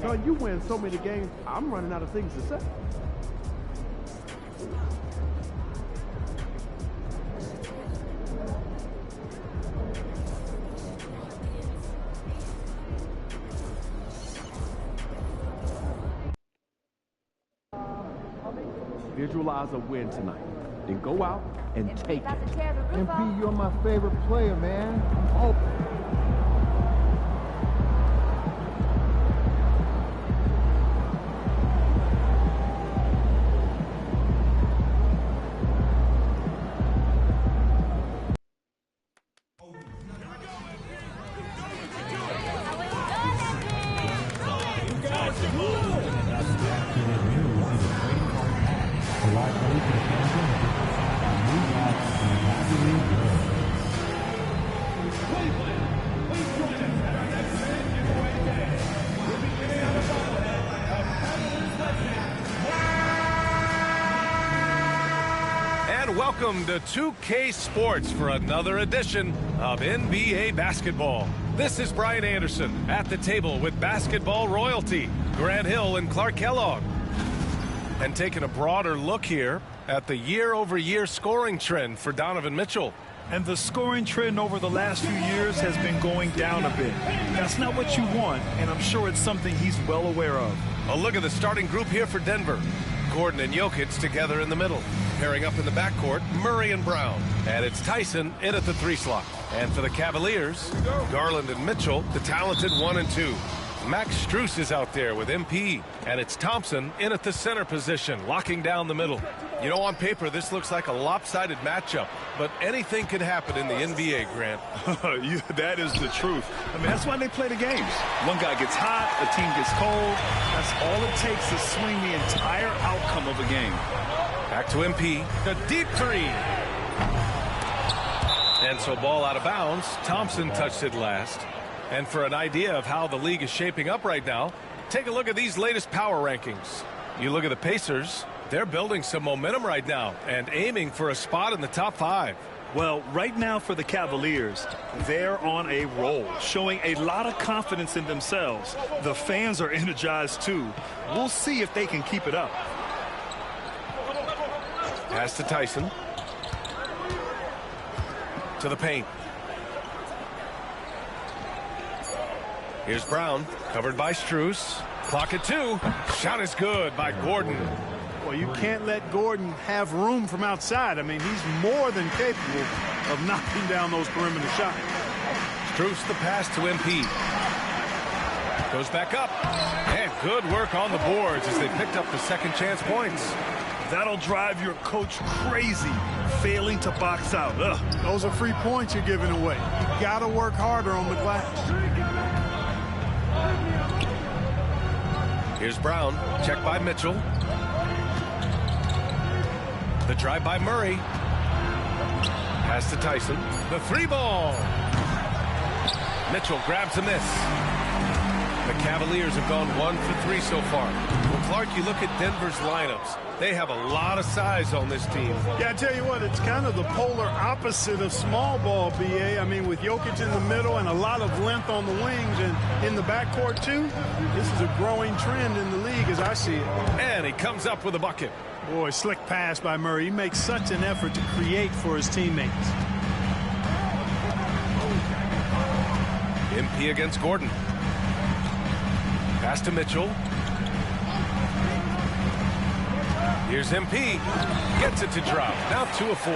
Son, you win so many games, I'm running out of things to say. Visualize a win tonight. Then go out and take it. MP, you're my favorite player, man. Oh. Welcome to 2K Sports for another edition of NBA basketball. This is Brian Anderson at the table with basketball royalty, Grant Hill and Clark Kellogg. And taking a broader look here at the year-over-year scoring trend for Donovan Mitchell. And the scoring trend over the last few years has been going down a bit. That's not what you want, and I'm sure it's something he's well aware of. A look at the starting group here for Denver. Gordon and Jokic together in the middle. Pairing up in the backcourt, Murray and Brown. And it's Tyson in at the 3 slot. And for the Cavaliers, Garland and Mitchell, the talented 1 and 2. Max Strus is out there with MP. And it's Thompson in at the center position, locking down the middle. You know, on paper, this looks like a lopsided matchup, but anything can happen in the NBA, Grant. That is the truth. I mean, that's why they play the games. One guy gets hot, a team gets cold. That's all it takes to swing the entire outcome of a game. Back to MP, a deep 3. And so ball out of bounds. Thompson touched it last. And for an idea of how the league is shaping up right now, take a look at these latest power rankings. You look at the Pacers, they're building some momentum right now and aiming for a spot in the top 5. Well, right now for the Cavaliers, they're on a roll, showing a lot of confidence in themselves. The fans are energized too. We'll see if they can keep it up. Pass to Tyson. To the paint. Here's Brown, covered by Strus. Clock at 2. Shot is good by Gordon. Well, you can't let Gordon have room from outside. I mean, he's more than capable of knocking down those perimeter shots. Strus the pass to MP. Goes back up. And good work on the boards as they picked up the second chance points. That'll drive your coach crazy, failing to box out. Ugh. Those are free points you're giving away. You got to work harder on the glass. Here's Brown, checked by Mitchell. The drive by Murray. Pass to Tyson. The 3 ball. Mitchell grabs a miss. The Cavaliers have gone 1 for 3 so far. Well, Clark, you look at Denver's lineups. They have a lot of size on this team. Yeah, I tell you what, it's kind of the polar opposite of small ball, BA. I mean, with Jokic in the middle and a lot of length on the wings and in the backcourt, too, this is a growing trend in the league as I see it. And he comes up with a bucket. Boy, slick pass by Murray. He makes such an effort to create for his teammates. MP against Gordon. Pass to Mitchell. Here's MP. Gets it to drop. Now 2 of 4.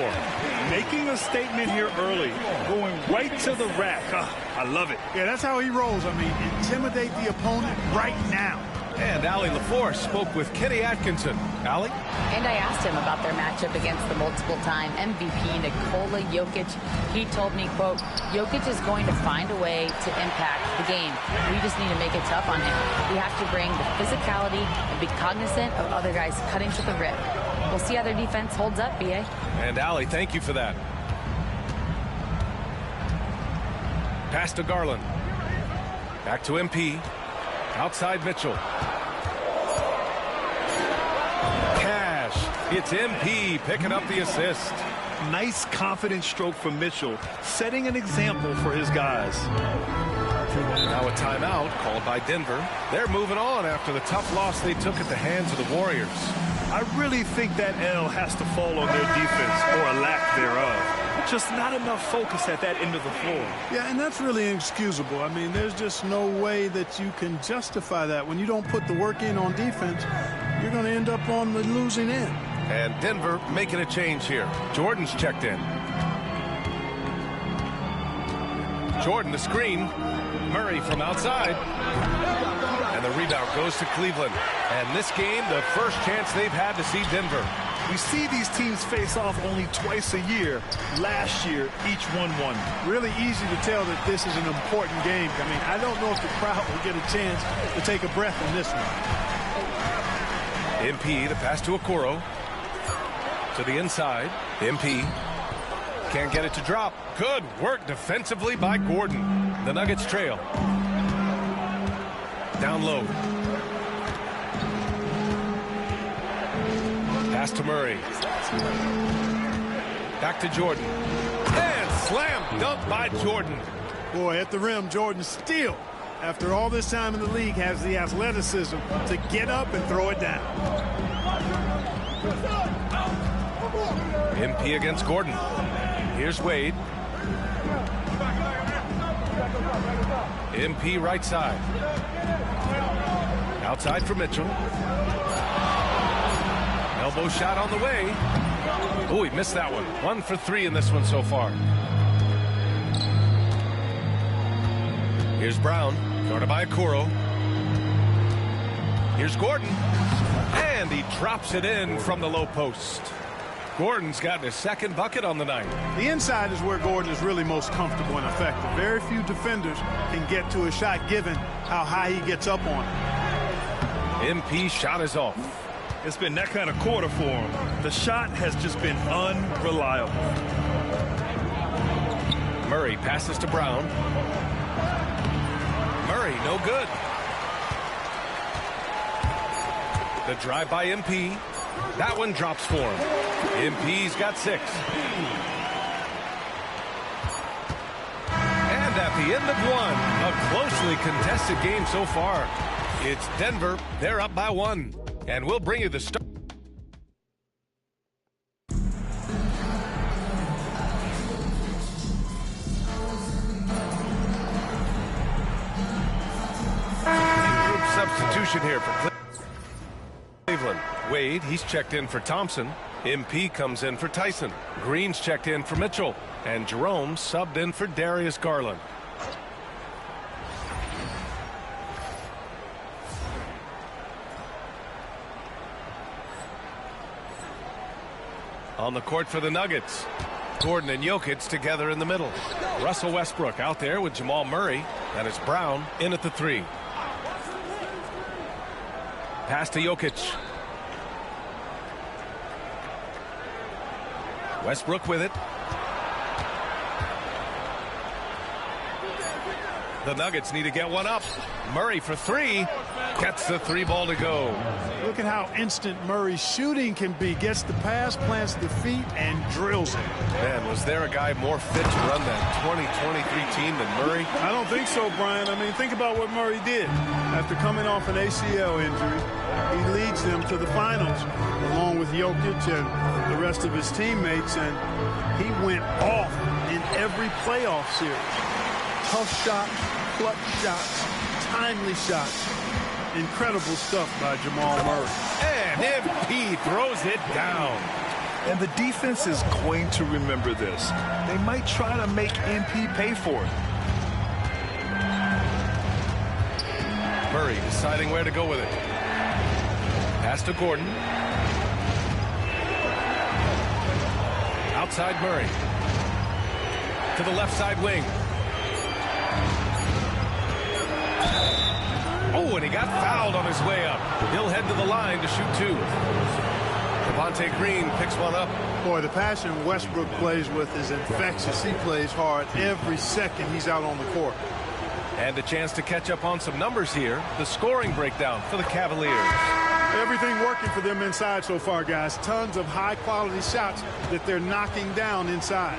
Making a statement here early. Going right to the rack. I love it. Yeah, that's how he rolls. I mean, intimidate the opponent right now. And Allie LaForce spoke with Kenny Atkinson. Allie? And I asked him about their matchup against the multiple-time MVP Nikola Jokic. He told me, quote, Jokic is going to find a way to impact the game. We just need to make it tough on him. We have to bring the physicality and be cognizant of other guys cutting to the rim. We'll see how their defense holds up, B.A. And Allie, thank you for that. Pass to Garland. Back to MP. Outside Mitchell. Cash. It's MP picking up the assist. Nice confident stroke from Mitchell, setting an example for his guys. Now a timeout called by Denver. They're moving on after the tough loss they took at the hands of the Warriors. I really think that L has to fall on their defense, or a lack thereof. Just not enough focus at that end of the floor. Yeah, and that's really inexcusable. I mean, there's just no way that you can justify that. When you don't put the work in on defense, you're going to end up on the losing end. And Denver making a change here. Jordan's checked in. Jordan the screen. Murray from outside. And the rebound goes to Cleveland. And this game, the first chance they've had to see Denver. We see these teams face off only twice a year. Last year, each won one. Really easy to tell that this is an important game. I mean, I don't know if the crowd will get a chance to take a breath on this one. MP, the pass to Okoro. To the inside. MP can't get it to drop. Good work defensively by Gordon. The Nuggets trail. Down low. Pass to Murray. Back to Jordan. And slam dunk by Jordan. Boy, at the rim, Jordan still, after all this time in the league, has the athleticism to get up and throw it down. MP against Gordon. Here's Wade. MP right side. Outside for Mitchell. Elbow shot on the way. Oh, he missed that one. 1 for 3 in this one so far. Here's Brown. Guarded by Okoro. Here's Gordon. And he drops it in from the low post. Gordon's gotten his second bucket on the night. The inside is where Gordon is really most comfortable and effective. Very few defenders can get to a shot given how high he gets up on it. MP shot is off. It's been that kind of quarter for him. The shot has just been unreliable. Murray passes to Brown. Murray, no good. The drive by MP. That one drops for him. MP's got 6. And at the end of one, a closely contested game so far. It's Denver. They're up by 1. And we'll bring you the start. Group substitution here for Cleveland. Wade, he's checked in for Thompson. MP comes in for Tyson. Green's checked in for Mitchell. And Jerome subbed in for Darius Garland. On the court for the Nuggets. Gordon and Jokic together in the middle. Russell Westbrook out there with Jamal Murray. And it's Brown in at the 3. Pass to Jokic. Westbrook with it. The Nuggets need to get one up. Murray for 3. Gets the 3 ball to go. Look at how instant Murray's shooting can be. Gets the pass, plants the feet, and drills it. Man, was there a guy more fit to run that 2023 team than Murray? I don't think so, Brian. I mean, think about what Murray did. After coming off an ACL injury, he leads them to the finals, along with Jokic and the rest of his teammates, and he went off in every playoff series. Tough shots, clutch shots, timely shots. Incredible stuff by Jamal Murray. And MP throws it down. And the defense is going to remember this. They might try to make MP pay for it. Murray deciding where to go with it. Pass to Gordon. Outside Murray. To the left side wing. Oh, and he got fouled on his way up. He'll head to the line to shoot 2. Devontae Green picks one up. Boy, the passion Westbrook plays with is infectious. He plays hard every second he's out on the court. And a chance to catch up on some numbers here. The scoring breakdown for the Cavaliers. Everything working for them inside so far, guys. Tons of high-quality shots that they're knocking down inside.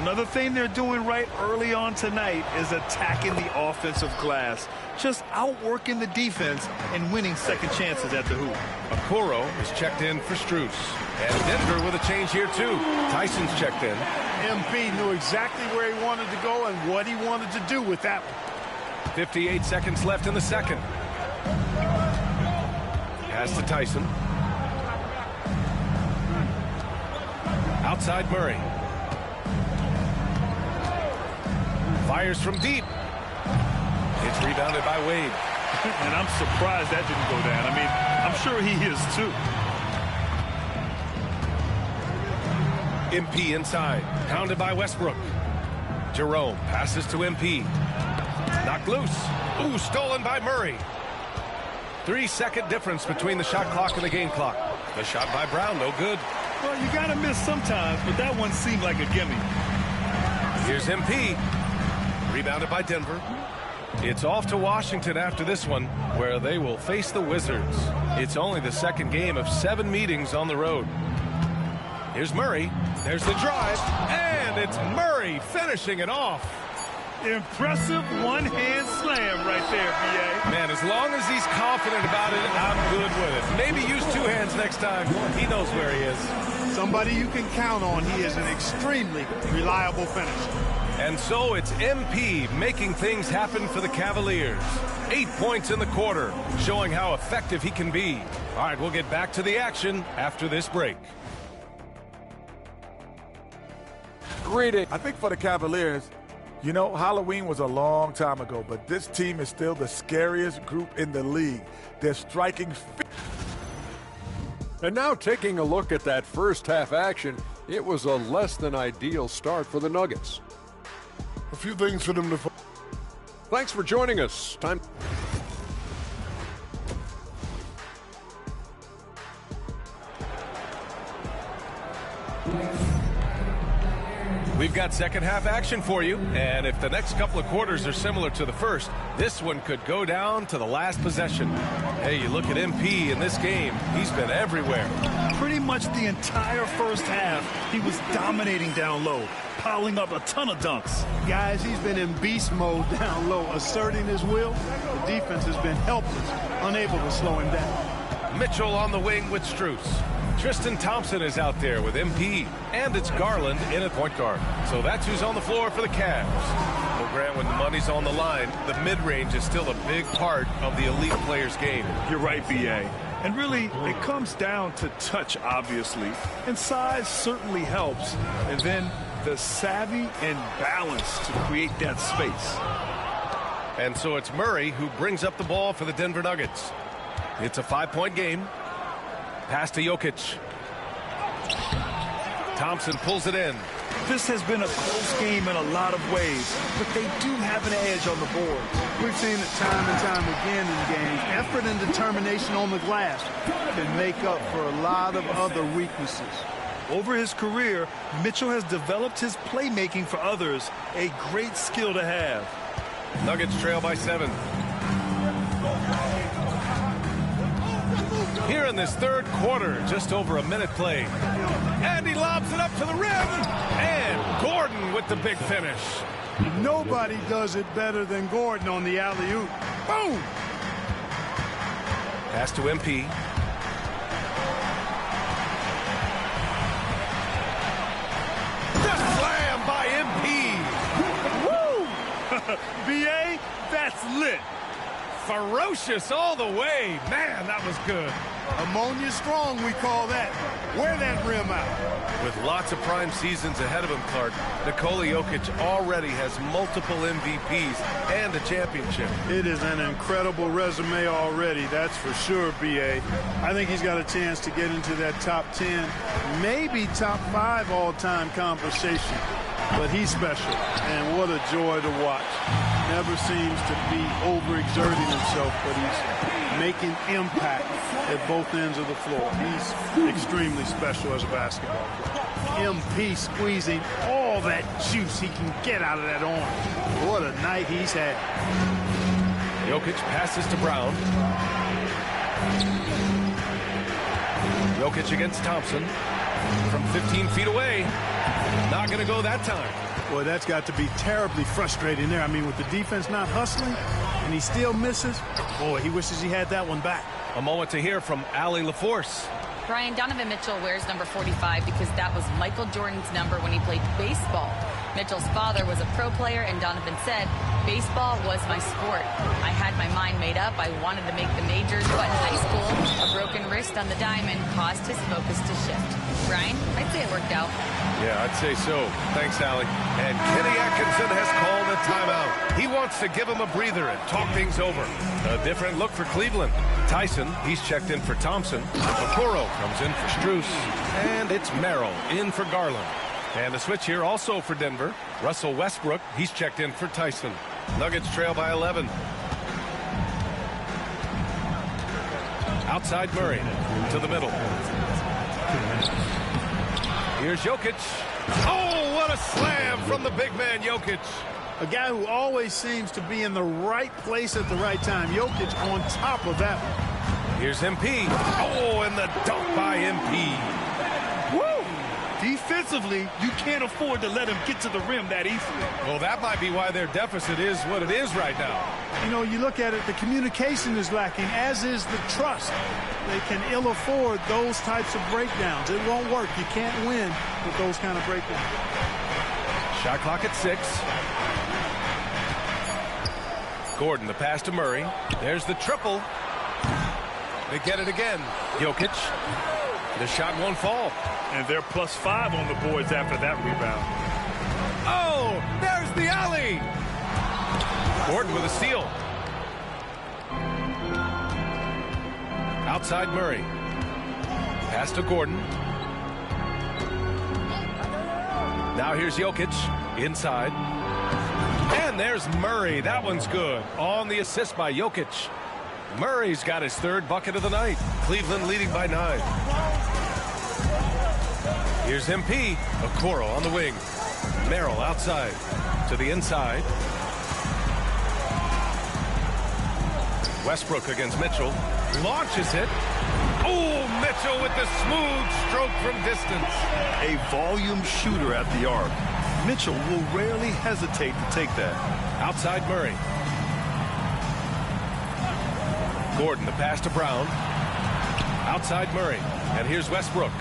Another thing they're doing right early on tonight is attacking the offensive glass. Just outworking the defense and winning second chances at the hoop. Okoro is checked in for Strus. And Denver with a change here, too. Tyson's checked in. MP knew exactly where he wanted to go and what he wanted to do with that one. 58 seconds left in the second. Pass to Tyson. Outside Murray. Fires from deep. It's rebounded by Wade. And I'm surprised that didn't go down. I mean, I'm sure he is too. MP inside. Pounded by Westbrook. Jerome passes to MP. Knocked loose. Ooh, stolen by Murray. 3-second difference between the shot clock and the game clock. The shot by Brown, no good. Well, you got to miss sometimes, but that one seemed like a gimme. Here's MP. Rebounded by Denver. It's off to Washington after this one, where they will face the Wizards. It's only the second game of 7 meetings on the road. Here's Murray. There's the drive. And it's Murray finishing it off. Impressive one-hand slam right there, B.A. Man, as long as he's confident about it, I'm good with it. Maybe use 2 hands next time. He knows where he is. Somebody you can count on. He is an extremely reliable finisher. And so it's MP making things happen for the Cavaliers. 8 points in the quarter, showing how effective he can be. All right, we'll get back to the action after this break. Greeting. I think for the Cavaliers, you know, Halloween was a long time ago, but this team is still the scariest group in the league. They're striking. And now taking a look at that first half action, it was a less than ideal start for the Nuggets. A few things for them to... Thanks for joining us. Time. We've got second half action for you, and if the next couple of quarters are similar to the first, this one could go down to the last possession. Hey, you look at MP in this game, he's been everywhere. Pretty much the entire first half, he was dominating down low, piling up a ton of dunks. Guys, he's been in beast mode down low, asserting his will. The defense has been helpless, unable to slow him down. Mitchell on the wing with Strus. Tristan Thompson is out there with MP, and it's Garland in at point guard. So that's who's on the floor for the Cavs. Well, Grant, when the money's on the line, the mid-range is still a big part of the elite player's game. You're right, B.A. And really, it comes down to touch, obviously. And size certainly helps. And then the savvy and balance to create that space. And so it's Murray who brings up the ball for the Denver Nuggets. It's a 5-point game. Pass to Jokic. Thompson pulls it in. This has been a close game in a lot of ways, but they do have an edge on the board. We've seen it time and time again in games. Effort and determination on the glass can make up for a lot of other weaknesses. Over his career, Mitchell has developed his playmaking for others, a great skill to have. Nuggets trail by 7. Here in this third quarter, just over a minute played. And he lobs it up to the rim. And Gordon with the big finish. Nobody does it better than Gordon on the alley-oop. Boom! Pass to MP. The slam by MP. Woo! B.A., that's lit. Ferocious all the way. Man, that was good. Ammonia strong, we call that. Wear that rim out. With lots of prime seasons ahead of him, Clark, Nikola Jokic already has multiple MVPs and a championship. It is an incredible resume already, that's for sure, B.A. I think he's got a chance to get into that top 10, maybe top 5 all-time conversation. But he's special, and what a joy to watch. Never seems to be overexerting himself, but he's making impact at both ends of the floor. He's extremely special as a basketball player. MP squeezing all that juice he can get out of that arm. What a night he's had. Jokic passes to Brown. Jokic against Thompson from 15 feet away. Not going to go that time. Boy, that's got to be terribly frustrating there. I mean, with the defense not hustling and he still misses, boy, he wishes he had that one back. A moment to hear from Allie LaForce. Brian, Donovan Mitchell wears number 45 because that was Michael Jordan's number when he played baseball. Mitchell's father was a pro player, and Donovan said, baseball was my sport. I had my mind made up. I wanted to make the majors, but in high school, a broken wrist on the diamond caused his focus to shift. Brian, I'd say it worked out. Yeah, I'd say so. Thanks, Allie. And Kenny Atkinson has called a timeout. He wants to give him a breather and talk things over. A different look for Cleveland. Tyson, he's checked in for Thompson. Okoro comes in for Strus. And it's Merrill in for Garland. And a switch here also for Denver. Russell Westbrook, he's checked in for Tyson. Nuggets trail by 11. Outside Murray to the middle. Here's Jokic. Oh, what a slam from the big man, Jokic. A guy who always seems to be in the right place at the right time. Jokic on top of that one. Here's MP. Oh, and the dunk by MP. Woo! Defensively, you can't afford to let him get to the rim that easily. Well, that might be why their deficit is what it is right now. You know, you look at it, the communication is lacking, as is the trust. They can ill afford those types of breakdowns. It won't work. You can't win with those kind of breakdowns. Shot clock at 6. Gordon, the pass to Murray. There's the triple. They get it again. Jokic. The shot won't fall. And they're +5 on the boards after that rebound. Oh, there's the alley. Gordon with a steal. Outside Murray. Pass to Gordon. Now here's Jokic. Inside. And there's Murray. That one's good. On the assist by Jokic. Murray's got his 3rd bucket of the night. Cleveland leading by 9. Here's MP. Okoro on the wing. Merrill outside. To the inside. Westbrook against Mitchell. Launches it. Oh, Mitchell with the smooth stroke from distance. A volume shooter at the arc. Mitchell will rarely hesitate to take that. Outside Murray. Gordon, the pass to Brown. Outside Murray. And here's Westbrook.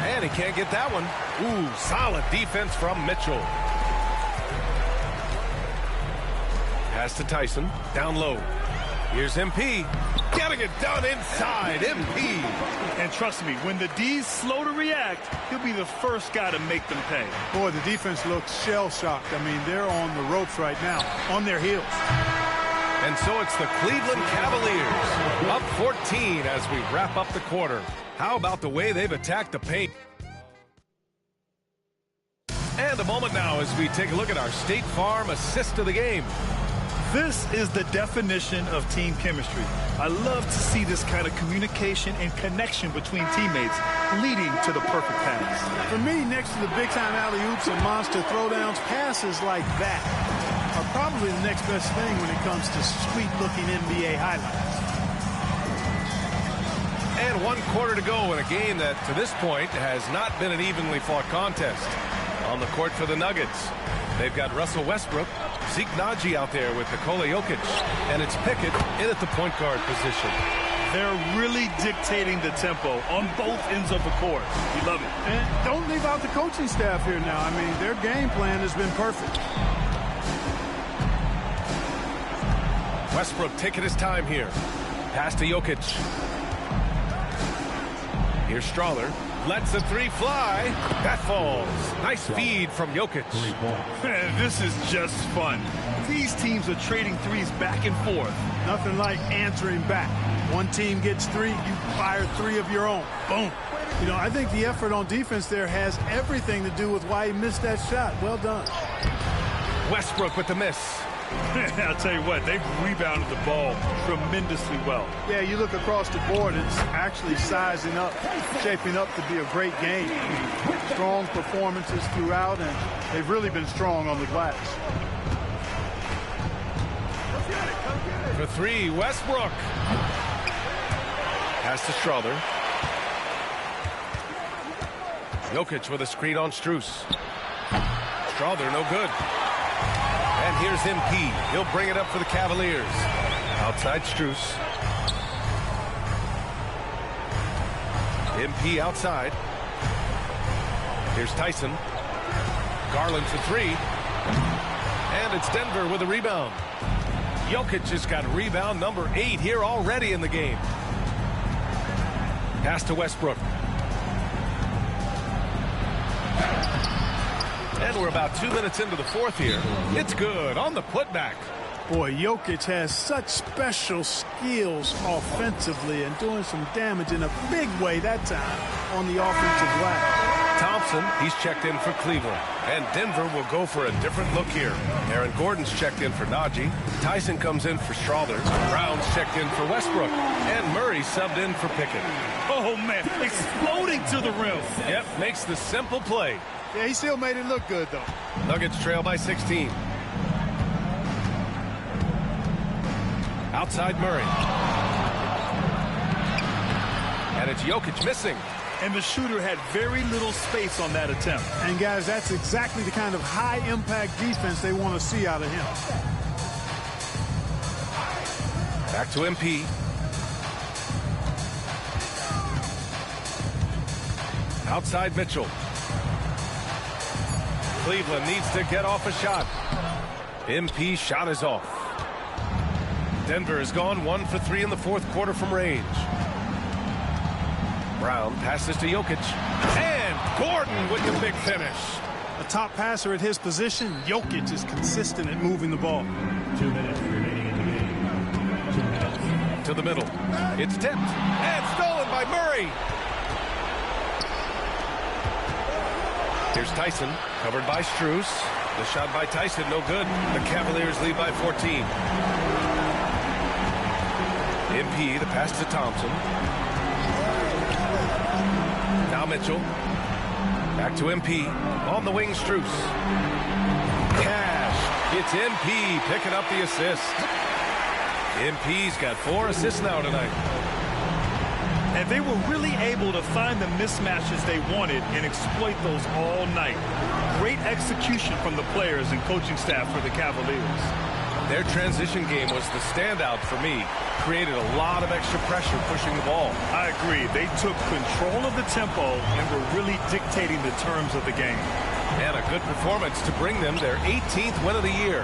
And he can't get that one. Ooh, solid defense from Mitchell. Pass to Tyson. Down low. Here's MP. Getting it done inside. MP. And trust me, when the D's slow to react, he'll be the first guy to make them pay. Boy, the defense looks shell-shocked. I mean, they're on the ropes right now, on their heels. And so it's the Cleveland Cavaliers up 14 as we wrap up the quarter. How about the way they've attacked the paint? And a moment now as we take a look at our State Farm assist of the game. This is the definition of team chemistry. I love to see this kind of communication and connection between teammates leading to the perfect pass. For me, next to the big-time alley-oops and monster throwdowns, passes like that are probably the next best thing when it comes to sweet-looking NBA highlights. And 1 quarter to go in a game that, to this point, has not been an evenly fought contest. On the court for the Nuggets, they've got Russell Westbrook, Zeke Naji out there with Nikola Jokic, and it's Pickett in at the point guard position. They're really dictating the tempo on both ends of the court. We love it. And don't leave out the coaching staff here now. I mean, their game plan has been perfect. Westbrook taking his time here. Pass to Jokic. Here's Strawler. Lets the 3 fly. That falls. Nice feed from Jokic. This is just fun. These teams are trading threes back and forth. Nothing like answering back. One team gets 3, you fire 3 of your own. Boom. You know, I think the effort on defense there has everything to do with why he missed that shot. Well done. Westbrook with the miss. I'll tell you what, they've rebounded the ball tremendously well. Yeah, you look across the board, it's actually sizing up, shaping up to be a great game. Strong performances throughout, and they've really been strong on the glass. For 3, Westbrook. Pass to Strawler. Jokic with a screen on Strus. Strawther, no good. And here's MP. He'll bring it up for the Cavaliers. Outside Strus. MP outside. Here's Tyson. Garland for three. And it's Denver with a rebound. Jokic just got rebound number 8 here already in the game. Pass to Westbrook. And we're about 2 minutes into the fourth here. It's good on the putback. Boy, Jokic has such special skills offensively and doing some damage in a big way that time on the offensive glass. Thompson, he's checked in for Cleveland. And Denver will go for a different look here. Aaron Gordon's checked in for Najee. Tyson comes in for Strawther. Brown's checked in for Westbrook. And Murray subbed in for Pickett. Oh, man, exploding to the rim. Yep, makes the simple play. Yeah, he still made it look good, though. Nuggets trail by 16. Outside Murray. And it's Jokic missing. And the shooter had very little space on that attempt. And, guys, that's exactly the kind of high-impact defense they want to see out of him. Back to MP. Outside Mitchell. Cleveland needs to get off a shot. MP shot is off. Denver has gone 1 for 3 in the fourth quarter from range. Brown passes to Jokic. And Gordon with the big finish. A top passer at his position, Jokic is consistent at moving the ball. 2 minutes remaining in the game. 2 minutes. To the middle. It's tipped. And stolen by Murray. Here's Tyson. Covered by Strus. The shot by Tyson, no good. The Cavaliers lead by 14. MP, the pass to Thompson. Now Mitchell. Back to MP. On the wing, Strus. Cash. It's MP picking up the assist. MP's got 4 assists now tonight. And they were really able to find the mismatches they wanted and exploit those all night. Great execution from the players and coaching staff for the Cavaliers. Their transition game was the standout for me. Created a lot of extra pressure pushing the ball. I agree. They took control of the tempo and were really dictating the terms of the game. And a good performance to bring them their 18th win of the year.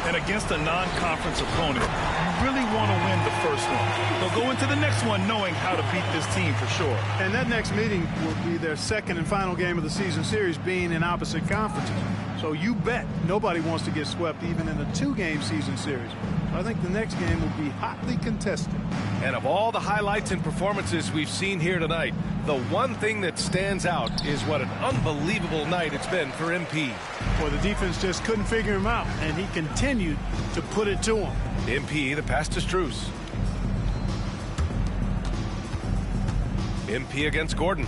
And against a non-conference opponent, you really want to win the first one. They'll go into the next one knowing how to beat this team for sure. And that next meeting will be their second and final game of the season series, being in opposite conferences. So you bet nobody wants to get swept even in a 2-game season series. So I think the next game will be hotly contested. And of all the highlights and performances we've seen here tonight, the one thing that stands out is what an unbelievable night it's been for MP. Well, the defense just couldn't figure him out, and he continued to put it to him. MP, the pass to Strus. MP against Gordon.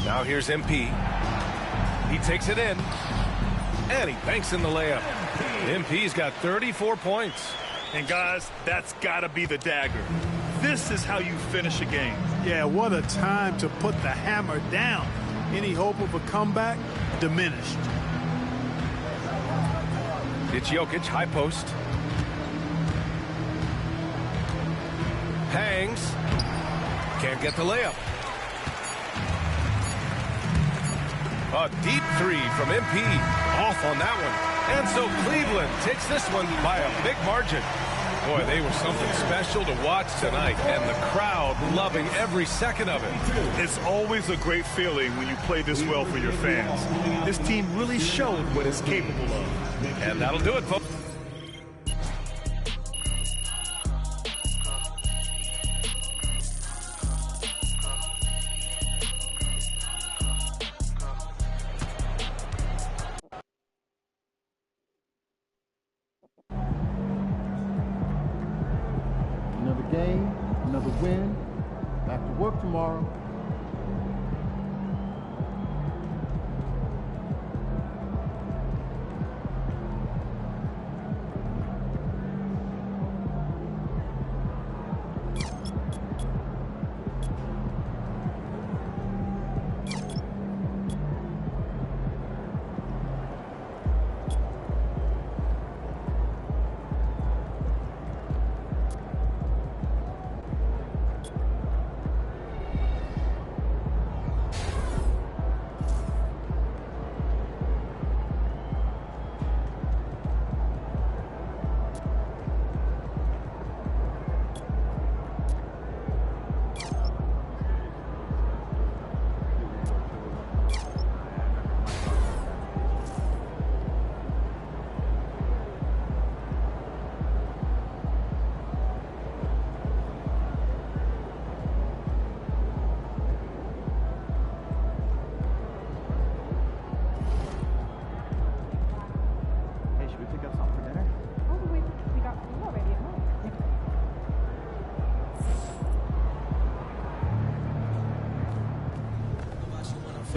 Now here's MP. He takes it in. And he banks in the layup. MP's got 34 points. And guys, that's got to be the dagger. This is how you finish a game. Yeah, what a time to put the hammer down. Any hope of a comeback diminished. It's Jokic, high post. Hangs. Can't get the layup. A deep 3 from MP. Off on that one. And so Cleveland takes this one by a big margin. Boy, they were something special to watch tonight, and the crowd loving every second of it. It's always a great feeling when you play this well for your fans. This team really showed what it's capable of. And that'll do it, folks. Another game, another win. Back to work tomorrow.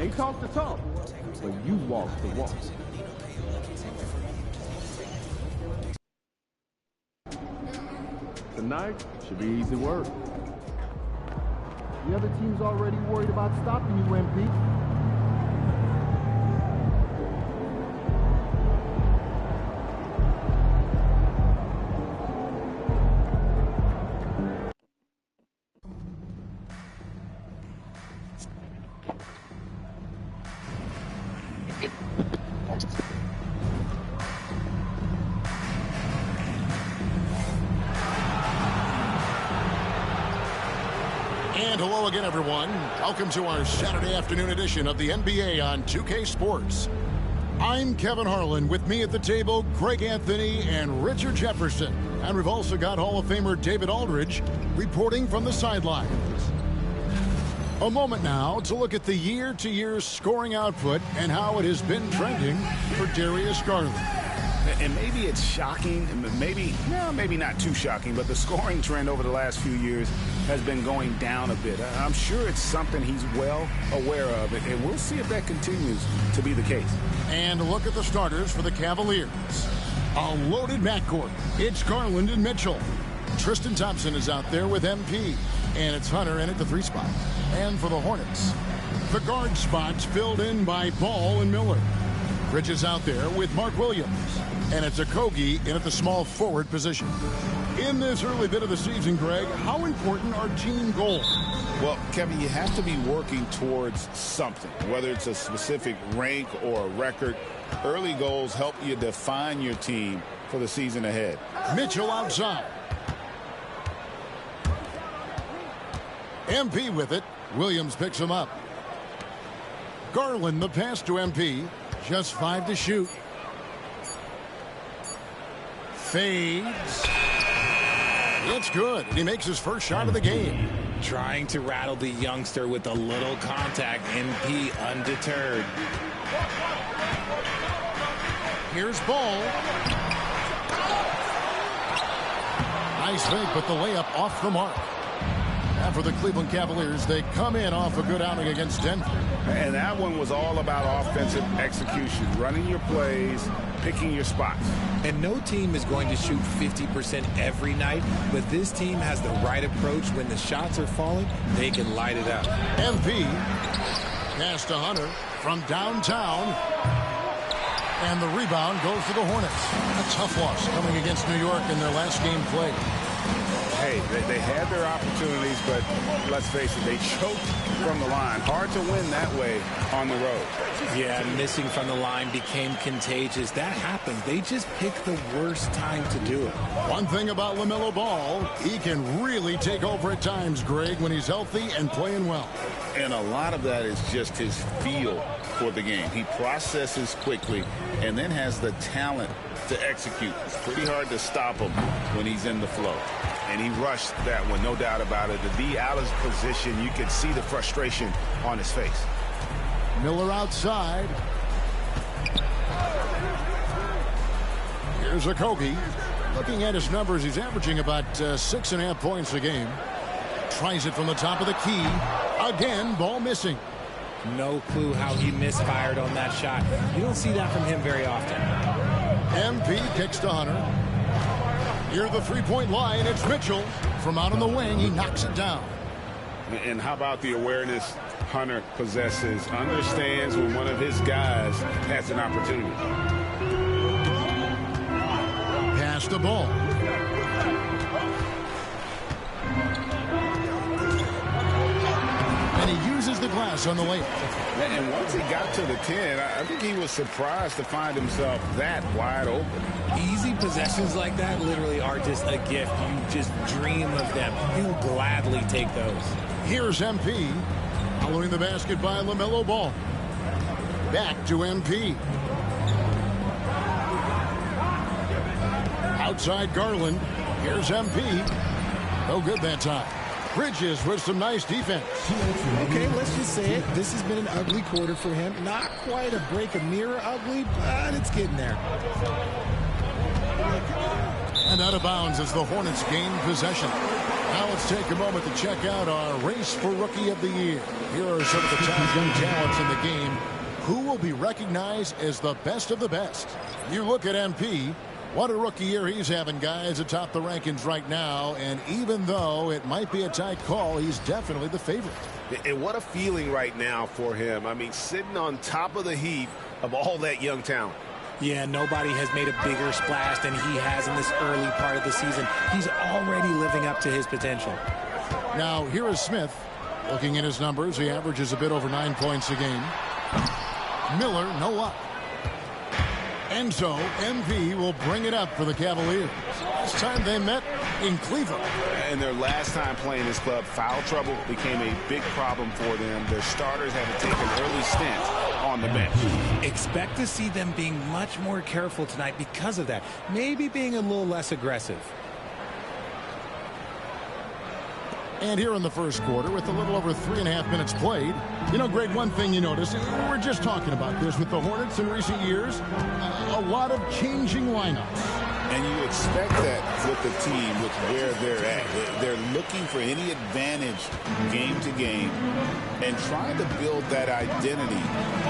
They talk the talk, but you walk the walk. Tonight should be easy work. The other team's already worried about stopping you, MP. And hello again, everyone. Welcome to our Saturday afternoon edition of the NBA on 2K Sports. I'm Kevin Harlan. With me at the table, Greg Anthony and Richard Jefferson. And we've also got Hall of Famer David Aldridge reporting from the sidelines. A moment now to look at the year-to-year scoring output and how it has been trending for Darius Garland. And maybe it's shocking, maybe not too shocking, but the scoring trend over the last few years has been going down a bit. I'm sure it's something he's well aware of, and we'll see if that continues to be the case. And look at the starters for the Cavaliers. A loaded backcourt. It's Garland and Mitchell. Tristan Thompson is out there with MP, and it's Hunter in at the 3 spot. And for the Hornets, the guard spots filled in by Ball and Miller. Bridges out there with Mark Williams. And it's Okogie in at the small forward position. In this early bit of the season, Greg, how important are team goals? Well, Kevin, you have to be working towards something, whether it's a specific rank or a record. Early goals help you define your team for the season ahead. Mitchell outside. MP with it. Williams picks him up. Garland, the pass to MP. Just 5 to shoot. Fades. It's good. He makes his first shot of the game. Trying to rattle the youngster with a little contact. MP undeterred. Here's Ball. Nice fake, but the layup off the mark. And for the Cleveland Cavaliers, they come in off a good outing against Denver. And that one was all about offensive execution, running your plays, picking your spots. And no team is going to shoot 50% every night, but this team has the right approach. When the shots are falling, they can light it up. MP pass to Hunter from downtown. And the rebound goes to the Hornets. A tough loss coming against New York in their last game played. Hey, they had their opportunities, but let's face it, they choked from the line. Hard to win that way on the road. Yeah, missing from the line became contagious. That happens. They just pick the worst time to do it. One thing about LaMelo Ball, he can really take over at times, Greg, when he's healthy and playing well. And a lot of that is just his feel for the game. He processes quickly and then has the talent to execute. It's pretty hard to stop him when he's in the flow. And he rushed that one, no doubt about it. To be out of position, you can see the frustration on his face. Miller outside. Here's Okogie. Looking at his numbers, he's averaging about 6.5 points a game. Tries it from the top of the key. Again, ball missing. No clue how he misfired on that shot. You don't see that from him very often. MP kicks to Hunter. Near the three-point line, it's Mitchell. From out on the wing, he knocks it down. And how about the awareness Hunter possesses, understands when one of his guys has an opportunity. Pass the ball. And he uses the glass on the layup. And once he got to the 10, I think he was surprised to find himself that wide open. Easy possessions like that literally are just a gift. You just dream of them. You'll gladly take those. Here's MP. Following the basket by LaMelo Ball. Back to MP. Outside Garland. Here's MP. No good that time. Bridges with some nice defense. Okay, let's just say it. This has been an ugly quarter for him. Not quite a break a mirror ugly, but it's getting there. And out of bounds as the Hornets gain possession. Now let's take a moment to check out our race for Rookie of the Year. Here are some of the top young talents in the game who will be recognized as the best of the best. You look at MP. What a rookie year he's having, guys, atop the rankings right now. And even though it might be a tight call, he's definitely the favorite. And what a feeling right now for him. I mean, sitting on top of the heap of all that young talent. Yeah, nobody has made a bigger splash than he has in this early part of the season. He's already living up to his potential. Now, here is Smith. Looking at his numbers, he averages a bit over 9 points a game. Miller, no luck. And so, MP will bring it up for the Cavaliers. Last time they met in Cleveland. And their last time playing this club, foul trouble became a big problem for them. Their starters had to take an early stint on the bench. Expect to see them being much more careful tonight because of that. Maybe being a little less aggressive. And here in the first quarter, with a little over 3.5 minutes played, you know, Greg, one thing you notice, we're just talking about this with the Hornets in recent years, a lot of changing lineups. And you expect that with the team, with where they're at. They're looking for any advantage game to game and trying to build that identity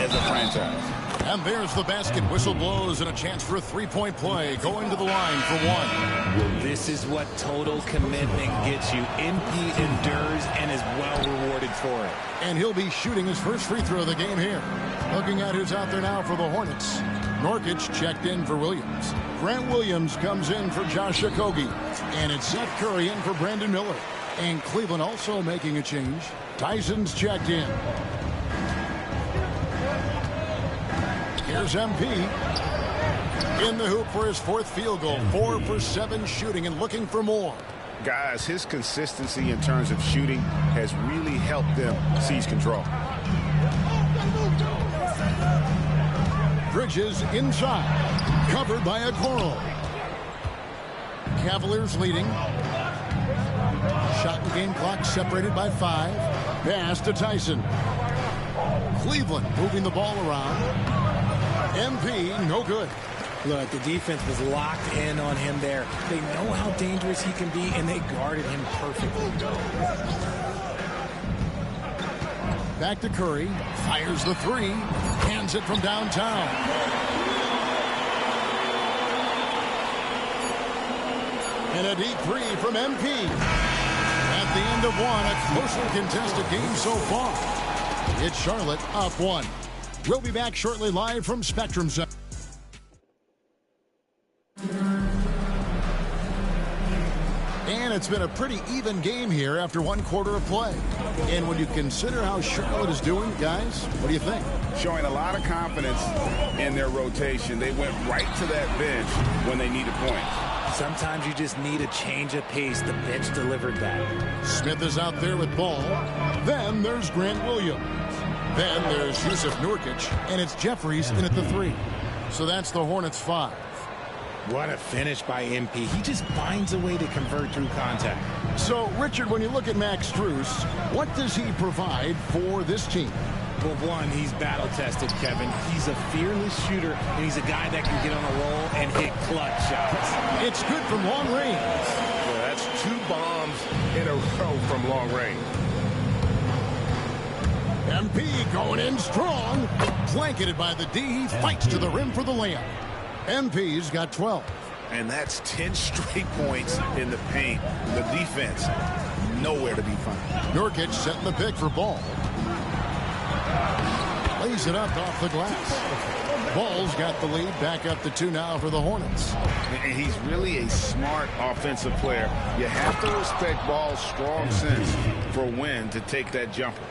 as a franchise. And there's the basket. Whistle blows and a chance for a three-point play. Going to the line for one. This is what total commitment gets you. MP endures and is well rewarded for it. And he'll be shooting his first free throw of the game here. Looking at who's out there now for the Hornets. Nurkic checked in for Williams. Grant Williams comes in for Josh Okogie. And it's Seth Curry in for Brandon Miller. And Cleveland also making a change. Tyson's checked in. Here's MP. In the hoop for his fourth field goal. 4 for 7 shooting and looking for more. Guys, his consistency in terms of shooting has really helped them seize control. Bridges inside. Covered by Okoro. Cavaliers leading. Shot and game clock separated by 5. Pass to Tyson. Cleveland moving the ball around. MP, no good. Look, the defense was locked in on him there. They know how dangerous he can be, and they guarded him perfectly. Back to Curry. Fires the three. Hands it from downtown. And a deep three from MP. At the end of one, a closely contested game so far. It's Charlotte up 1. We'll be back shortly live from Spectrum Center. And it's been a pretty even game here after 1 quarter of play. And when you consider how Charlotte is doing, guys, what do you think? Showing a lot of confidence in their rotation. They went right to that bench when they needed points. Sometimes you just need a change of pace. The bench delivered that. Smith is out there with ball. Then there's Grant Williams. Then there's Jusuf Nurkic, and it's Jeffries in at the 3. So that's the Hornets 5. What a finish by MP. He just finds a way to convert through contact. So, Richard, when you look at Max Strus, what does he provide for this team? Well, one, he's battle-tested, Kevin. He's a fearless shooter, and he's a guy that can get on a roll and hit clutch shots. It's good from long range. Well, that's 2 bombs in a row from long range. MP going in strong. Blanketed by the D. He fights to the rim for the layup. MP's got 12. And that's 10 straight points in the paint. The defense, nowhere to be found. Nurkic setting the pick for Ball. Lays it up off the glass. Ball's got the lead. Back up to 2 now for the Hornets. And he's really a smart offensive player. You have to respect Ball's strong sense for when to take that jumper.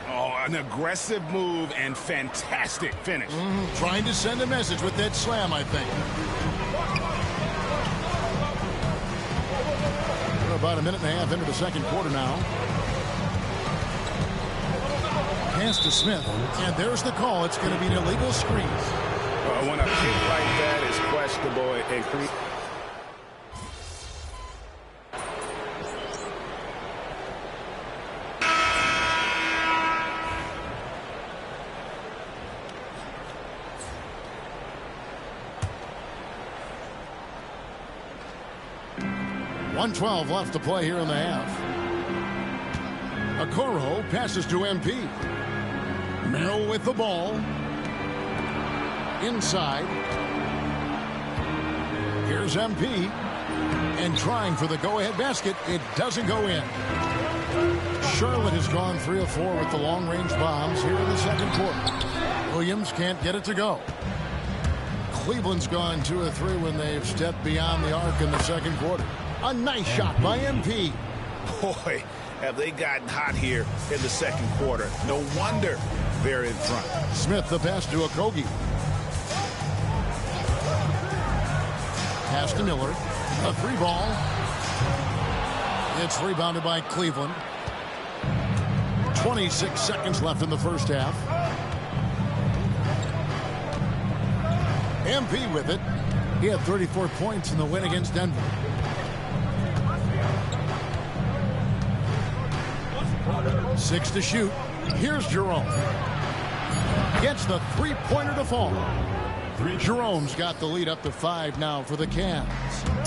Oh, an aggressive move and fantastic finish. Trying to send a message with that slam, I think. We're about a minute and a half into the second quarter now. Pass to Smith, and there's the call. It's going to be an illegal screen. When a kick like that is questionable, it creates... 1:12 left to play here in the half. Okoro passes to MP. Merrill with the ball. Inside. Here's MP. And trying for the go-ahead basket. It doesn't go in. Charlotte has gone 3 of 4 with the long-range bombs here in the second quarter. Williams can't get it to go. Cleveland's gone 2 of 3 when they've stepped beyond the arc in the second quarter. A nice shot by MP. Boy, have they gotten hot here in the second quarter. No wonder they're in front. Smith the pass to Okogie. Pass to Miller. A 3-ball. It's rebounded by Cleveland. 26 seconds left in the first half. MP with it. He had 34 points in the win against Denver. Six to shoot. Here's Jerome. Gets the three-pointer to fall. Jerome's got the lead up to 5 now for the Cavs.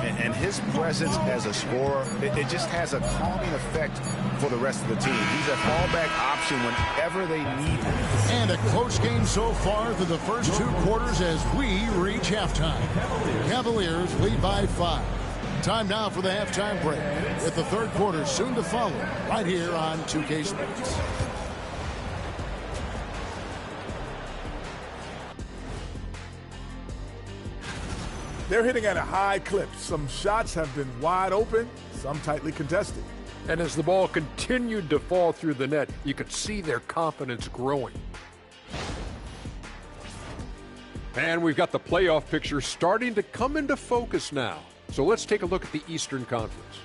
And his presence as a scorer, it just has a calming effect for the rest of the team. He's a fallback option whenever they need him. And a close game so far through the first 2 quarters as we reach halftime. Cavaliers lead by 5. Time now for the halftime break, with the third quarter soon to follow right here on 2K Sports. They're hitting at a high clip. Some shots have been wide open, some tightly contested. And as the ball continued to fall through the net, you could see their confidence growing. And we've got the playoff picture starting to come into focus now. So let's take a look at the Eastern Conference.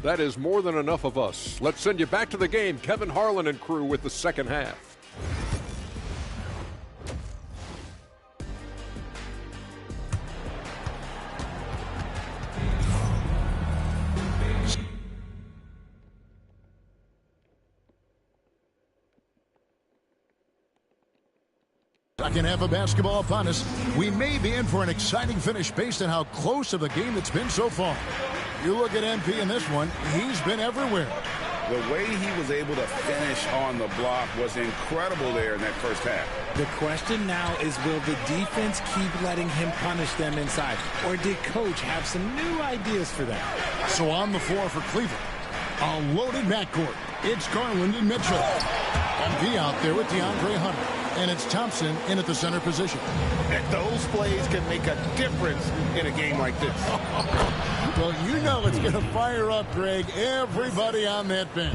That is more than enough of us. Let's send you back to the game. Kevin Harlan and crew with the second half. Second half of basketball upon us. We may be in for an exciting finish based on how close of a game it's been so far. You look at MP in this one, he's been everywhere. The way he was able to finish on the block was incredible there in that first half. The question now is, will the defense keep letting him punish them inside? Or did Coach have some new ideas for that? So on the floor for Cleveland, a loaded backcourt. It's Garland and Mitchell. MP out there with DeAndre Hunter. And it's Thompson in at the center position. And those plays can make a difference in a game like this. Well, you know it's going to fire up, Greg, everybody on that bench.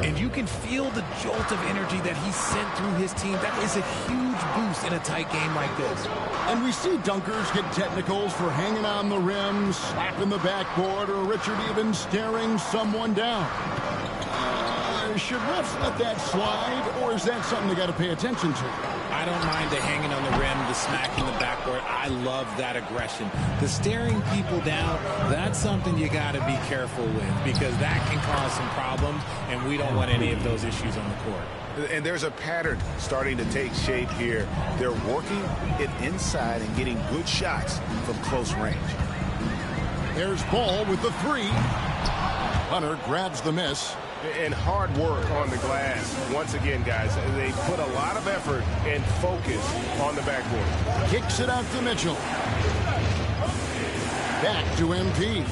And you can feel the jolt of energy that he sent through his team. That is a huge boost in a tight game like this. And we see dunkers get technicals for hanging on the rim, slapping the backboard, or Richard even staring someone down. Should refs let that slide, or is that something they got to pay attention to? I don't mind the hanging on the rim, the smacking the backboard. I love that aggression. The staring people down, that's something you got to be careful with, because that can cause some problems, and we don't want any of those issues on the court. And there's a pattern starting to take shape here. They're working it inside and getting good shots from close range. There's Ball with the 3. Hunter grabs the miss. And hard work on the glass. Once again, guys, they put a lot of effort and focus on the backboard. Kicks it out to Mitchell. Back to MP.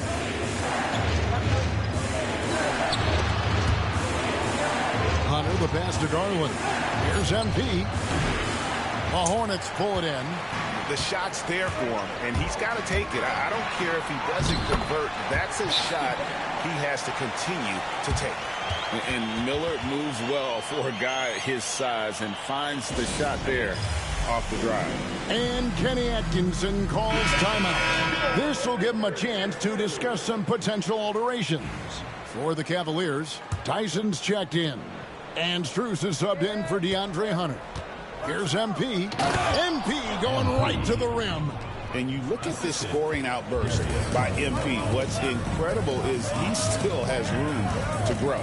Hunter, the pass to Garland. Here's MP. The Hornets pull it in. The shot's there for him, and he's got to take it. I don't care if he doesn't convert. That's a shot he has to continue to take. And Miller moves well for a guy his size and finds the shot there off the drive. And Kenny Atkinson calls timeout. This will give him a chance to discuss some potential alterations. For the Cavaliers, Tyson's checked in. And Strus is subbed in for DeAndre Hunter. Here's MP. MP going right to the rim. And you look at this scoring outburst by MP. What's incredible is he still has room to grow.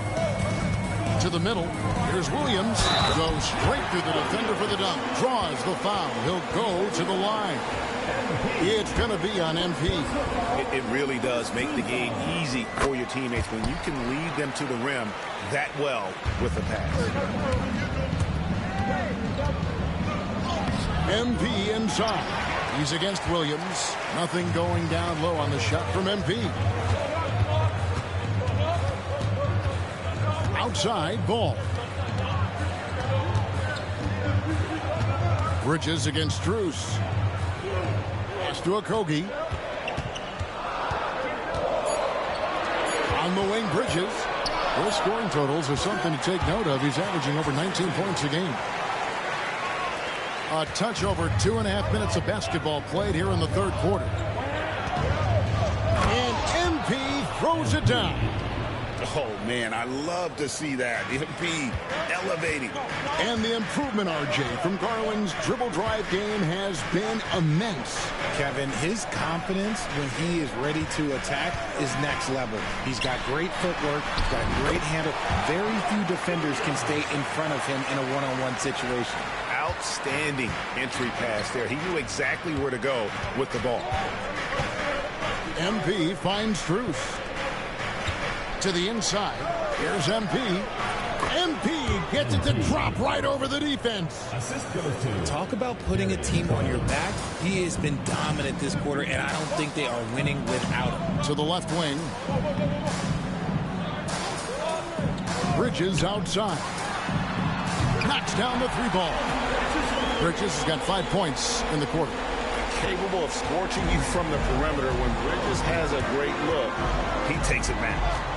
To the middle. Here's Williams. Goes straight through the defender for the dunk. Draws the foul. He'll go to the line. It's going to be on MP. It really does make the game easy for your teammates when you can lead them to the rim that well with a pass. MP inside. He's against Williams. Nothing going down low on the shot from MP. Outside ball. Bridges against Strus. Pass to Okogie. On the wing, Bridges. Those scoring totals are something to take note of. He's averaging over 19 points a game. A touch over 2.5 minutes of basketball played here in the third quarter. And MP throws it down. Oh, man, I love to see that. MP elevating. And the improvement, RJ, from Garland's dribble drive game has been immense. Kevin, his confidence when he is ready to attack is next level. He's got great footwork. He's got great handle. Very few defenders can stay in front of him in a one-on-one situation. Outstanding entry pass there. He knew exactly where to go with the ball. MP finds Strus. To the inside. Here's MP. MP gets it to drop right over the defense. Talk about putting a team on your back. He has been dominant this quarter, and I don't think they are winning without him. To the left wing. Bridges outside. Knocks down the three ball. Bridges has got 5 points in the quarter. Capable of scorching you from the perimeter. When Bridges has a great look, he takes advantage.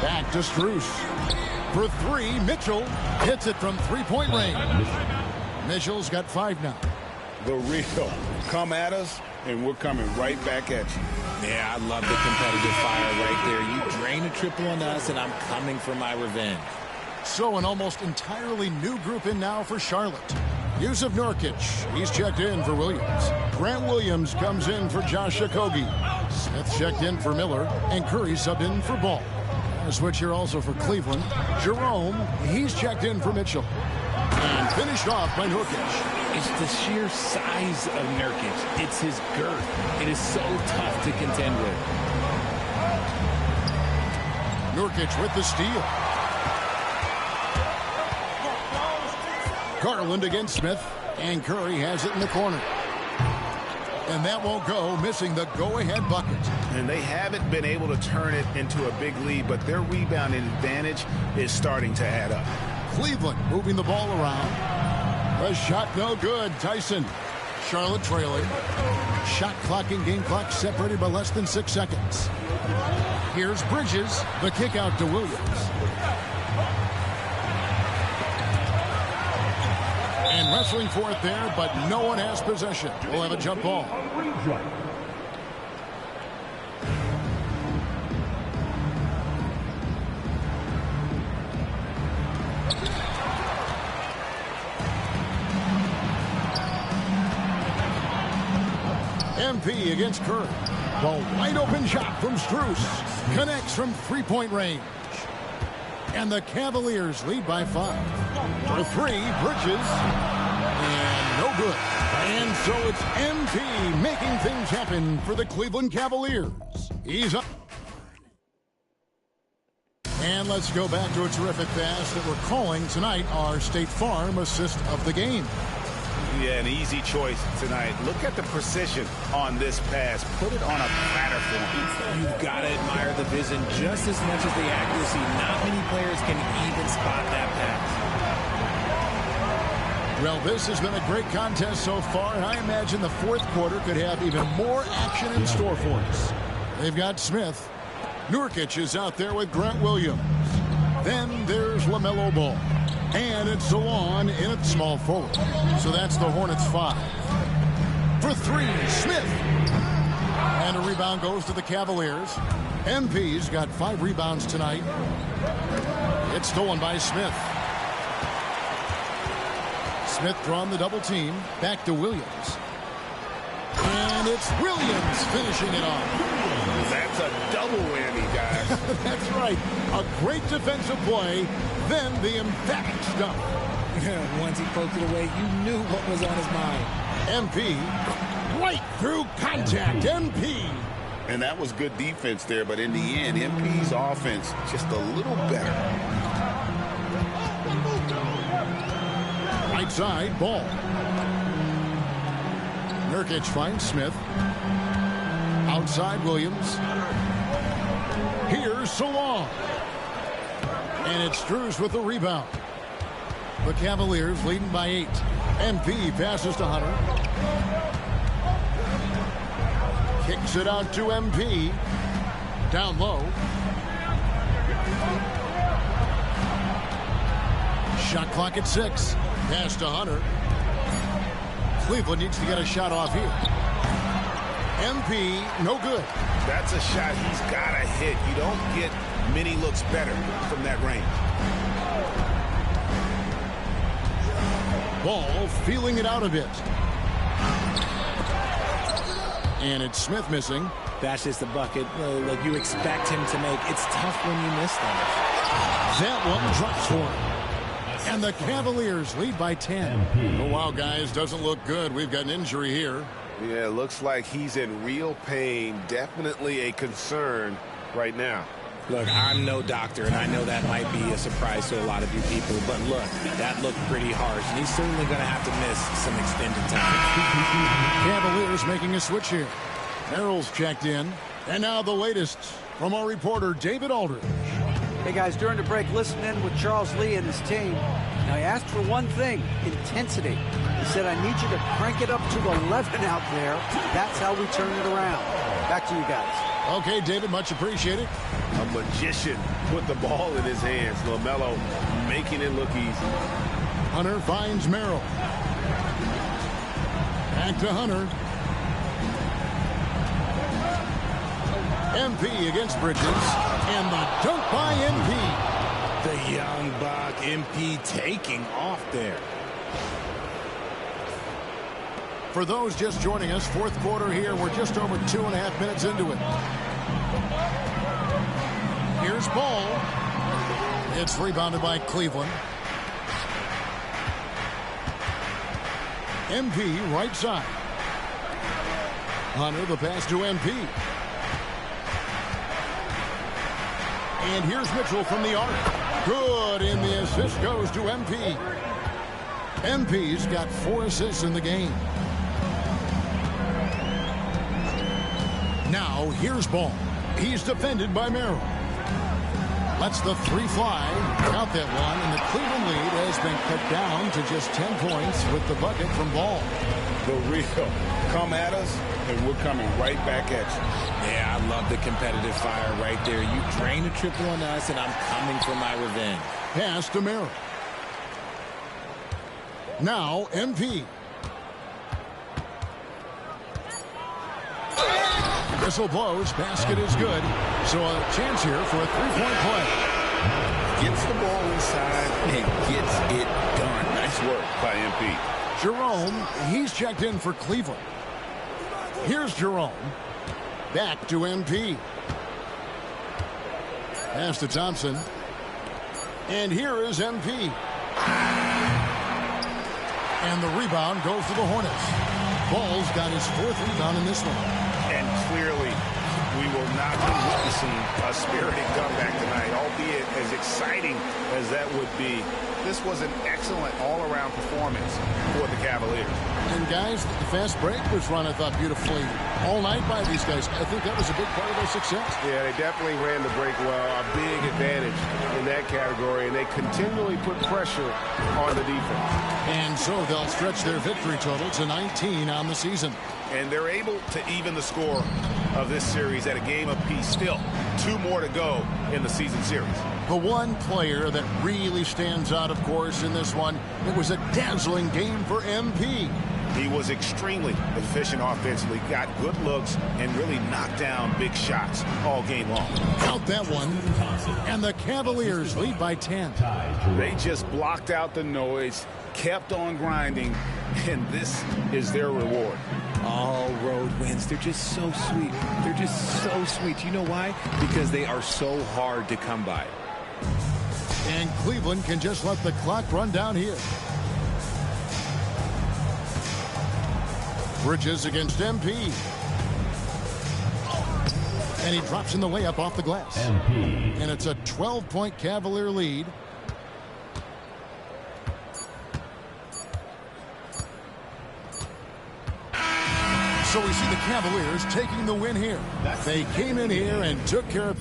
Back to Strus. For three, Mitchell hits it from three-point range. Mitchell's got 5 now. The real. Come at us, and we're coming right back at you. Yeah, I love the competitive fire right there. You drain a triple on us, and I'm coming for my revenge. So an almost entirely new group in now for Charlotte. Jusuf Nurkic, he's checked in for Williams. Grant Williams comes in for Josh Okogie. Smith checked in for Miller, and Curry subbed in for Ball. A switch here also for Cleveland. Jerome, he's checked in for Mitchell. And finished off by Nurkic. It's the sheer size of Nurkic. It's his girth. It is so tough to contend with. Nurkic with the steal. Garland against Smith, and Curry has it in the corner. And that won't go, missing the go-ahead bucket. And they haven't been able to turn it into a big lead, but their rebounding advantage is starting to add up. Cleveland moving the ball around. The shot no good. Tyson. Charlotte trailing. Shot clock and game clock separated by less than 6 seconds. Here's Bridges. The kick out to Williams. And wrestling for it there, but no one has possession. We'll have a jump ball. MP against Curry. The wide open shot from Strus. Connects from three-point range. And the Cavaliers lead by 5. For 3, Bridges. And no good. And so it's MP making things happen for the Cleveland Cavaliers. He's up. And let's go back to a terrific pass that we're calling tonight our State Farm assist of the game. Yeah, an easy choice tonight. Look at the precision on this pass. Put it on a platter for him. You've got to admire the vision just as much as the accuracy. Not many players can even spot that pass. Well, this has been a great contest so far, and I imagine the fourth quarter could have even more action in store for us. They've got Smith. Nurkic is out there with Grant Williams. Then there's LaMelo Ball. And it's Zawan in at small forward. So that's the Hornets 5. For 3, Smith. And a rebound goes to the Cavaliers. MP's got 5 rebounds tonight. It's stolen by Smith. Smith drawn the double team. Back to Williams. And it's Williams finishing it off. That's a double whammy, guys. That's right. A great defensive play, then the emphatic stuff. Once he poked it away, you knew what was on his mind. MP right through contact. MP. And that was good defense there, but in the end, MP's offense just a little better. Right side, Ball. Nurkic finds Smith. Outside, Williams. Here's Salon. And it's Strus with the rebound. The Cavaliers leading by 8. MP passes to Hunter. Kicks it out to MP. Down low. Shot clock at 6. Pass to Hunter. Cleveland needs to get a shot off here. MP, no good. That's a shot he's got to hit. You don't get many looks better from that range. Ball feeling it out a bit. And it's Smith missing. That's just a bucket like you expect him to make. It's tough when you miss that. That one drops for him. And the Cavaliers lead by 10. Oh, wow, guys, doesn't look good. We've got an injury here. Yeah, it looks like he's in real pain. Definitely a concern right now. Look, I'm no doctor, and I know that might be a surprise to a lot of you people, but look, that looked pretty harsh, and he's certainly going to have to miss some extended time. Cavaliers making a switch here. Merrill's checked in. And now the latest from our reporter, David Aldridge. Hey, guys, during the break, listen in with Charles Lee and his team. Now, he asked for one thing, intensity. He said, I need you to crank it up to 11 out there. That's how we turn it around. Back to you guys. Okay, David, much appreciated. A magician put the ball in his hands. LaMelo making it look easy. Hunter finds Merrill. Back to Hunter. MP against Bridges. And the dunk by MP. The young buck, MP taking off there. For those just joining us, fourth quarter here. We're just over 2.5 minutes into it. Here's Ball. It's rebounded by Cleveland. MP right side. Hunter the pass to MP. And here's Mitchell from the arc. Good, and the assist goes to MP. MP's got 4 assists in the game. Now, here's Ball. He's defended by Merrill. Lets the 3 fly. Count that one, and the Cleveland lead has been cut down to just 10 points with the bucket from Ball. The real come at us, and we're coming right back at you. Yeah, I love the competitive fire right there. You drain a triple on us, and I'm coming for my revenge. Pass to Merrill. Now, MP. Whistle blows. Basket is good. So a chance here for a 3-point play. Gets the ball inside and gets it done. Nice work by MP. Jerome, he's checked in for Cleveland. Here's Jerome. Back to MP. Pass to Thompson. And here is MP. And the rebound goes to the Hornets. Ball's got his 4th rebound in this one. And clearly, we will not be witnessing a spirited comeback tonight, albeit as exciting as that would be. This was an excellent all-around performance for the Cavaliers. And guys, the fast break was run, I thought, beautifully all night by these guys. I think that was a big part of their success. Yeah, they definitely ran the break well. A big advantage in that category, and they continually put pressure on the defense. And so they'll stretch their victory total to 19 on the season. And they're able to even the score of this series at a game apiece. Still, 2 more to go in the season series. The one player that really stands out, of course, in this one, it was a dazzling game for MP. He was extremely efficient offensively, got good looks, and really knocked down big shots all game long. Count that one. And the Cavaliers lead by 10. They just blocked out the noise, kept on grinding, and this is their reward. All road wins. They're just so sweet. They're just so sweet. You know why? Because they are so hard to come by. And Cleveland can just let the clock run down here. Bridges against MP. And he drops in the layup off the glass. MP. And it's a 12-point Cavalier lead. So we see the Cavaliers taking the win here. They came in here and took care of...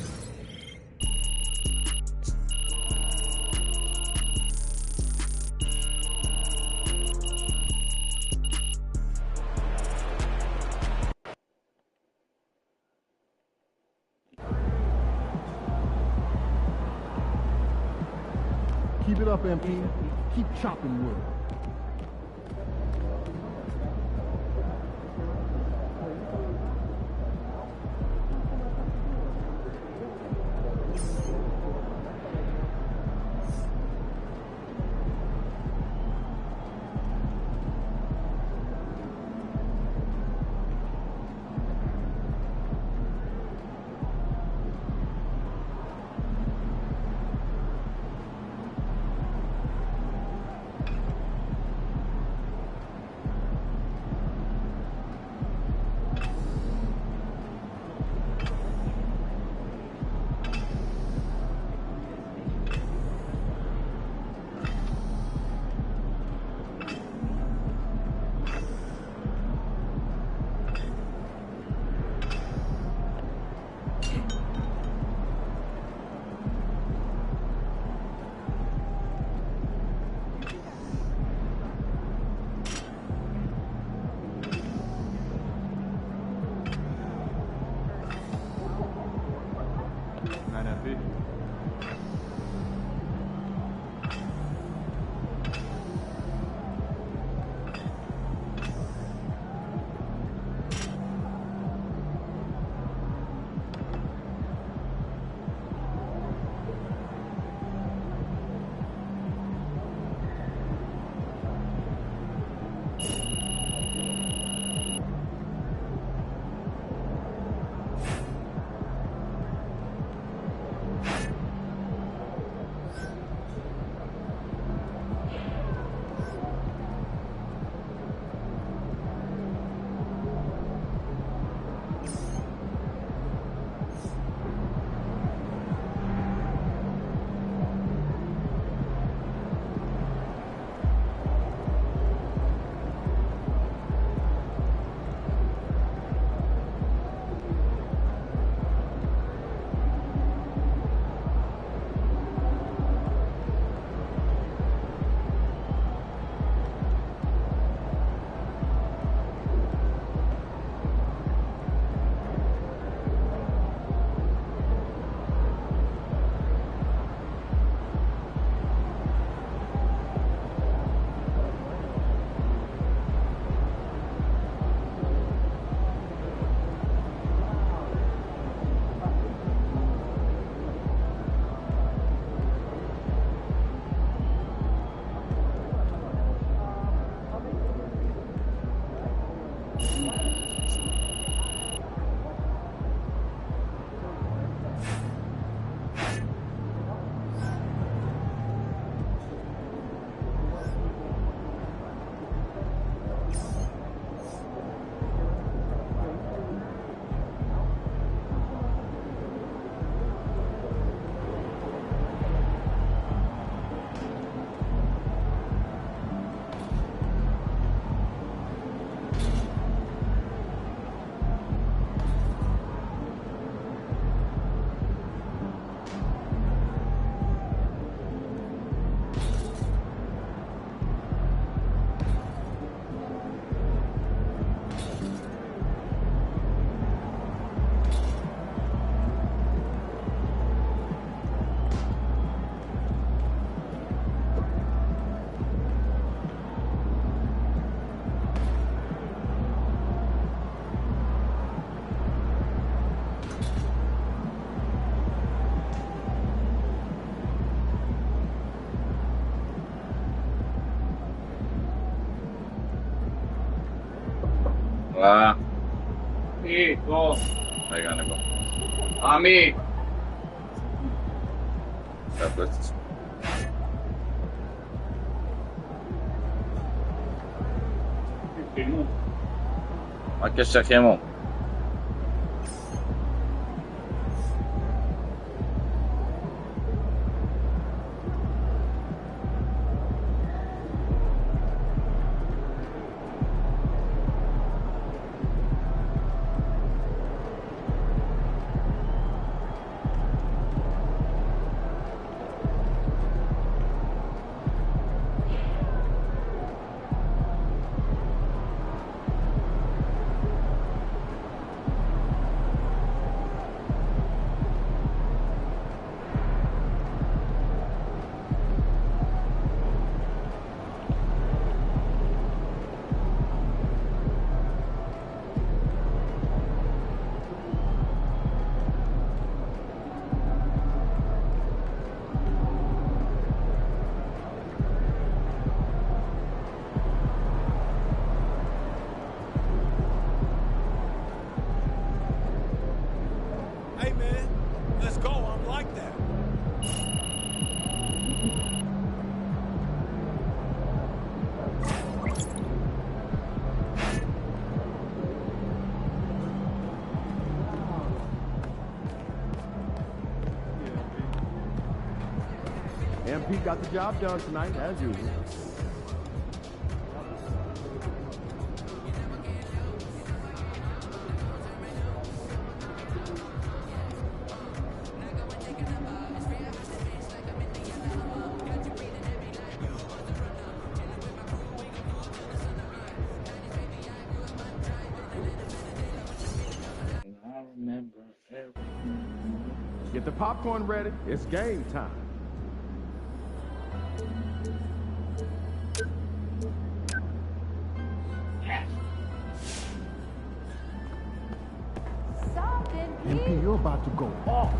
Keep it up, MP. Keep chopping wood. Go. I gotta go. Ami. 맞게 시작해모. Hey, man, let's go. I'm like that. MP got the job done tonight, as usual. Get the popcorn ready. It's game time. MP, you're about to go off.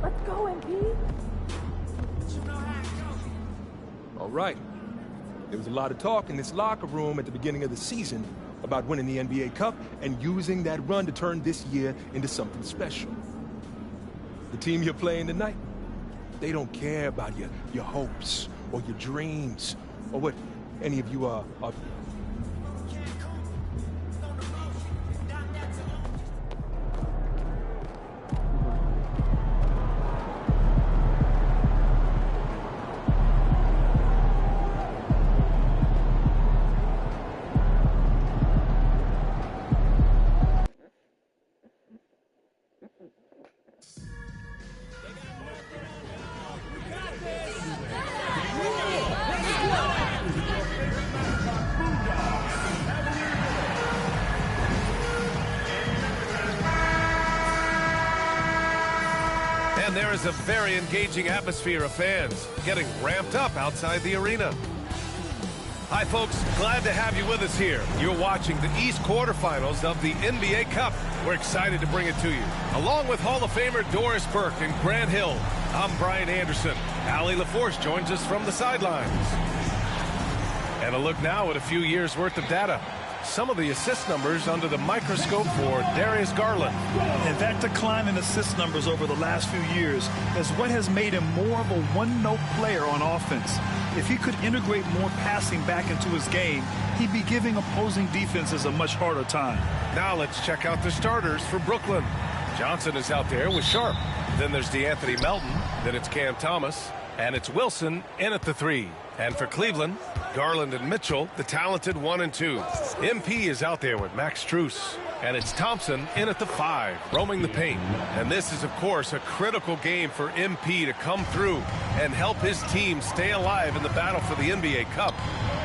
Let's go, MP. All right. There was a lot of talk in this locker room at the beginning of the season about winning the NBA Cup and using that run to turn this year into something special. The team you're playing tonight, they don't care about your hopes or your dreams or what any of you are. And there is a very engaging atmosphere of fans getting ramped up outside the arena. Hi, folks. Glad to have you with us here. You're watching the East quarterfinals of the NBA Cup. We're excited to bring it to you. Along with Hall of Famer Doris Burke and Grant Hill, I'm Brian Anderson. Allie LaForce joins us from the sidelines. And a look now at a few years' worth of data. Some of the assist numbers under the microscope for Darius Garland. And that decline in assist numbers over the last few years is what has made him more of a one-note player on offense. If he could integrate more passing back into his game, he'd be giving opposing defenses a much harder time. Now let's check out the starters for Brooklyn. Johnson is out there with Sharp. Then there's DeAnthony Melton. Then it's Cam Thomas. And it's Wilson in at the 3. And for Cleveland, Garland and Mitchell, the talented 1 and 2. MP is out there with Max Strus. And it's Thompson in at the 5, roaming the paint. And this is, of course, a critical game for MP to come through and help his team stay alive in the battle for the NBA Cup.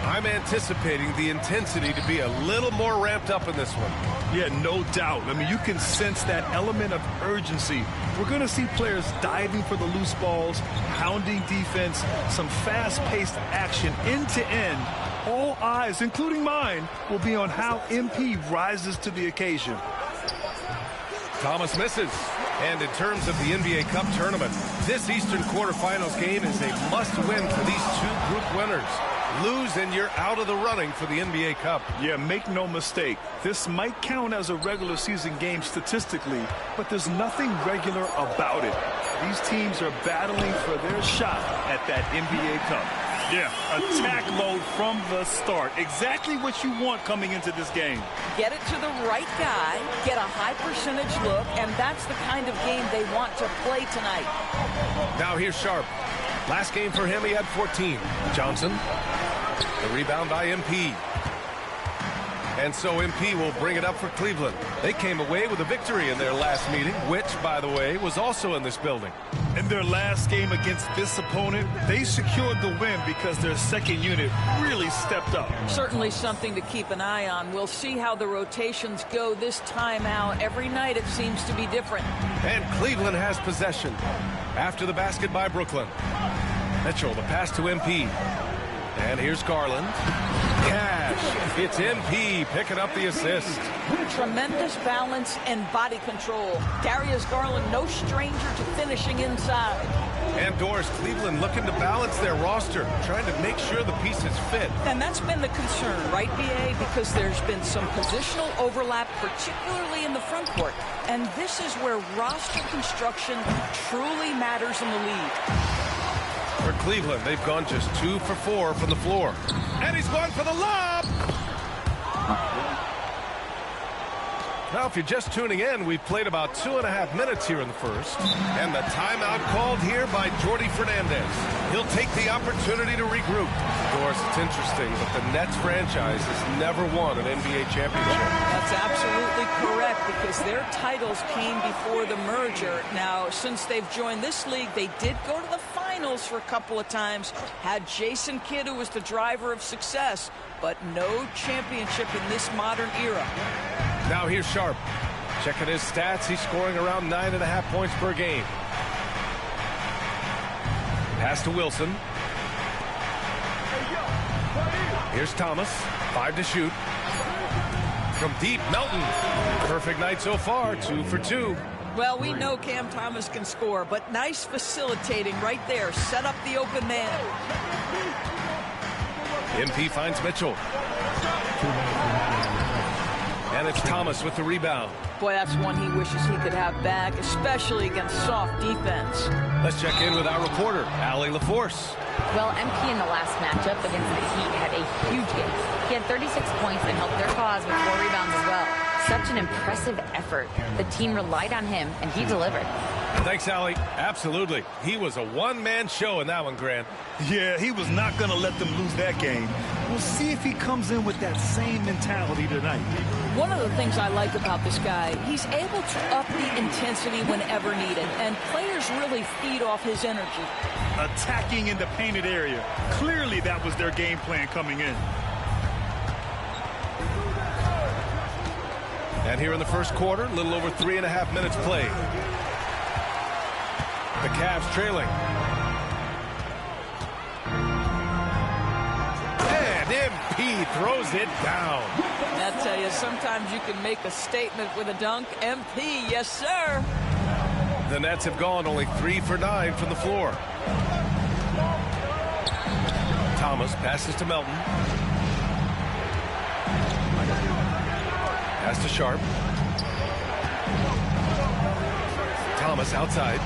I'm anticipating the intensity to be a little more ramped up in this one. Yeah, no doubt. I mean, you can sense that element of urgency. We're going to see players diving for the loose balls, pounding defense, some fast-paced action end-to-end. All eyes, including mine, will be on how MP rises to the occasion. Thomas misses. And in terms of the NBA Cup tournament, this Eastern quarterfinals game is a must-win for these two group winners. Lose and you're out of the running for the NBA Cup. Yeah, make no mistake. This might count as a regular season game statistically, but there's nothing regular about it. These teams are battling for their shot at that NBA Cup. Yeah, attack mode from the start. Exactly what you want coming into this game. Get it to the right guy, get a high percentage look, and that's the kind of game they want to play tonight. Now here's Sharp. Last game for him, he had 14. Johnson, the rebound by MP. And so MP will bring it up for Cleveland. They came away with a victory in their last meeting, which, by the way, was also in this building. In their last game against this opponent, they secured the win because their second unit really stepped up. Certainly something to keep an eye on. We'll see how the rotations go this time out. Every night it seems to be different. And Cleveland has possession after the basket by Brooklyn. Mitchell, the pass to MP. And here's Garland. Cash. It's MP picking up the assist. Tremendous balance and body control. Darius Garland, no stranger to finishing inside. And Doris, Cleveland looking to balance their roster, trying to make sure the pieces fit. And that's been the concern, right, BA? Because there's been some positional overlap, particularly in the front court. And this is where roster construction truly matters in the league. For Cleveland, they've gone just 2 for 4 from the floor. And he's going for the lob! Now, if you're just tuning in, we've played about 2.5 minutes here in the first. And the timeout called here by Jordi Fernandez. He'll take the opportunity to regroup. Doris, it's interesting, but the Nets franchise has never won an NBA championship. That's absolutely correct, because their titles came before the merger. Now, since they've joined this league, they did go to the finals for a couple of times. Had Jason Kidd, who was the driver of success, but no championship in this modern era. Now here's Sharp. Checking his stats, he's scoring around 9.5 points per game. Pass to Wilson. Here's Thomas. 5 to shoot. From deep, Melton. Perfect night so far, 2 for 2. Well, we know Cam Thomas can score, but nice facilitating right there. Set up the open man. MP finds Mitchell. And it's Thomas with the rebound. Boy, that's one he wishes he could have back, especially against soft defense. Let's check in with our reporter, Allie LaForce. Well, MP in the last matchup against the Heat had a huge game. He had 36 points and helped their cause with 4 rebounds as well. Such an impressive effort. The team relied on him, and he delivered. Thanks, Allie. Absolutely. He was a one-man show in that one, Grant. Yeah, he was not going to let them lose that game. We'll see if he comes in with that same mentality tonight. One of the things I like about this guy, he's able to up the intensity whenever needed, and players really feed off his energy. Attacking in the painted area. Clearly that was their game plan coming in. And here in the first quarter, a little over 3.5 minutes played. The Cavs trailing. And MP throws it down. I tell you, sometimes you can make a statement with a dunk. MP, yes, sir. The Nets have gone only 3 for 9 from the floor. Thomas passes to Melton. Pass to Sharp. Thomas outside.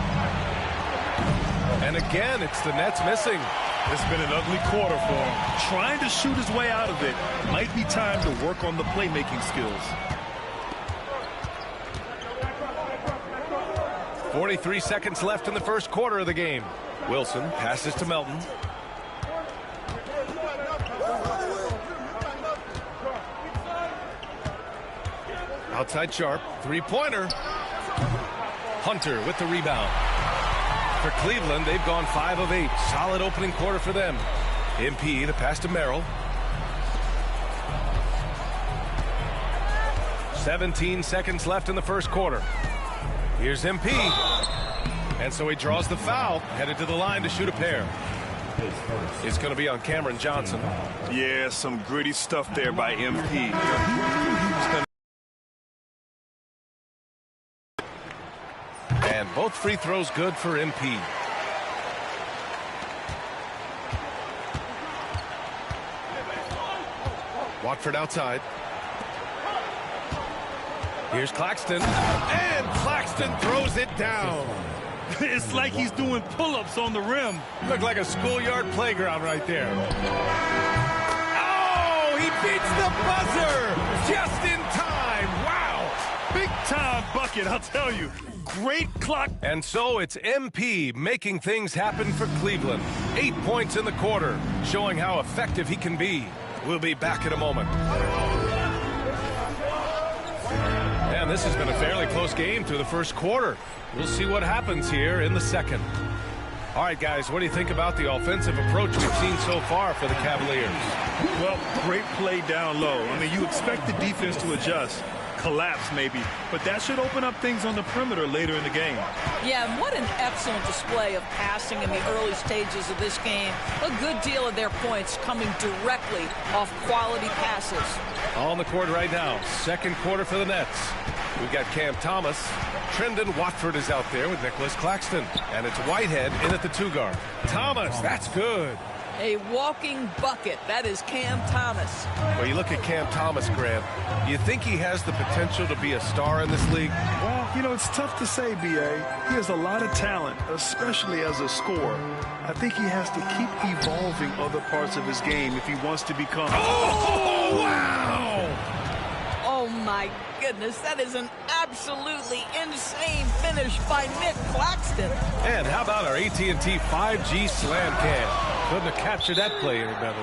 And again, it's the Nets missing. It's been an ugly quarter for him. Trying to shoot his way out of it. Might be time to work on the playmaking skills. 43 seconds left in the first quarter of the game. Wilson passes to Melton. Outside Sharp, 3-pointer. Hunter with the rebound. For Cleveland, they've gone 5 of 8. Solid opening quarter for them. MP, the pass to Merrill. 17 seconds left in the first quarter. Here's MP. And so he draws the foul, headed to the line to shoot a pair. It's going to be on Cameron Johnson. Yeah, some gritty stuff there by MP. Both free throws good for MP. Watford outside. Here's Claxton. And Claxton throws it down. It's like he's doing pull-ups on the rim. Looked like a schoolyard playground right there. Oh, he beats the buzzer just in time. Wow. Big time bucket, I'll tell you. Great clock. And so it's MP making things happen for Cleveland. 8 points in the quarter, showing how effective he can be. We'll be back in a moment. And this has been a fairly close game through the first quarter. We'll see what happens here in the second. All right, guys, what do you think about the offensive approach we've seen so far for the Cavaliers? Well, great play down low. I mean, you expect the defense to adjust, collapse maybe, but that should open up things on the perimeter later in the game. Yeah, and what an excellent display of passing in the early stages of this game. A good deal of their points coming directly off quality passes. On the court right now, second quarter for the Nets. We've got Cam Thomas. Trendon Watford is out there with Nicholas Claxton. And it's Whitehead in at the 2 guard. Thomas, that's good. A walking bucket. That is Cam Thomas. Well, you look at Cam Thomas, Grant. Do you think he has the potential to be a star in this league? Well, you know, it's tough to say, B.A. He has a lot of talent, especially as a scorer. I think he has to keep evolving other parts of his game if he wants to become... Oh, wow! Oh, my goodness. That is an absolutely insane finish by Nick Claxton. And how about our AT&T 5G slam cam? Couldn't have captured that play any better.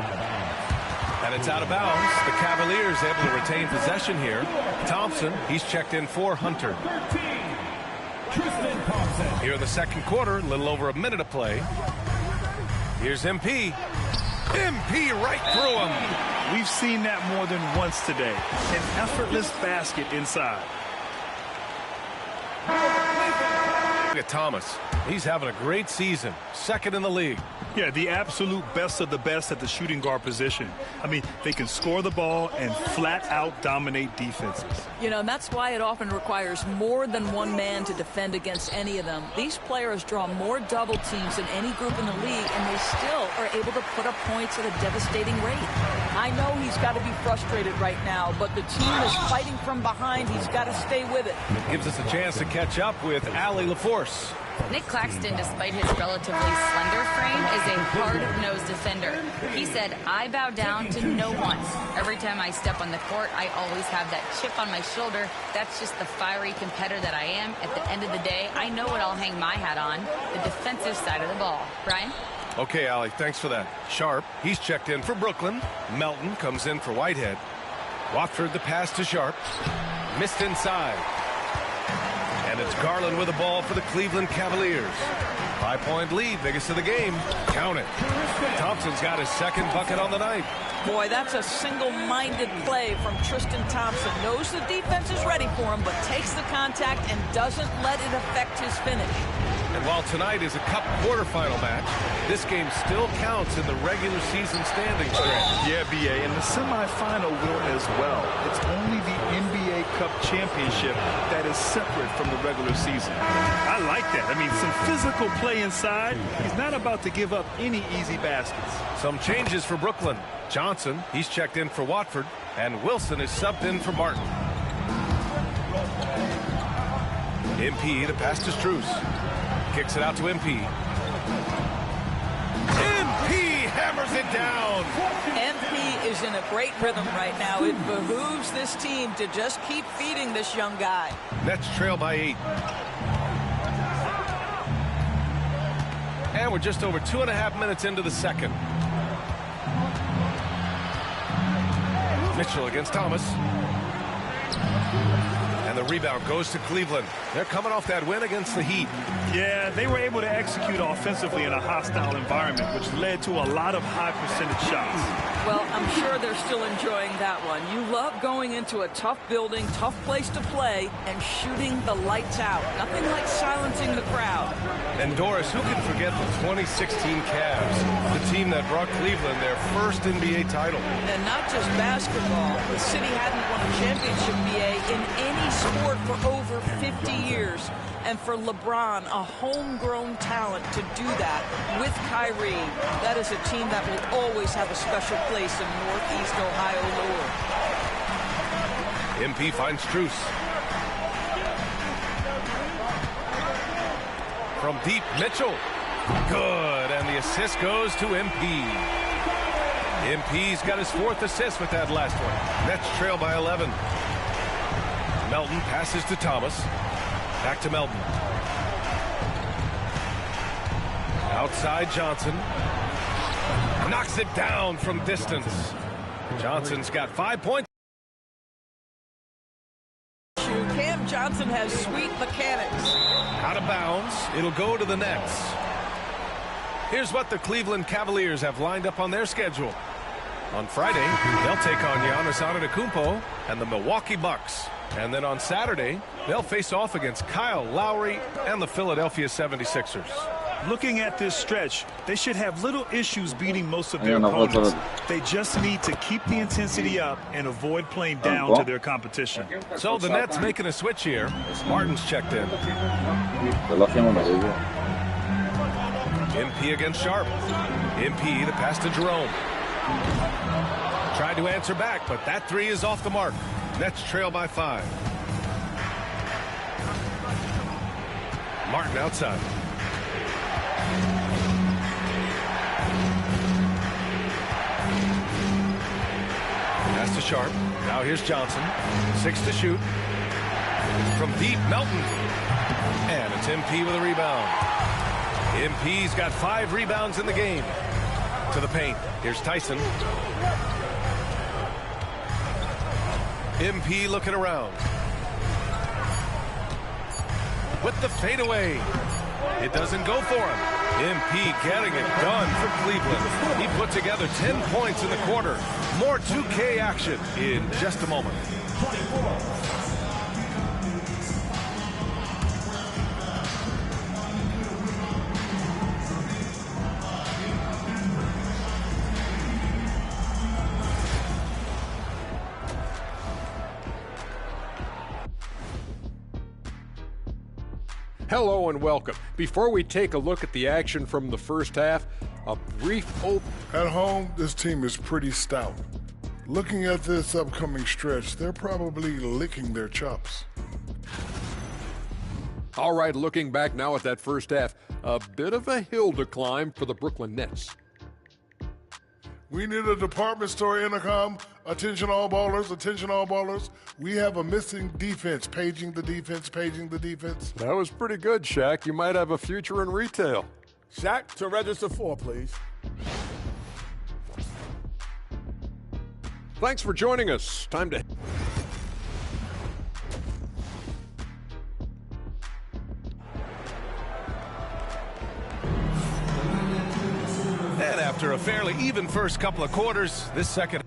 And it's out of bounds. The Cavaliers able to retain possession here. Thompson, he's checked in for Hunter. Here in the second quarter, a little over a minute of play. Here's MP. MP right through him. We've seen that more than once today. An effortless basket inside. Look at Thomas. He's having a great season. Second in the league. Yeah, the absolute best of the best at the shooting guard position. I mean, they can score the ball and flat out dominate defenses. You know, and that's why it often requires more than one man to defend against any of them. These players draw more double teams than any group in the league, and they still are able to put up points at a devastating rate. I know he's got to be frustrated right now, but the team is fighting from behind. He's got to stay with it. It gives us a chance to catch up with Allie LaForce. Nick Claxton, despite his relatively slender frame, is a hard-nosed defender. He said, I bow down to no one. Every time I step on the court, I always have that chip on my shoulder. That's just the fiery competitor that I am. At the end of the day, I know what I'll hang my hat on, the defensive side of the ball. Brian? Okay, Allie, thanks for that. Sharp, he's checked in for Brooklyn. Melton comes in for Whitehead. Watford the pass to Sharp. Missed inside. And it's Garland with the ball for the Cleveland Cavaliers. 5-point lead, biggest of the game. Count it. Thompson's got his second bucket on the night. Boy, that's a single-minded play from Tristan Thompson. Knows the defense is ready for him, but takes the contact and doesn't let it affect his finish. And while tonight is a Cup quarterfinal match, this game still counts in the regular season standings. Yeah, B.A., and the semifinal will as well. It's only the NBA Cup championship that is separate from the regular season. I like that. I mean, some physical play inside. He's not about to give up any easy baskets. Some changes for Brooklyn. Johnson, he's checked in for Watford, and Wilson is subbed in for Martin. MP, the pass to Strus. Kicks it out to MP. MP hammers it down. MP is in a great rhythm right now. It behooves this team to just keep feeding this young guy. Nets trail by 8. And we're just over 2.5 minutes into the second. Mitchell against Thomas. And the rebound goes to Cleveland. They're coming off that win against the Heat. Yeah, they were able to execute offensively in a hostile environment, which led to a lot of high percentage shots. Well, I'm sure they're still enjoying that one. You love going into a tough building, tough place to play, and shooting the lights out. Nothing like silencing the crowd. And Doris, who can forget the 2016 Cavs, the team that brought Cleveland their first NBA title? And not just basketball. The city hadn't won a championship, BA, in any sport for over 50 years. And for LeBron, a homegrown talent, to do that with Kyrie, that is a team that will always have a special place in Northeast Ohio lore. MP finds Strus. From deep, Mitchell. Good, and the assist goes to MP. MP's got his 4th assist with that last one. Nets trail by 11. Melton passes to Thomas. Back to Melton. Outside Johnson. Knocks it down from distance. Johnson's got 5 points. Cam Johnson has sweet mechanics. Out of bounds. It'll go to the Nets. Here's what the Cleveland Cavaliers have lined up on their schedule. On Friday, they'll take on Giannis Antetokounmpo and the Milwaukee Bucks. And then on Saturday, they'll face off against Kyle Lowry and the Philadelphia 76ers. Looking at this stretch, they should have little issues beating most of their opponents. They just need to keep the intensity up and avoid playing down to their competition. So the Nets making a switch here. Martin's checked in. MP against Sharp. MP, the pass to Jerome. Tried to answer back, but that 3 is off the mark. Nets trail by 5. Martin outside. Pass to Sharp. Now here's Johnson. 6 to shoot. From deep, Melton. And it's MP with a rebound. MP's got 5 rebounds in the game. To the paint. Here's Tyson. MP looking around. With the fadeaway. It doesn't go for him. MP getting it done for Cleveland. He put together 10 points in the quarter. More 2K action in just a moment. Hello and welcome. Before we take a look at the action from the first half, a brief At home, this team is pretty stout. Looking at this upcoming stretch, they're probably licking their chops. All right, looking back now at that first half, a bit of a hill to climb for the Brooklyn Nets. We need a department store intercom. Attention all ballers, attention all ballers. We have a missing defense. Paging the defense, paging the defense. That was pretty good, Shaq. You might have a future in retail. Shaq, to register 4, please. Thanks for joining us. Time to... And after a fairly even first couple of quarters, this second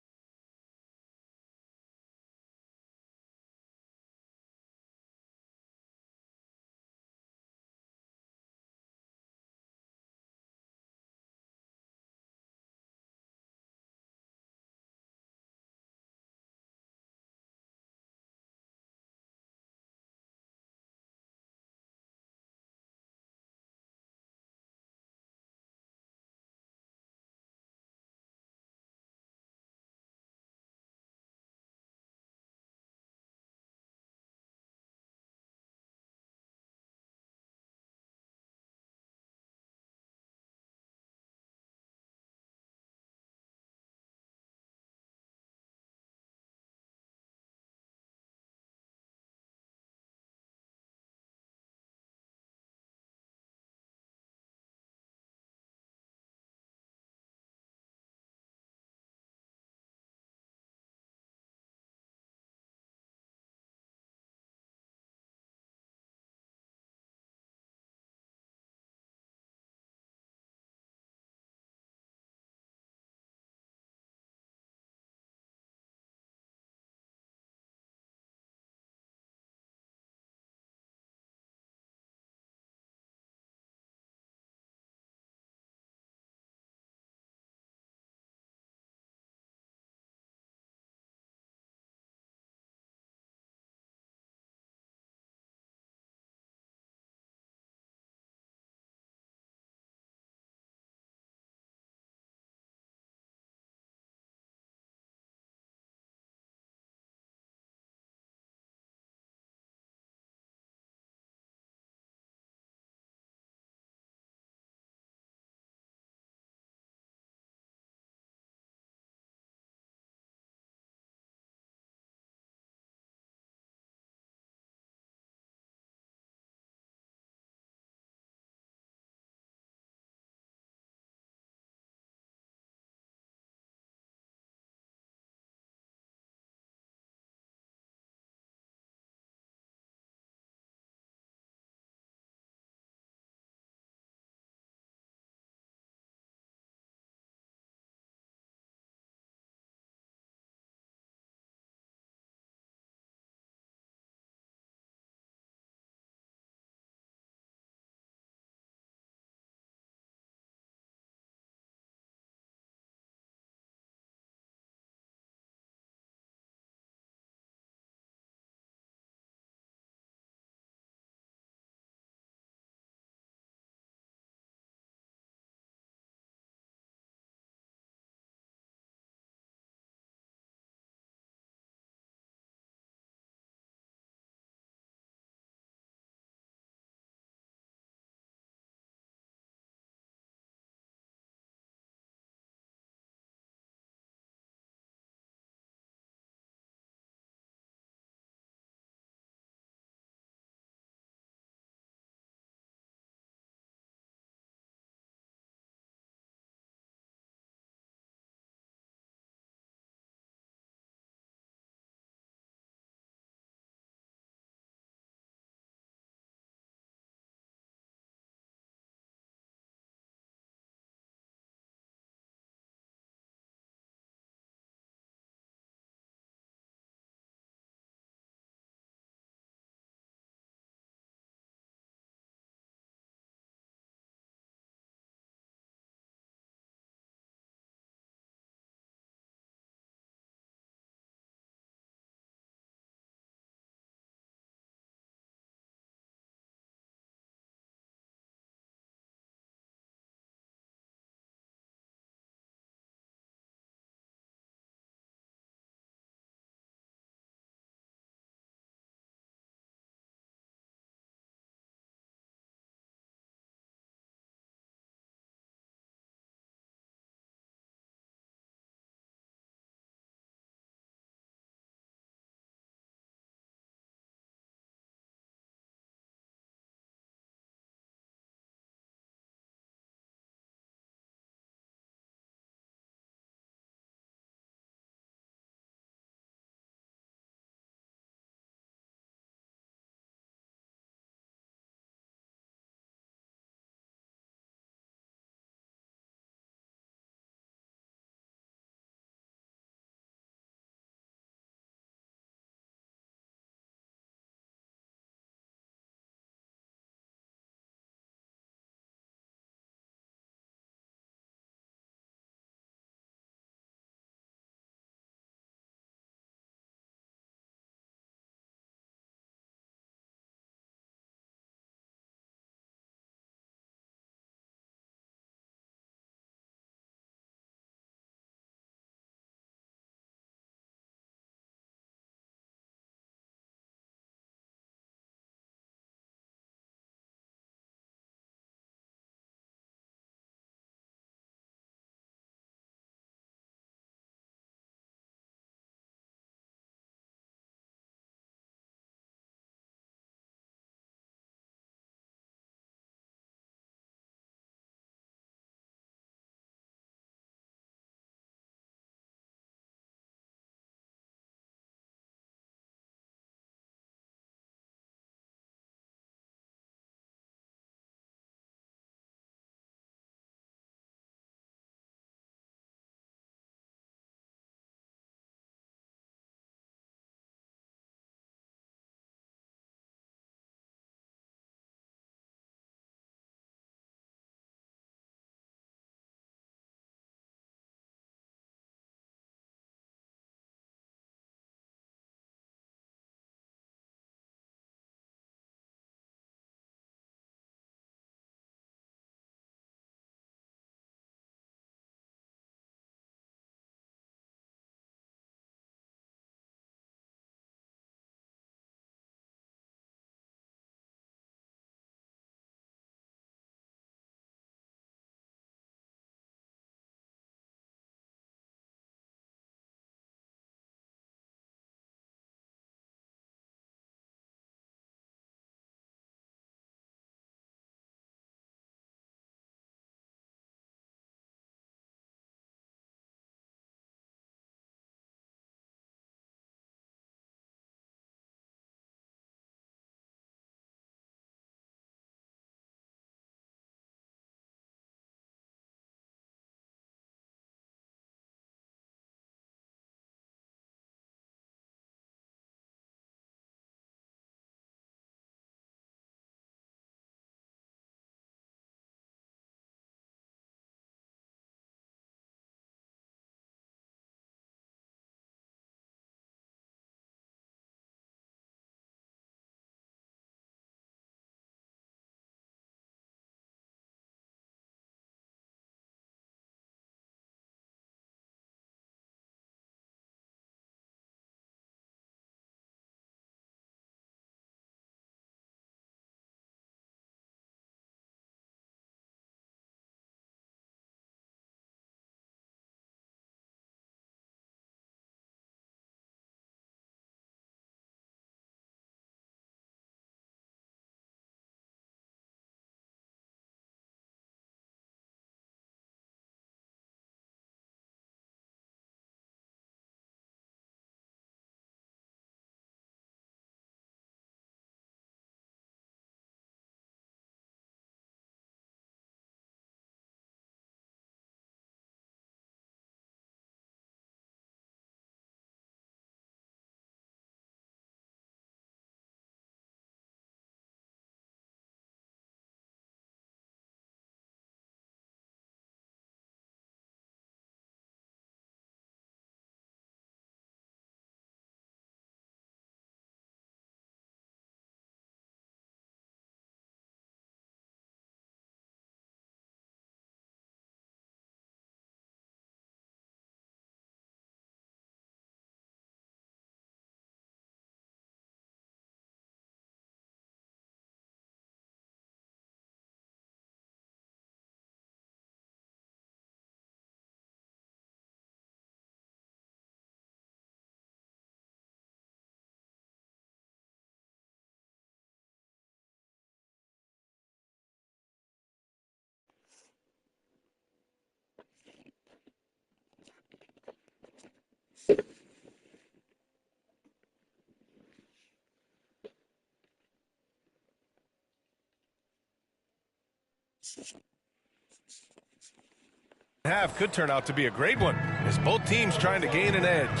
Half could turn out to be a great one as both teams trying to gain an edge.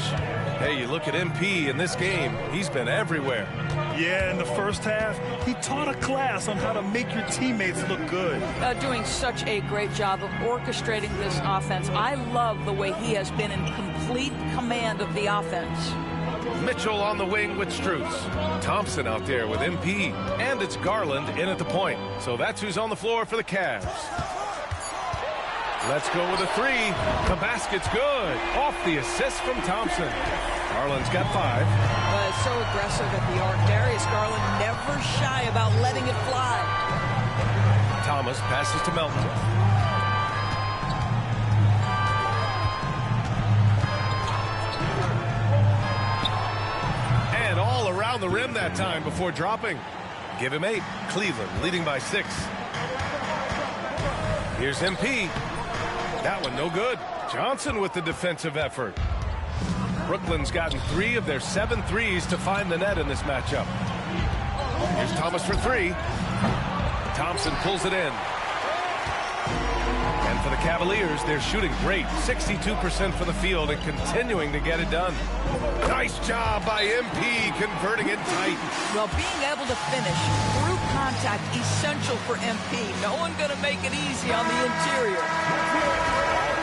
Hey, you look at MP in this game, he's been everywhere. Yeah, in the first half, he taught a class on how to make your teammates look good. Doing such a great job of orchestrating this offense. I love the way he has been in complete command of the offense. Mitchell on the wing with Strus. Thompson out there with MP. And it's Garland in at the point. So that's who's on the floor for the Cavs. Let's go with a three. The basket's good. Off the assist from Thompson. Garland's got 5. So aggressive at the arc. Darius Garland never shy about letting it fly. Thomas passes to Melton. And all around the rim that time before dropping. Give him 8. Cleveland leading by 6. Here's MP. That one no good. Johnson with the defensive effort. Brooklyn's gotten 3 of their 7 threes to find the net in this matchup. Here's Thomas for 3. Thompson pulls it in. And for the Cavaliers, they're shooting great. 62% for the field and continuing to get it done. Nice job by MP converting it tight. Well, being able to finish through contact, essential for MP. No one going to make it easy on the interior.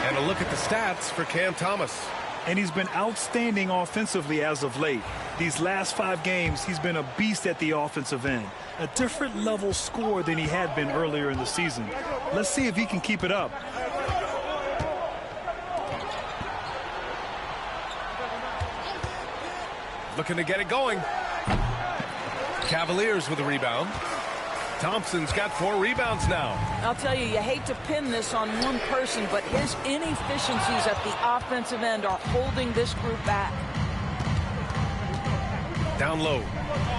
And a look at the stats for Cam Thomas. And he's been outstanding offensively as of late. These last 5 games, he's been a beast at the offensive end. A different level scorer than he had been earlier in the season. Let's see if he can keep it up. Looking to get it going. Cavaliers with a rebound. Thompson's got 4 rebounds now. I'll tell you, you hate to pin this on one person, but his inefficiencies at the offensive end are holding this group back. Down low.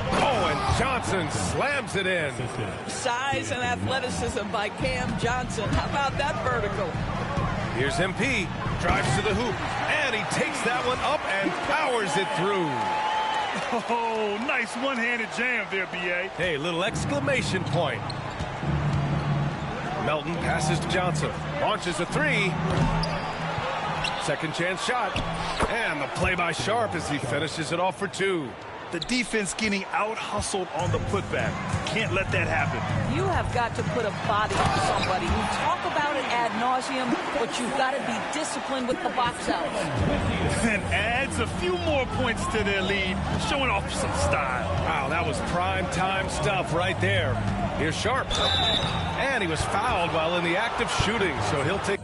Oh, and Johnson slams it in. Size and athleticism by Cam Johnson. How about that vertical? Here's MP. Drives to the hoop. And he takes that one up and powers it through. Oh, nice one-handed jam there, B.A. Hey, little exclamation point. Melton passes to Johnson. Launches a 3. Second chance shot. And the play by Sharp as he finishes it off for 2. The defense getting out-hustled on the putback. Can't let that happen. You have got to put a body on somebody. You talk about it ad nauseum, but you've got to be disciplined with the box out. And adds a few more points to their lead, showing off some style. Wow, that was prime time stuff right there. Here's Sharp. And he was fouled while in the act of shooting, so he'll take...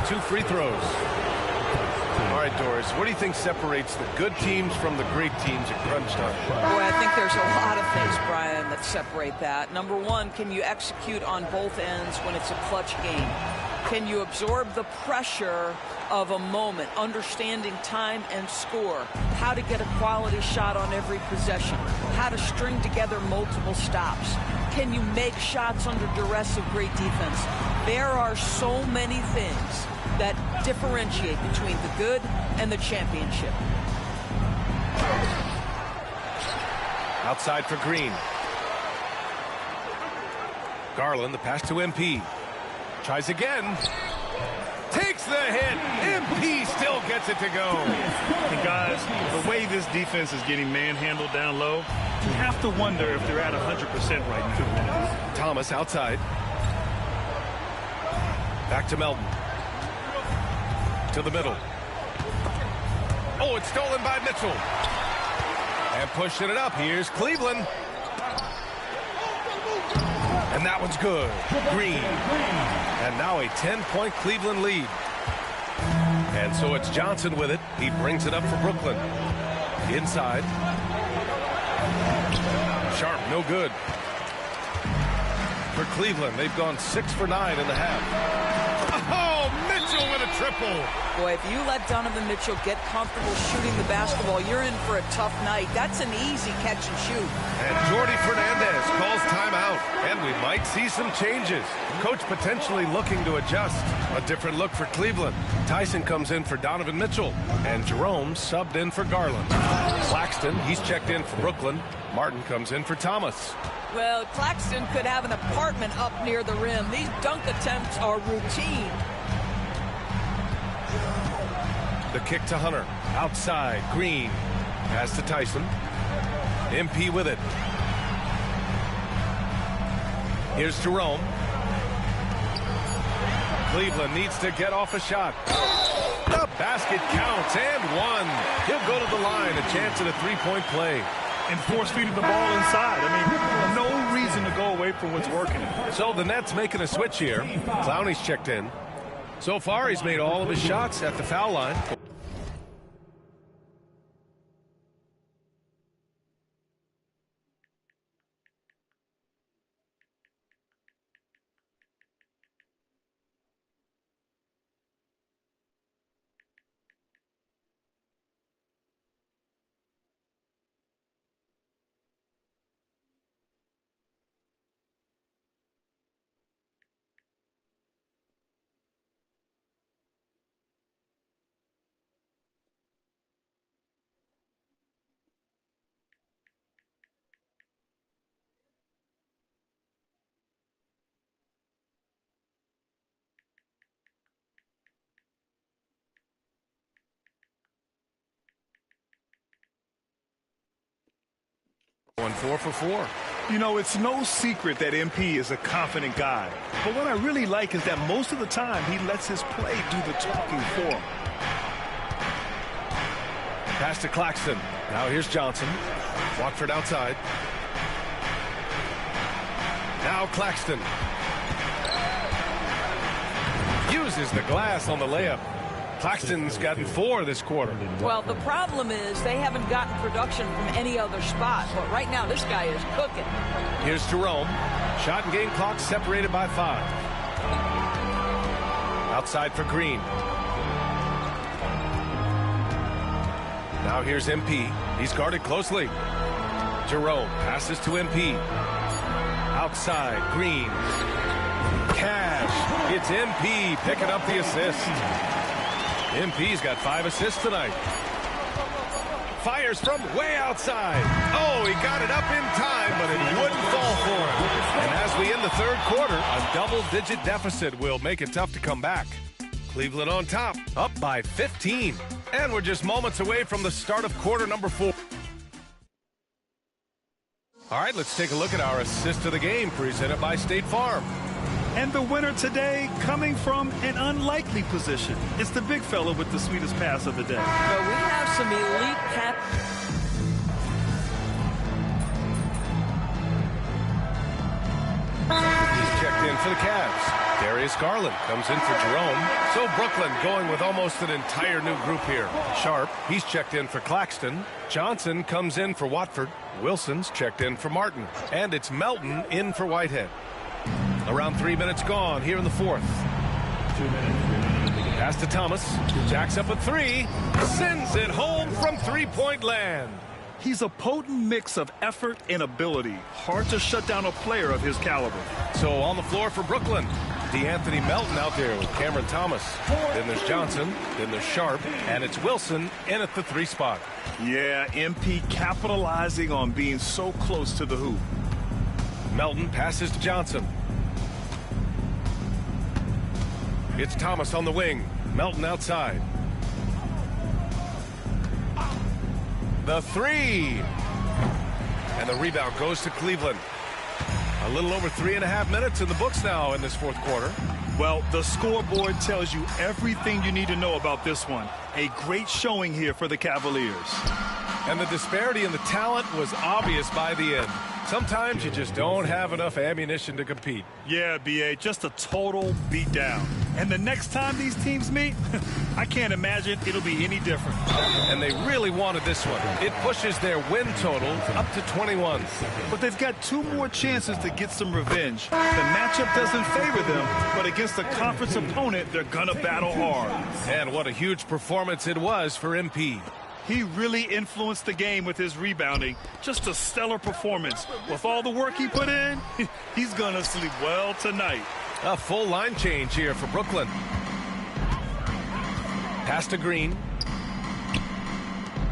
Two free throws. All right, Doris, what do you think separates the good teams from the great teams at crunch time? Boy, I think there's a lot of things, Brian, that separate that. Number one, can you execute on both ends when it's a clutch game? Can you absorb the pressure of a moment, understanding time and score, how to get a quality shot on every possession, how to string together multiple stops? Can you make shots under duress of great defense? There are so many things that differentiate between the good and the championship. Outside for Green. Garland, the pass to MP. Tries again. Takes the hit. MP still gets it to go. And guys, the way this defense is getting manhandled down low, you have to wonder if they're at 100% right now. Thomas outside. Back to Melton. To the middle. Oh, it's stolen by Mitchell. And pushing it up. Here's Cleveland. And that one's good. Green. And now a 10-point Cleveland lead. And so it's Johnson with it. He brings it up for Brooklyn. Inside. Sharp, no good. For Cleveland, they've gone 6 for 9 in the half. Oh, Mitchell with a triple. Boy, if you let Donovan Mitchell get comfortable shooting the basketball, you're in for a tough night. That's an easy catch and shoot. And Jordi Fernandez calls timeout. And we might see some changes. Coach potentially looking to adjust. A different look for Cleveland. Tyson comes in for Donovan Mitchell. And Jerome subbed in for Garland. Claxton, he's checked in for Brooklyn. Martin comes in for Thomas. Well, Claxton could have an apartment up near the rim. These dunk attempts are routine. The kick to Hunter. Outside, Green. Pass to Tyson. MP with it. Here's Jerome. Cleveland needs to get off a shot. The basket counts and one. He'll go to the line. A chance at a three-point play. And force-feeding the ball inside. I mean, no reason to go away from what's working. So the Nets making a switch here. Clowney's checked in. So far, he's made all of his shots at the foul line. Going 4 for 4. You know, it's no secret that MP is a confident guy. But what I really like is that most of the time he lets his play do the talking for him. Pass to Claxton. Now here's Johnson. Watford outside. Now Claxton. Uses the glass on the layup. Claxton's gotten 4 this quarter. Well, the problem is they haven't gotten production from any other spot. But right now, this guy is cooking. Here's Jerome. Shot and game clock separated by 5. Outside for Green. Now here's MP. He's guarded closely. Jerome passes to MP. Outside, Green. Cash. It's MP picking up the assist. MP's got 5 assists tonight. Fires from way outside. Oh, he got it up in time, but it wouldn't fall for him. And as we end the third quarter, a double-digit deficit will make it tough to come back. Cleveland on top, up by 15. And we're just moments away from the start of quarter number 4. All right, let's take a look at our assist of the game presented by State Farm. And the winner today coming from an unlikely position. It's the big fella with the sweetest pass of the day. But we have some elite cap. He's checked in for the Cavs. Darius Garland comes in for Jerome. So Brooklyn going with almost an entire new group here. Sharp, he's checked in for Claxton. Johnson comes in for Watford. Wilson's checked in for Martin. And it's Melton in for Whitehead. Around 3 minutes gone here in the fourth. 2 minutes. Pass to Thomas. Jacks up a 3. Sends it home from three-point land. He's a potent mix of effort and ability. Hard to shut down a player of his caliber. So on the floor for Brooklyn, DeAnthony Melton out there with Cameron Thomas. Then there's Johnson. Then there's Sharp. And it's Wilson in at the 3 spot. Yeah, MP capitalizing on being so close to the hoop. Melton passes to Johnson. It's Thomas on the wing. Melton outside. The 3. And the rebound goes to Cleveland. A little over 3.5 minutes in the books now in this fourth quarter. Well, the scoreboard tells you everything you need to know about this one. A great showing here for the Cavaliers. And the disparity in the talent was obvious by the end. Sometimes you just don't have enough ammunition to compete. Yeah, B.A., just a total beatdown. And the next time these teams meet, I can't imagine it'll be any different. And they really wanted this one. It pushes their win total up to 21. But they've got 2 more chances to get some revenge. The matchup doesn't favor them, but against a conference opponent, they're going to battle hard. And what a huge performance it was for MP. He really influenced the game with his rebounding. Just a stellar performance. With all the work he put in, he's going to sleep well tonight. A full line change here for Brooklyn. Pass to Green.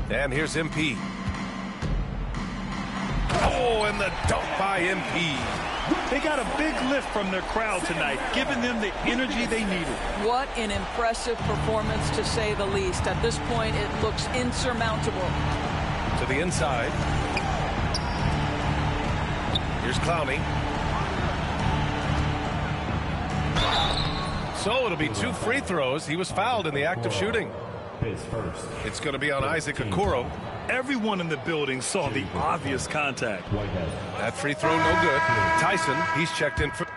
And here's MP. Oh, and the dunk by MP. They got a big lift from their crowd tonight, giving them the energy they needed. What an impressive performance, to say the least. At this point, it looks insurmountable. To the inside. Here's Clowney. So it'll be 2 free throws. He was fouled in the act of shooting. It's going to be on Isaac Okoro. Everyone in the building saw the obvious contact. That free throw no good. Tyson, he's checked in for...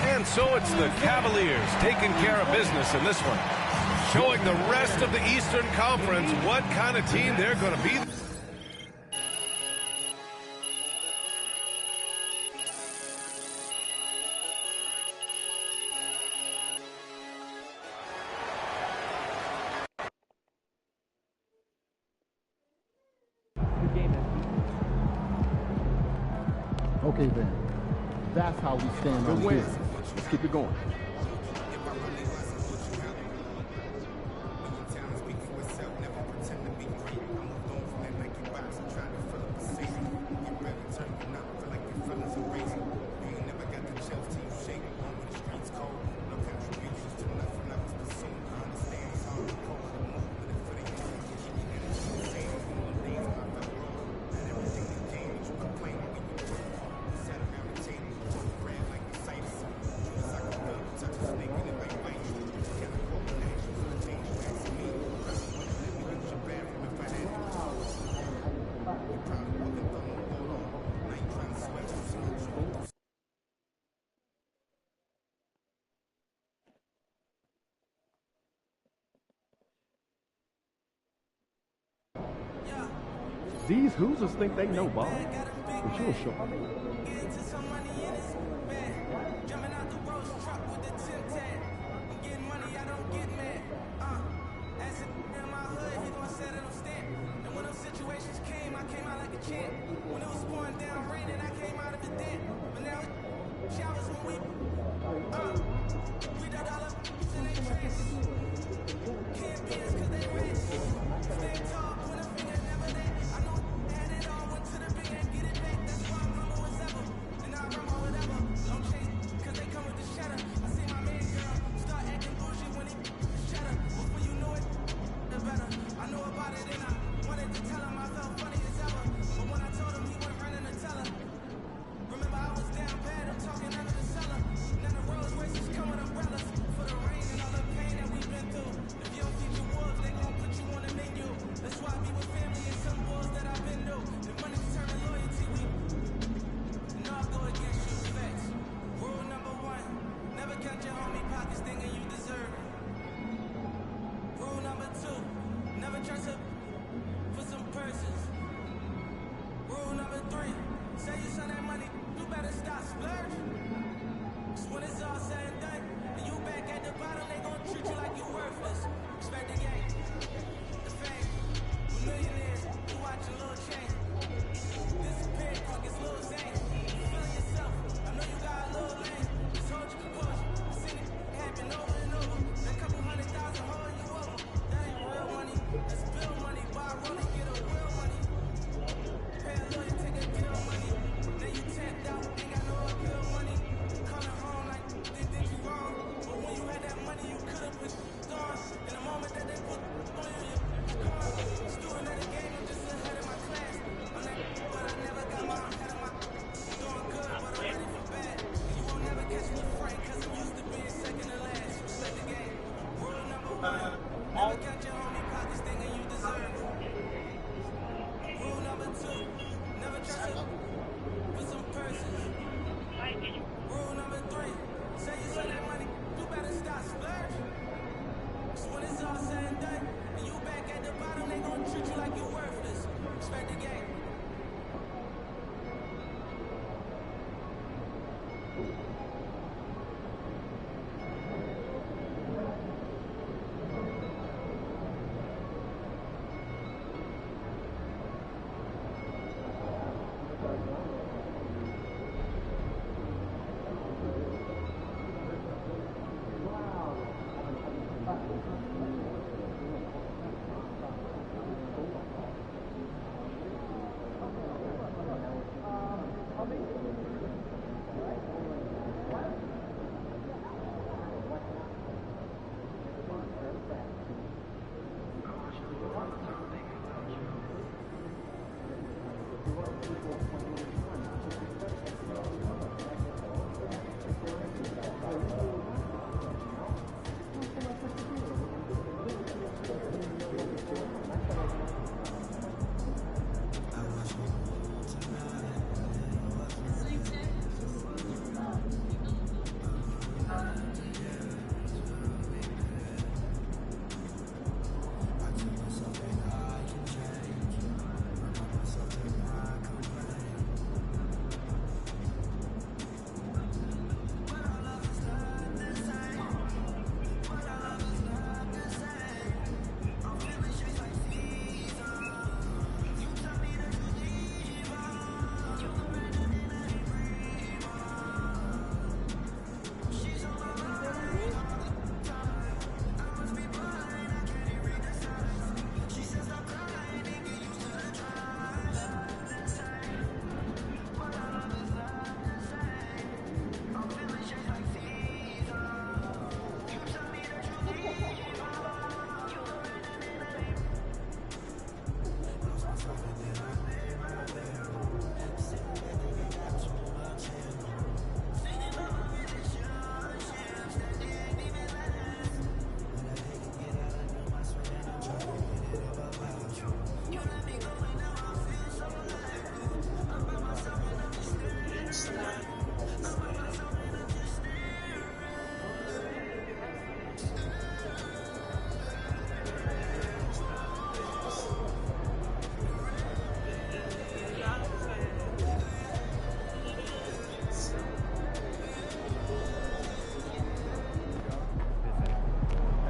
And so it's the Cavaliers taking care of business in this one. Showing the rest of the Eastern Conference what kind of team they're going to be. Okay, then. That's how we stand on business. Let's keep it going. These Hoosiers think they know ball. But you'll show them.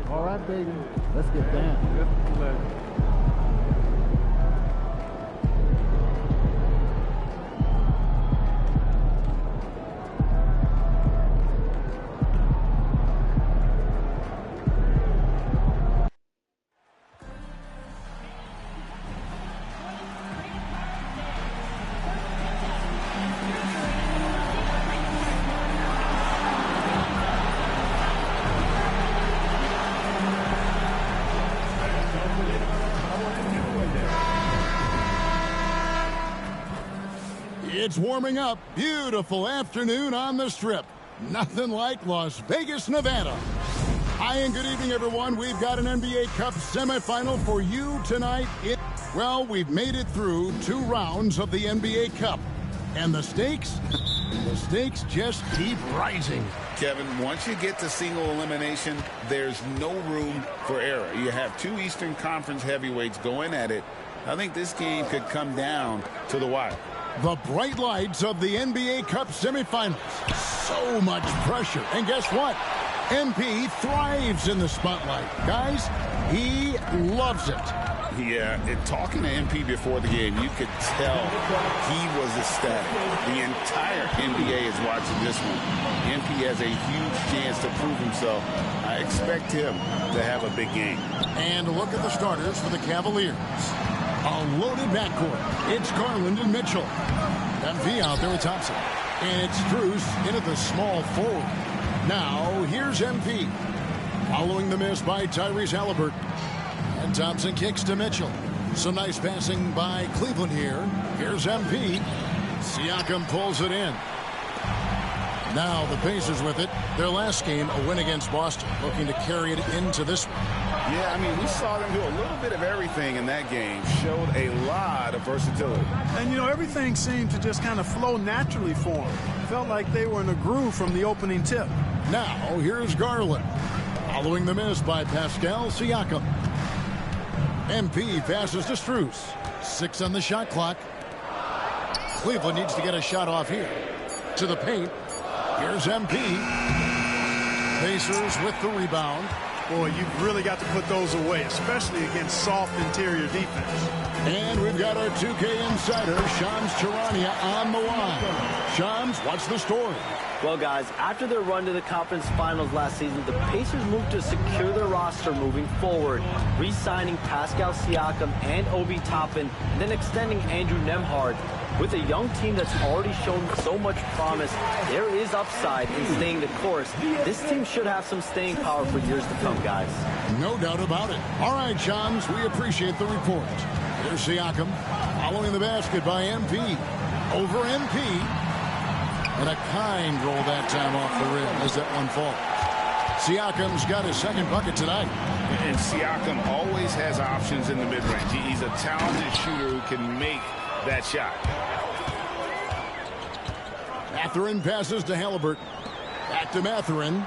All right, baby. Let's get down. It's warming up. Beautiful afternoon on the Strip. Nothing like Las Vegas, Nevada. Hi and good evening, everyone. We've got an NBA Cup semifinal for you tonight. Well, we've made it through 2 rounds of the NBA Cup. And the stakes? The stakes just keep rising. Kevin, once you get to single elimination, there's no room for error. You have 2 Eastern Conference heavyweights going at it. I think this game could come down to the wire. The bright lights of the NBA Cup semifinals. So much pressure. And guess what? MP thrives in the spotlight. Guys, he loves it. Yeah, talking to MP before the game, you could tell he was ecstatic. The entire NBA is watching this one. MP has a huge chance to prove himself. I expect him to have a big game. And look at the starters for the Cavaliers. A loaded backcourt. It's Garland and Mitchell. MP out there with Thompson. And it's Strus into the small forward. Now, here's MP. Following the miss by Tyrese Halliburton. And Thompson kicks to Mitchell. Some nice passing by Cleveland here. Here's MP. Siakam pulls it in. Now the Pacers with it. Their last game, a win against Boston. Looking to carry it into this one. Yeah, I mean, we saw them do a little bit of everything in that game. Showed a lot of versatility. And, you know, everything seemed to just kind of flow naturally for them. Felt like they were in a groove from the opening tip. Now, here's Garland. Following the miss by Pascal Siakam. MP passes to Strus. 6 on the shot clock. Cleveland needs to get a shot off here. To the paint. Here's MP. Pacers with the rebound. Boy, you've really got to put those away, especially against soft interior defense. And we've got our 2K insider, Shams Charania, on the line. Shams, what's the story? Well, guys, after their run to the conference finals last season, the Pacers moved to secure their roster moving forward, re-signing Pascal Siakam and Obi Toppin, and then extending Andrew Nembhard. With a young team that's already shown so much promise, there is upside in staying the course. This team should have some staying power for years to come, guys. No doubt about it. All right, Shams, we appreciate the report. Here's Siakam following the basket by MP. Over MP. And a kind roll that time off the rim as that one falls. Siakam's got his second bucket tonight. And Siakam always has options in the mid-range. He's a talented shooter who can make that shot. Mathurin passes to Halliburton. Back to Mathurin.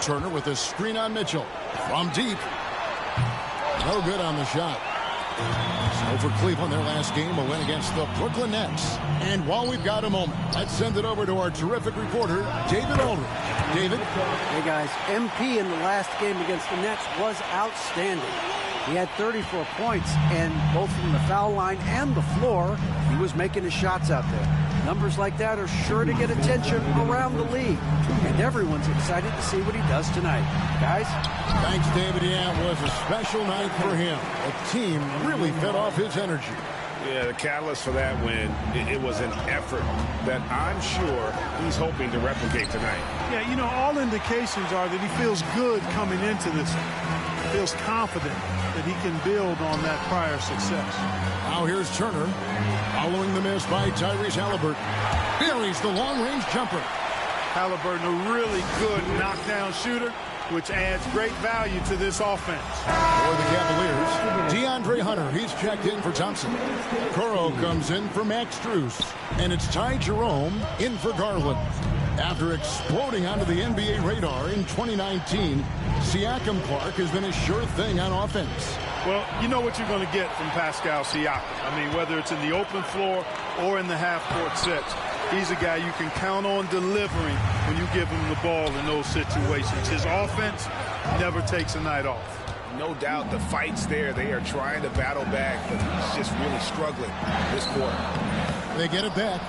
Turner with a screen on Mitchell. From deep. No good on the shot. So for Cleveland, their last game, a win against the Brooklyn Nets. And while we've got a moment, let's send it over to our terrific reporter, David Aldridge. David? Hey, guys. MP in the last game against the Nets was outstanding. He had 34 points, and both from the foul line and the floor, he was making his shots out there. Numbers like that are sure to get attention around the league, and everyone's excited to see what he does tonight. Guys? Thanks, David. Yeah, it was a special night for him. The team really fed off his energy. Yeah, the catalyst for that win, it was an effort that I'm sure he's hoping to replicate tonight. Yeah, you know, all indications are that he feels good coming into this. He feels confident that he can build on that prior success. Now here's Turner, following the miss by Tyrese Halliburton. Buries the long-range jumper. Halliburton, a really good knockdown shooter, which adds great value to this offense. For the Cavaliers, DeAndre Hunter, he's checked in for Thompson. Coro comes in for Max Strus. And it's Ty Jerome in for Garland. After exploding onto the NBA radar in 2019, Siakam Clark has been a sure thing on offense. Well, you know what you're going to get from Pascal Siakam. I mean, whether it's in the open floor or in the half-court sets, he's a guy you can count on delivering when you give him the ball in those situations. His offense never takes a night off. No doubt the fight's there. They are trying to battle back, but he's just really struggling this quarter. They get it back.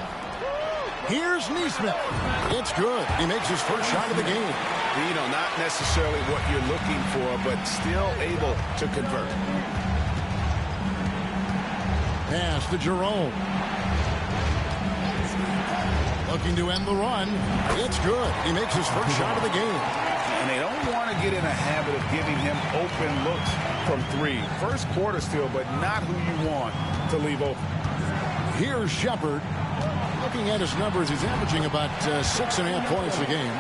Here's Nesmith. It's good. He makes his first shot of the game. You know, not necessarily what you're looking for, but still able to convert. Pass to Jerome. Looking to end the run. It's good. He makes his first shot of the game. And they don't want to get in a habit of giving him open looks from three. First quarter still, but not who you want to leave open. Here's Shepard. Looking at his numbers, he's averaging about 6.5 points a game.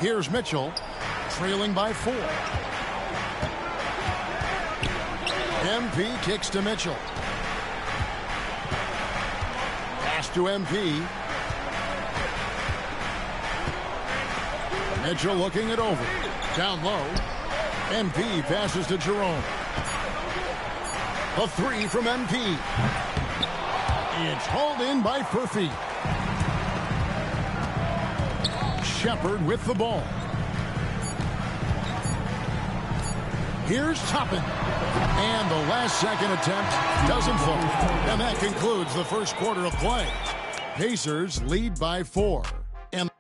Here's Mitchell, trailing by 4. MP kicks to Mitchell. Pass to MP. Mitchell looking it over. Down low. MP passes to Jerome. A 3 from MP. It's hauled in by Furphy. Shepard with the ball. Here's Toppin. And the last second attempt doesn't fall. And that concludes the first quarter of play. Pacers lead by 4. And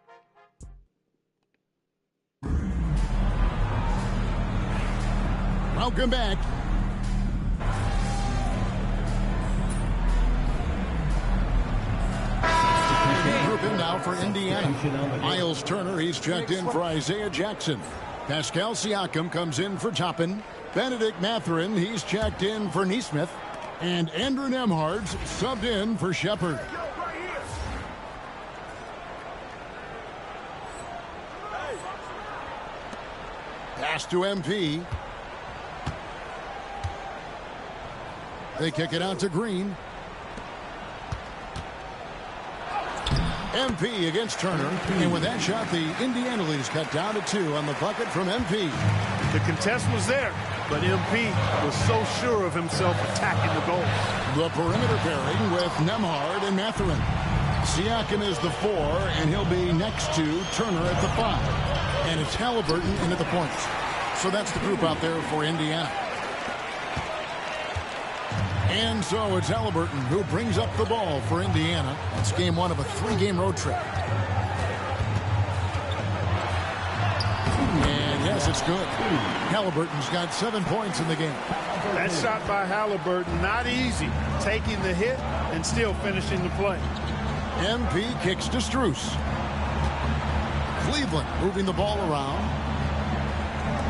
welcome back. Grouping now for Indiana. Miles Turner, he's checked in for Isaiah Jackson. Pascal Siakam comes in for Toppin. Benedict Mathurin, he's checked in for Nesmith. And Andrew Nembhard's subbed in for Shepard. Pass to MP. They kick it out to Green. MP against Turner. And with that shot, the Indiana lead is cut down to 2 on the bucket from MP. The contest was there, but MP was so sure of himself attacking the goal. The perimeter pairing with Nembhard and Mathurin. Siakam is the 4, and he'll be next to Turner at the 5. And it's Halliburton in at the points. So that's the group out there for Indiana. And so it's Halliburton who brings up the ball for Indiana. It's game 1 of a 3-game road trip. And yes, it's good. Halliburton's got 7 points in the game. That shot by Halliburton, not easy. Taking the hit and still finishing the play. MP kicks to Strus. Cleveland moving the ball around.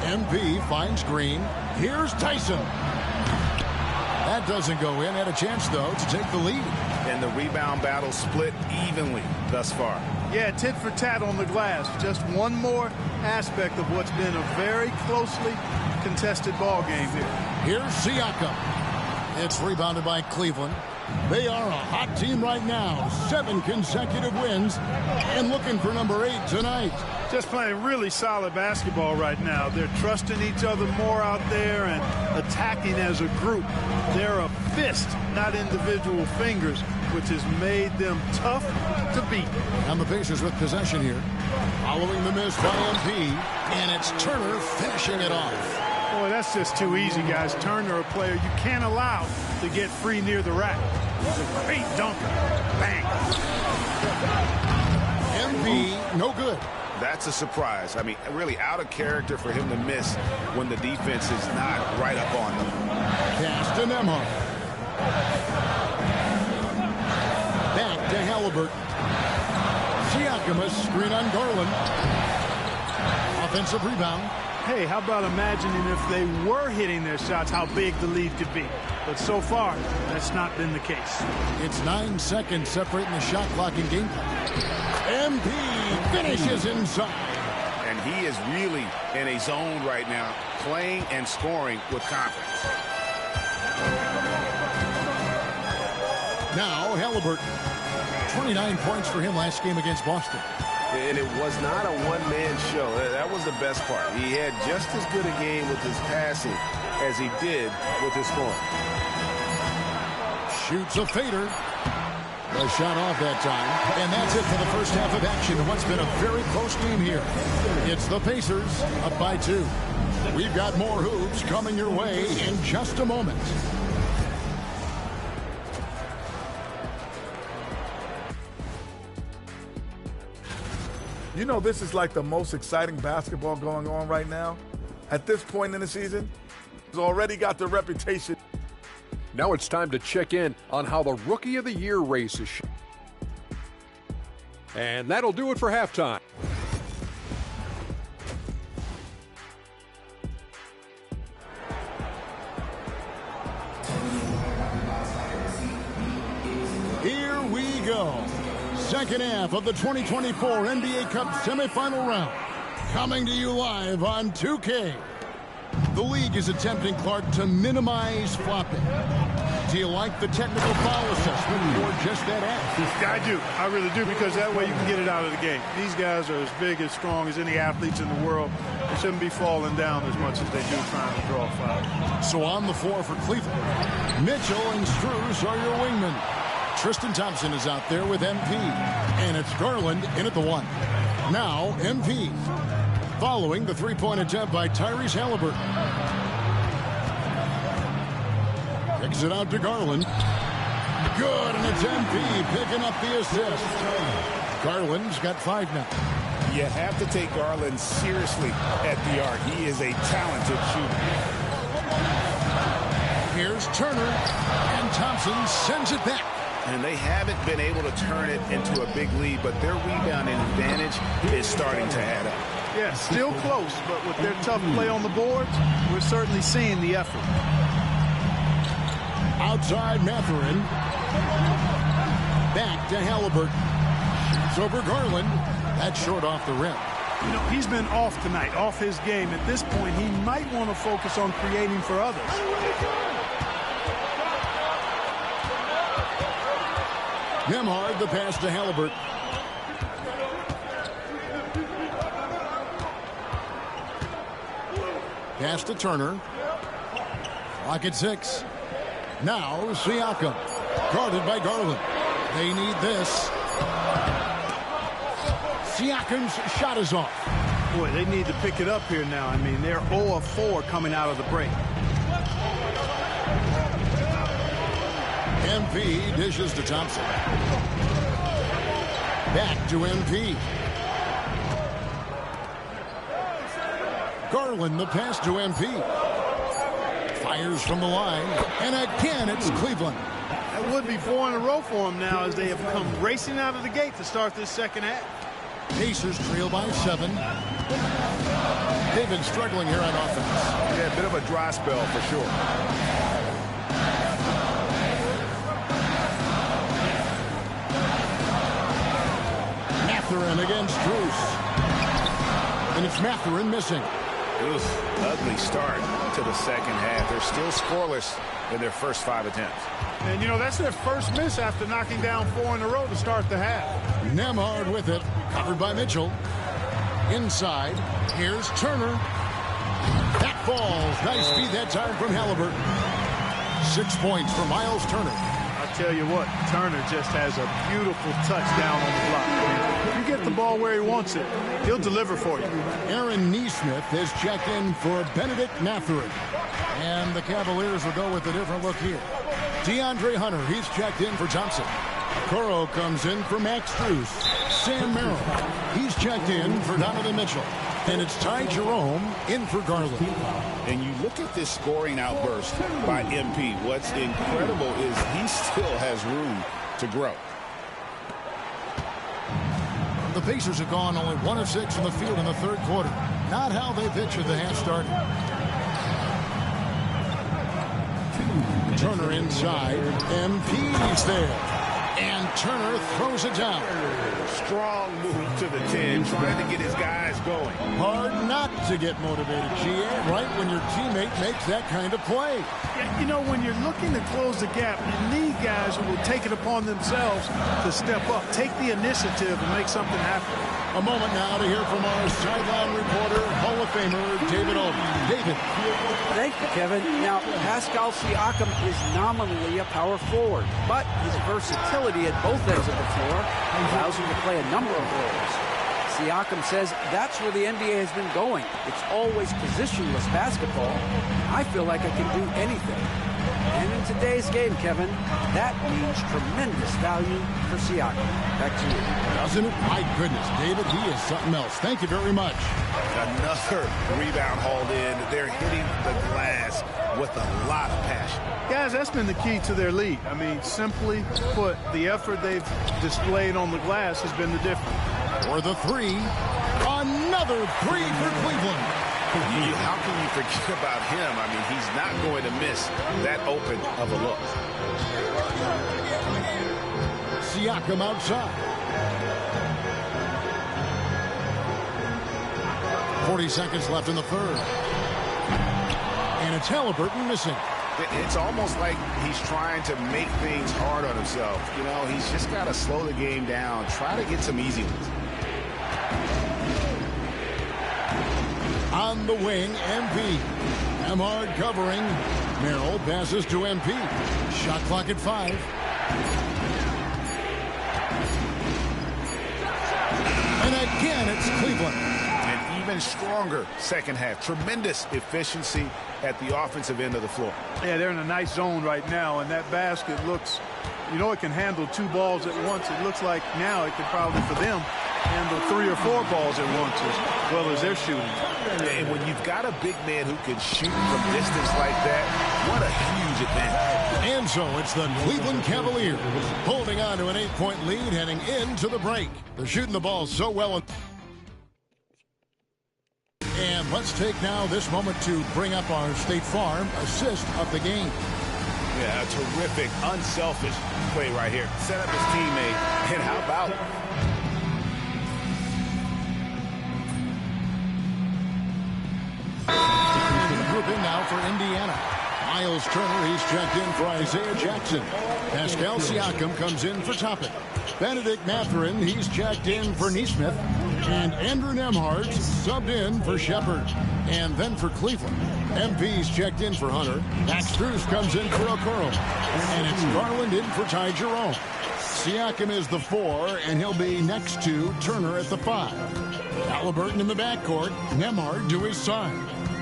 MP MP finds Green. Here's Tyson. That doesn't go in. Had a chance, though, to take the lead. And the rebound battle split evenly thus far. Yeah, tit for tat on the glass. Just one more aspect of what's been a very closely contested ball game here. Here's Siakam. It's rebounded by Cleveland. They are a hot team right now. 7 consecutive wins and looking for number 8 tonight. Just playing really solid basketball right now. They're trusting each other more out there and attacking as a group. They're a fist, not individual fingers, which has made them tough to beat. And the Pacers with possession here. Following the miss by MP, and it's Turner finishing it off. Boy, that's just too easy, guys. Turner, a player you can't allow to get free near the rack. He's a great dunker. Bang. MP, no good. That's a surprise. I mean, really out of character for him to miss when the defense is not right up on them. Pass to Nembhard. Back to Halliburton. Siakam, a screen on Garland. Offensive rebound. Hey, how about imagining if they were hitting their shots, how big the lead could be. But so far, that's not been the case. It's 9 seconds separating the shot clock and game clock. MP finishes inside. And he is really in a zone right now, playing and scoring with confidence. Now, Halliburton. 29 points for him last game against Boston. And it was not a one-man show. That was the best part. He had just as good a game with his passing as he did with his scoring. Shoots a fader. A shot off that time. And that's it for the first half of action in what's been a very close game here. It's the Pacers up by 2. We've got more hoops coming your way in just a moment. You know, this is like the most exciting basketball going on right now. At this point in the season, he's already got the reputation. Now it's time to check in on how the Rookie of the Year race is. And that'll do it for halftime. Here we go. Second half of the 2024 NBA Cup semifinal round. Coming to you live on 2K. The league is attempting, Clark, to minimize flopping. Do you like the technical foul assessment or just that act? I do. I really do, because that way you can get it out of the game. These guys are as big, as strong as any athletes in the world. They shouldn't be falling down as much as they do trying to draw fouls. So on the floor for Cleveland, Mitchell and Strus are your wingmen. Tristan Thompson is out there with MP. And it's Garland in at the 1. Now MP. Following the three-point attempt by Tyrese Halliburton. Kicks it out to Garland. Good, and it's MP picking up the assist. Garland's got 5 now. You have to take Garland seriously at the arc. He is a talented shooter. Here's Turner, and Thompson sends it back. And they haven't been able to turn it into a big lead, but their rebounding advantage is starting to add up. Yeah, still close, but with their tough play on the boards, we're certainly seeing the effort. Outside Mathurin. Back to Halliburton. Shoots over Garland. That's short off the rim. You know, he's been off tonight, off his game. At this point, he might want to focus on creating for others. Nembhard, the pass to Halliburton. Pass to Turner. Clock at 6. Now Siakam, guarded by Garland. They need this. Siakam's shot is off. Boy, they need to pick it up here now. I mean, they're 0 of 4 coming out of the break. MP dishes to Thompson. Back to MP. Garland, the pass to MP. Fires from the line. And again, it's Cleveland. That would be 4 in a row for them now, as they have come racing out of the gate to start this second half. Pacers trail by 7. They've been struggling here on offense. Yeah, a bit of a dry spell for sure. Mathurin against Strus. And it's Mathurin missing. Ugly start to the second half. They're still scoreless in their first 5 attempts. And, you know, that's their first miss after knocking down 4 in a row to start the half. Nembhard with it, covered by Mitchell. Inside, here's Turner. That falls. Nice feed that time from Halliburton. 6 points for Miles Turner. I tell you what, Turner just has a beautiful touchdown on the block. You get the ball where he wants it, he'll deliver for you. Aaron Nesmith has checked in for Benedict Mathurin. And the Cavaliers will go with a different look here. DeAndre Hunter, he's checked in for Thompson. Okoro comes in for Max Strus. Sam Merrill, he's checked in for Donovan Mitchell. And it's Ty Jerome in for Garland. And you look at this scoring outburst by MP. What's incredible is he still has room to grow. The Pacers have gone only 1 of 6 in the field in the third quarter. Not how they pictured the half started. Turner inside. MP's there. And Turner throws it down. Strong move to the 10, trying to get his guys going. Hard not to get motivated, GA, right when your teammate makes that kind of play. Yeah, you know, when you're looking to close the gap, you need guys who will take it upon themselves to step up, take the initiative, and make something happen. A moment now to hear from our sideline reporter, Hall of Famer David Aldridge. David. Thank you, Kevin. Now, Pascal Siakam is nominally a power forward, but his versatility at both ends of the floor allows him to play a number of roles. Siakam says that's where the NBA has been going. It's always positionless basketball. I feel like I can do anything. And in today's game, Kevin, that means tremendous value for Siakam. Back to you. Doesn't it? My goodness, David, he is something else. Thank you very much. Another rebound hauled in. They're hitting the glass with a lot of passion. Guys, that's been the key to their lead. I mean, simply put, the effort they've displayed on the glass has been the difference. For the 3, another 3 for Cleveland. How can you forget about him? I mean, he's not going to miss that open of a look. Siakam outside. 40 seconds left in the third. And it's Halliburton missing. It's almost like he's trying to make things hard on himself. You know, he's just got to slow the game down, try to get some easy ones. On the wing, MP. Nembhard covering. Merrill passes to MP. Shot clock at 5. And again, it's Cleveland. An even stronger second half. Tremendous efficiency at the offensive end of the floor. Yeah, they're in a nice zone right now, and that basket looks, you know, it can handle 2 balls at once. It looks like now it could probably, for them, handle 3 or 4 balls at once as well as they're shooting. And when you've got a big man who can shoot from distance like that, what a huge advantage. And so it's the Cleveland Cavaliers holding on to an 8-point lead heading into the break. They're shooting the ball so well. And let's take now this moment to bring up our State Farm assist of the game. Yeah, a terrific, unselfish play right here. Set up his teammate, and how about it? Group in now for Indiana. Miles Turner, he's checked in for Isaiah Jackson. Pascal Siakam comes in for Toppin. Benedict Mathurin, he's checked in for Nesmith. And Andrew Nembhard subbed in for Shepard. And then for Cleveland, MP's checked in for Hunter. Max Strus comes in for Okoro. And it's Garland in for Ty Jerome. Siakam is the 4, and he'll be next to Turner at the 5. Halliburton in the backcourt, Nembhard to his side.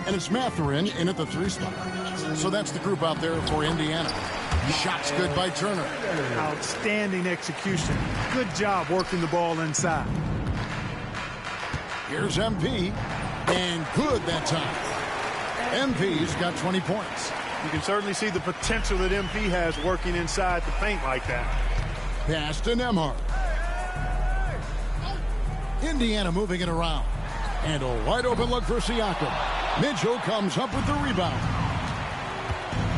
And it's Mathurin in at the 3 spot. So that's the group out there for Indiana. Shots good by Turner. Outstanding execution. Good job working the ball inside. Here's MP, and good that time. MP's got 20 points. You can certainly see the potential that MP has working inside the paint like that. Pass to Nembhard. Indiana moving it around. And a wide open look for Siakam. Mitchell comes up with the rebound.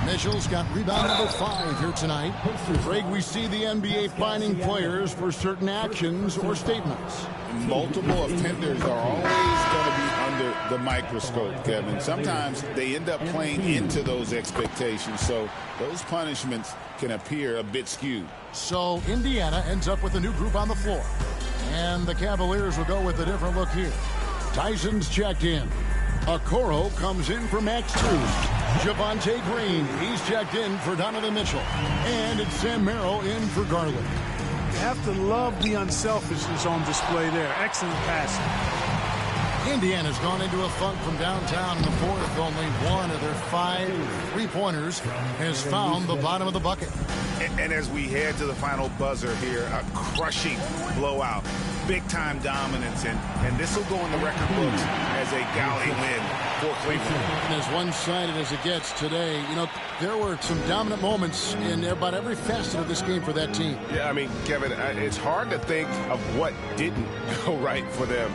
Mitchell's got rebound number 5 here tonight. Greg, we see the NBA finding players for certain actions or statements. Multiple offenders are always going to be under the microscope, Kevin. Sometimes they end up playing into those expectations, so those punishments can appear a bit skewed. So Indiana ends up with a new group on the floor. And the Cavaliers will go with a different look here. Tyson's checked in. Okoro comes in for Max Strus. Javonte Green, he's checked in for Donovan Mitchell. And it's Sam Merrill in for Garland. You have to love the unselfishness on display there. Excellent passing. Indiana's gone into a funk from downtown in the fourth. Only one of their 5 3-pointers has found the bottom of the bucket. And as we head to the final buzzer here, a crushing blowout, big-time dominance, and this will go in the record books as a galley win for Cleveland. And as one-sided as it gets today, you know, there were some dominant moments in about every facet of this game for that team. Yeah, I mean, Kevin, it's hard to think of what didn't go right for them.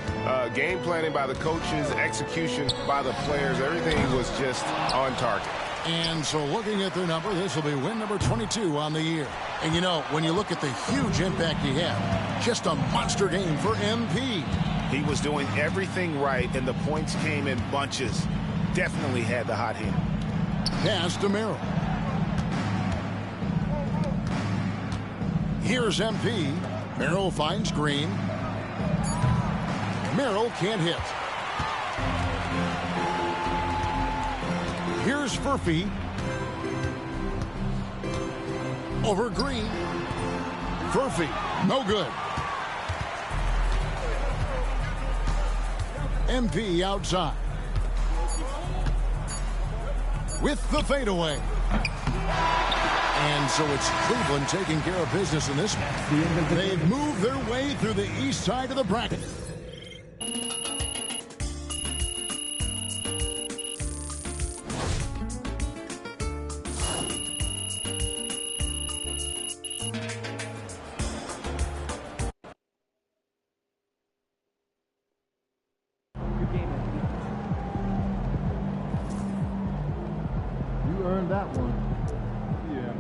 Game planning by the coaches, execution by the players, everything was just on target. And so looking at their number, this will be win number 22 on the year. And, you know, when you look at the huge impact he had, just a monster game for MP. He was doing everything right, and the points came in bunches. Definitely had the hot hand. Pass to Merrill. Here's MP. Merrill finds Green. Merrill can't hit. Here's Furphy. Over Green. Furphy, no good. MP outside. With the fadeaway. And so it's Cleveland taking care of business in this one. They've moved their way through the east side of the bracket. Earned that one. Yeah,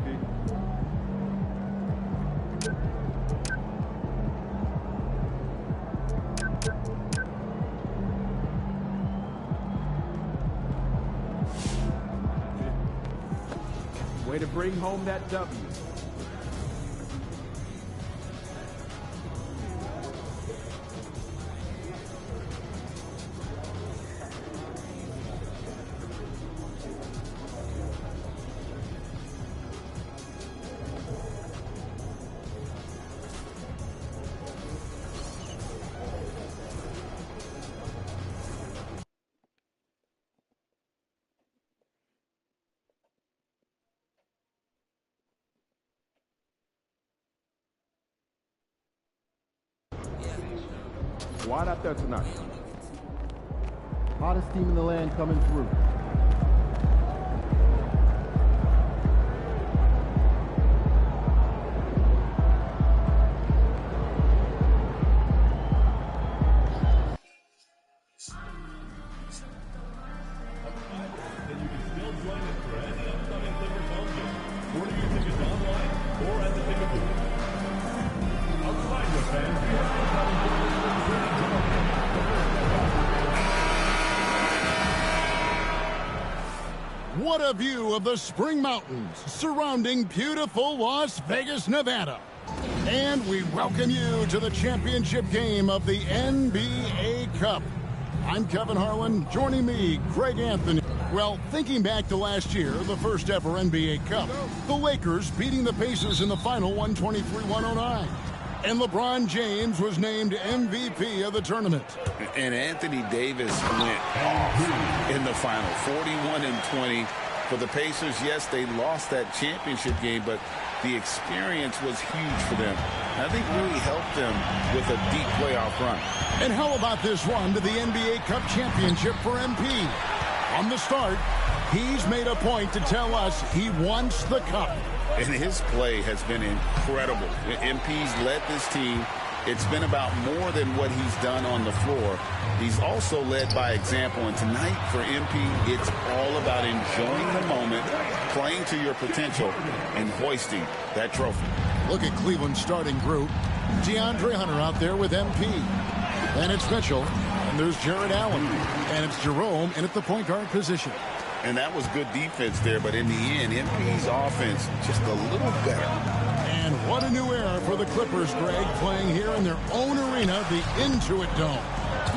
Way to bring home that W. Wide out there tonight. Hottest team in the land coming through. What a view of the Spring Mountains surrounding beautiful Las Vegas, Nevada. And we welcome you to the championship game of the NBA Cup. I'm Kevin Harlan. Joining me, Greg Anthony. Well, thinking back to last year, the first ever NBA Cup, the Lakers beating the Pacers in the final 123-109. And LeBron James was named MVP of the tournament. And Anthony Davis went off in the final, 41-20. For the Pacers, yes, they lost that championship game, but the experience was huge for them. I think really helped them with a deep playoff run. And how about this run to the NBA Cup championship for MP? On the start, he's made a point to tell us he wants the cup. And his play has been incredible. MP's led this team It's been about more than what he's done on the floor. He's also led by example, and tonight for MP, it's all about enjoying the moment, playing to your potential, and hoisting that trophy. Look at Cleveland's starting group. DeAndre Hunter out there with MP. And it's Mitchell. And there's Jared Allen. And it's Jerome in at the point guard position. And that was good defense there, but in the end, MP's offense just a little better. And what a new era for the Clippers, Greg, playing here in their own arena, the Intuit Dome.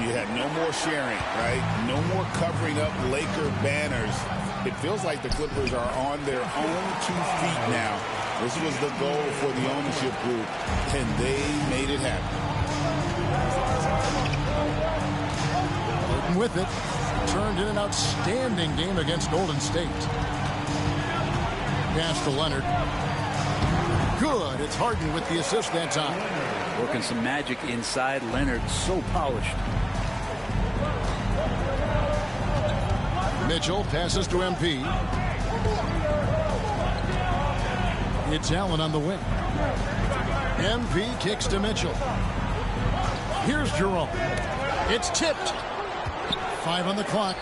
You had no more sharing, right? No more covering up Laker banners. It feels like the Clippers are on their own 2 feet now. This was the goal for the ownership group, and they made it happen. And with it, turned in an outstanding game against Golden State. Pass to Leonard. Good. It's Harden with the assist that time. Working some magic inside. Leonard so polished. Mitchell passes to MP. It's Allen on the wing. MP kicks to Mitchell. Here's Jerome. It's tipped. 5 on the clock.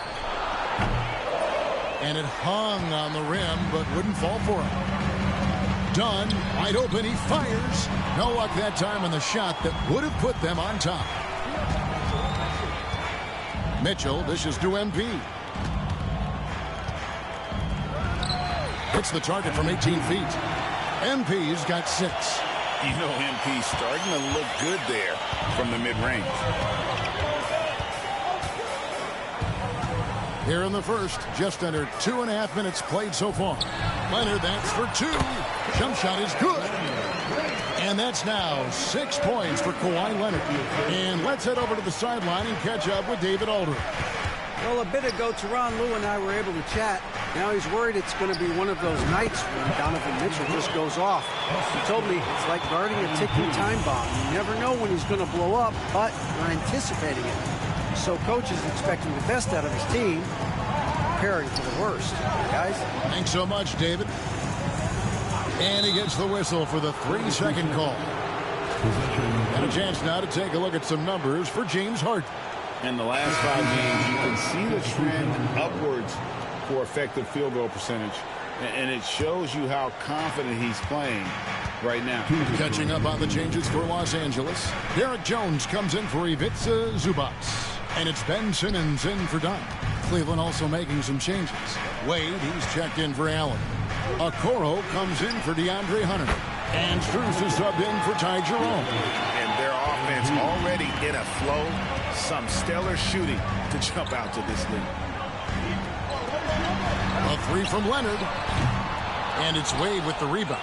And it hung on the rim, but wouldn't fall for him. Dunn, wide open, he fires. No luck that time on the shot that would have put them on top. Mitchell dishes to MP. Hits the target from 18 feet. MP's got 6. You know, MP's starting to look good there from the mid-range. Here in the first, just under 2.5 minutes played so far. Leonard, that's for 2. Jump shot is good. And that's now 6 points for Kawhi Leonard. And let's head over to the sideline and catch up with David Aldridge. Well, a bit ago, Tyronn Lue and I were able to chat. Now he's worried it's going to be one of those nights when Donovan Mitchell just goes off. He told me it's like guarding a ticking time bomb. You never know when he's going to blow up, but you're anticipating it. So coach is expecting the best out of his team, preparing for the worst. Guys? Thanks so much, David. And he gets the whistle for the 3-second call. And a chance now to take a look at some numbers for James Harden. In the last 5 games, you can see the trend upwards for effective field goal percentage. And it shows you how confident he's playing right now. Catching up on the changes for Los Angeles. Derek Jones comes in for Ivica Zubac. And it's Ben Simmons in for Dunn. Cleveland also making some changes. Wade, he's checked in for Allen. Okoro comes in for DeAndre Hunter. And Strus is subbed in for Ty Jerome. And their offense already in a flow. Some stellar shooting to jump out to this league. A 3 from Leonard. And it's Wade with the rebound.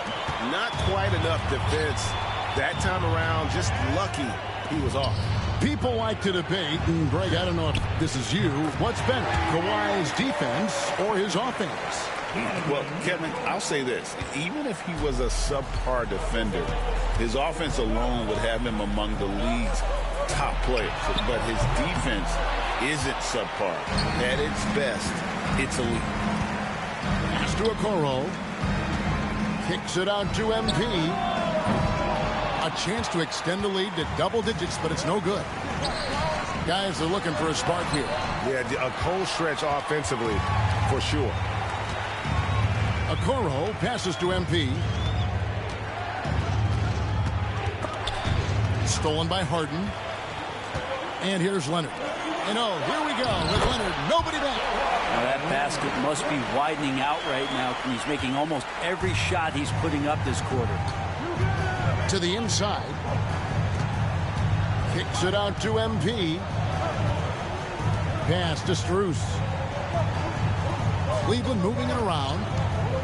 Not quite enough defense that time around. Just lucky he was off. People like to debate, and Greg, I don't know if this is you, what's better, Kawhi's defense or his offense? Well, Kevin, I'll say this. Even if he was a subpar defender, his offense alone would have him among the league's top players. But his defense isn't subpar. At its best, it's elite. Pass to Okoro. Kicks it out to MP. A chance to extend the lead to double digits, but it's no good. Guys are looking for a spark here. Yeah, a cold stretch offensively, for sure. Okoro passes to MP. Stolen by Harden. And here's Leonard. And oh, here we go with Leonard. Nobody back. Now that basket must be widening out right now. He's making almost every shot he's putting up this quarter. To the inside. Kicks it out to MP. Pass to Strus. Cleveland moving it around.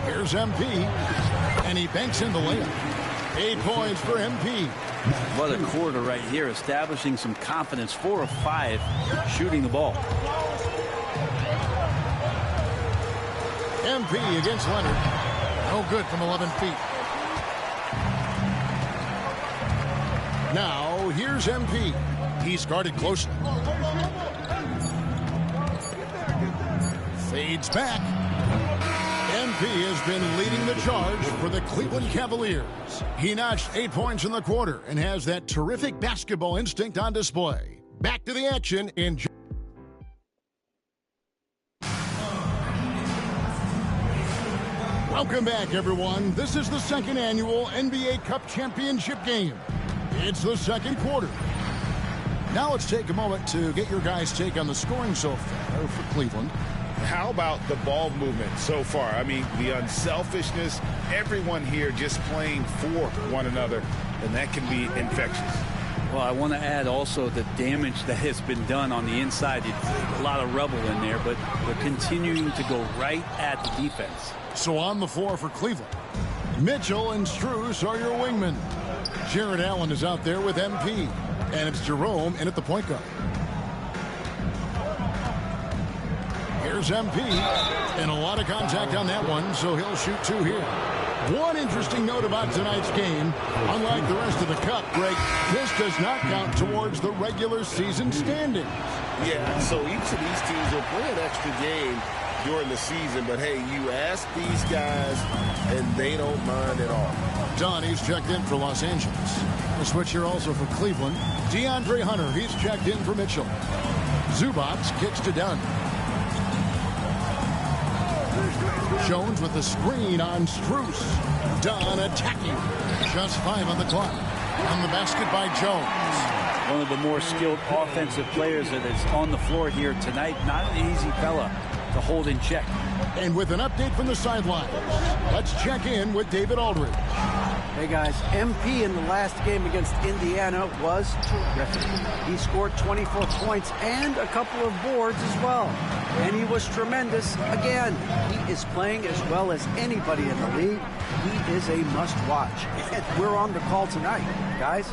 Here's MP. And he banks in the layup. 8 points for MP. What a quarter right here, establishing some confidence. 4 of 5 shooting the ball. MP against Leonard. No good from 11 feet. Now, here's MP. He's guarded closely. Fades back. MP has been leading the charge for the Cleveland Cavaliers. He notched 8 points in the quarter and has that terrific basketball instinct on display. Back to the action in... Welcome back, everyone. This is the second annual NBA Cup Championship game. It's the second quarter. Now let's take a moment to get your guys' take on the scoring so far for Cleveland. How about the ball movement so far? I mean, the unselfishness, everyone here just playing for one another, and that can be infectious. Well, I want to add also the damage that has been done on the inside. It's a lot of rubble in there, but they're continuing to go right at the defense. So on the floor for Cleveland, Mitchell and Strus are your wingmen. Jared Allen is out there with MP, and it's Jerome in at the point guard. Here's MP, and a lot of contact on that one, so he'll shoot 2 here. One interesting note about tonight's game, unlike the rest of the Cup, Greg, this does not count towards the regular season standings. Yeah, so each of these teams will play an extra game during the season, but hey, you ask these guys, and they don't mind at all. Dunn, he's checked in for Los Angeles. The switch here also for Cleveland. DeAndre Hunter, he's checked in for Mitchell. Zubac kicks to Dunn. Jones with the screen on Strus. Dunn attacking. Just 5 on the clock. On the basket by Jones. One of the more skilled offensive players that is on the floor here tonight. Not an easy fella to hold in check. And with an update from the sidelines, let's check in with David Aldridge. Hey guys, MP in the last game against Indiana was terrific. He scored 24 points and a couple of boards as well. And he was tremendous again. He is playing as well as anybody in the league. He is a must-watch. And we're on the call tonight, guys.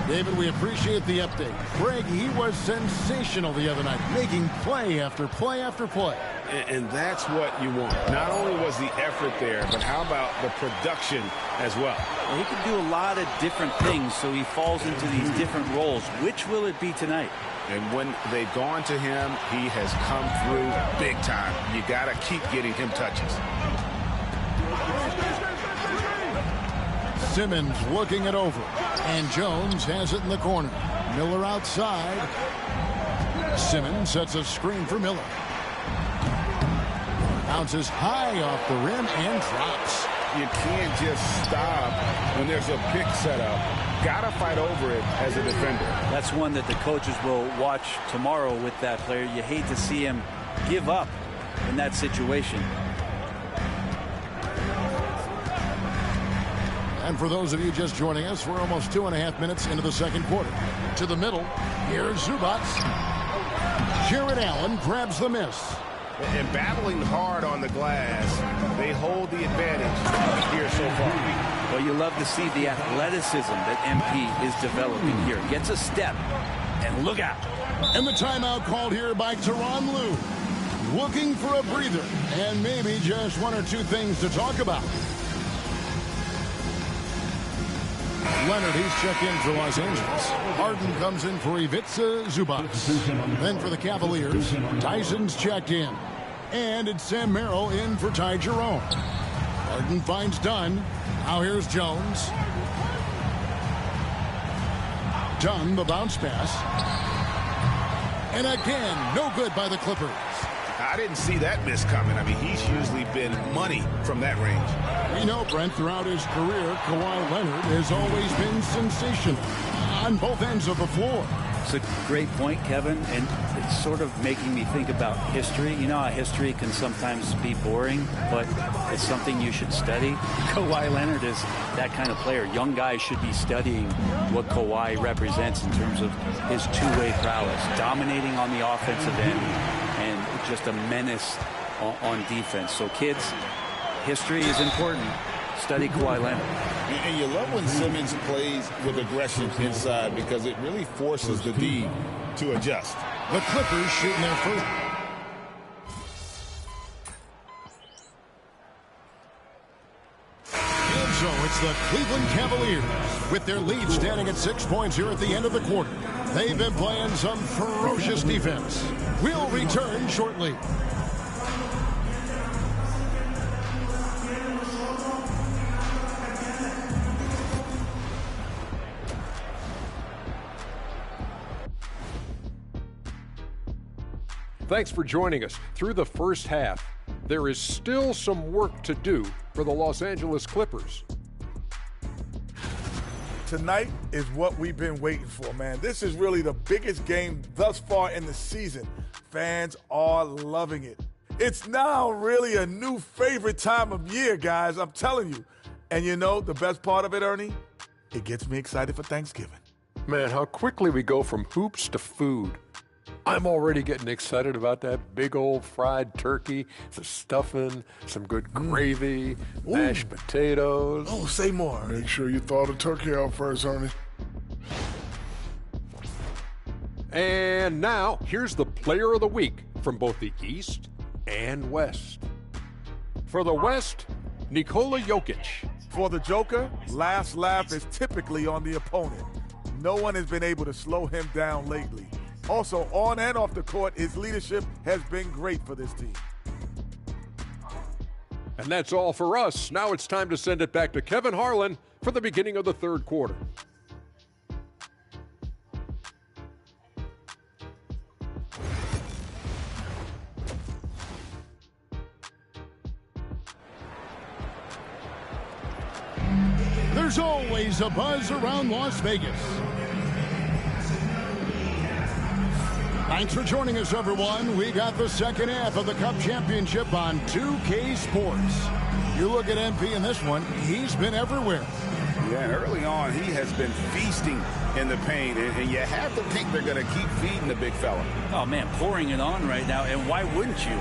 David, we appreciate the update. Greg, he was sensational the other night, making play after play after play. And that's what you want. Not only was the effort there, but how about the production as well? Well, he can do a lot of different things, so he falls into these different roles. Which will it be tonight? And when they've gone to him, he has come through big time. You got to keep getting him touches. Simmons looking it over, and Jones has it in the corner. Miller outside. Simmons sets a screen for Miller. Bounces high off the rim and drops. You can't just stop when there's a pick set up. Got to fight over it as a defender. That's one that the coaches will watch tomorrow with that player. You hate to see him give up in that situation. And for those of you just joining us, we're almost 2.5 minutes into the second quarter. To the middle, here's Zubac. Jared Allen grabs the miss. And battling hard on the glass, they hold the advantage here so far. Well, you love to see the athleticism that MP is developing here. Gets a step, and look out. And the timeout called here by Tyronn Lue. Looking for a breather, and maybe just 1 or 2 things to talk about. Leonard, he's checked in for Los Angeles. Harden comes in for Ivica Zubac. Then for the Cavaliers, Tyson's checked in. And it's Sam Merrill in for Ty Jerome. Harden finds Dunn. Now here's Jones. Dunn, the bounce pass. And again, no good by the Clippers. I didn't see that miss coming. I mean, he's usually been money from that range. We know, Brent, throughout his career, Kawhi Leonard has always been sensational on both ends of the floor. It's a great point, Kevin, and it's sort of making me think about history. You know how history can sometimes be boring, but it's something you should study. Kawhi Leonard is that kind of player. Young guys should be studying what Kawhi represents in terms of his two-way prowess, dominating on the offensive end, and just a menace on defense. So kids, history is important. Study Kawhi Leonard. And you love when Simmons plays with aggression inside because it really forces the D to adjust. The Clippers shooting their first. And so it's the Cleveland Cavaliers with their lead standing at 6 points here at the end of the quarter. They've been playing some ferocious defense. We'll return shortly. Thanks for joining us. Through the first half, there is still some work to do for the Los Angeles Clippers. Tonight is what we've been waiting for, man. This is really the biggest game thus far in the season. Fans are loving it. It's now really a new favorite time of year, guys, I'm telling you. And you know the best part of it, Ernie? It gets me excited for Thanksgiving. Man, how quickly we go from hoops to food. I'm already getting excited about that big old fried turkey, the stuffing, some good gravy, mashed potatoes. Oh, say more. Make sure you thaw the turkey out first, Ernie. And now, here's the player of the week from both the East and West. For the West, Nikola Jokic. For the Joker, last laugh is typically on the opponent. No one has been able to slow him down lately. Also, on and off the court, his leadership has been great for this team. And that's all for us. Now it's time to send it back to Kevin Harlan for the beginning of the third quarter. There's always a buzz around Las Vegas. Thanks for joining us, everyone. We got the second half of the Cup Championship on 2K Sports. You look at MP in this one, he's been everywhere. Yeah, and early on, he has been feasting in the paint, and you have to think they're going to keep feeding the big fella. Oh, man, pouring it on right now, and why wouldn't you?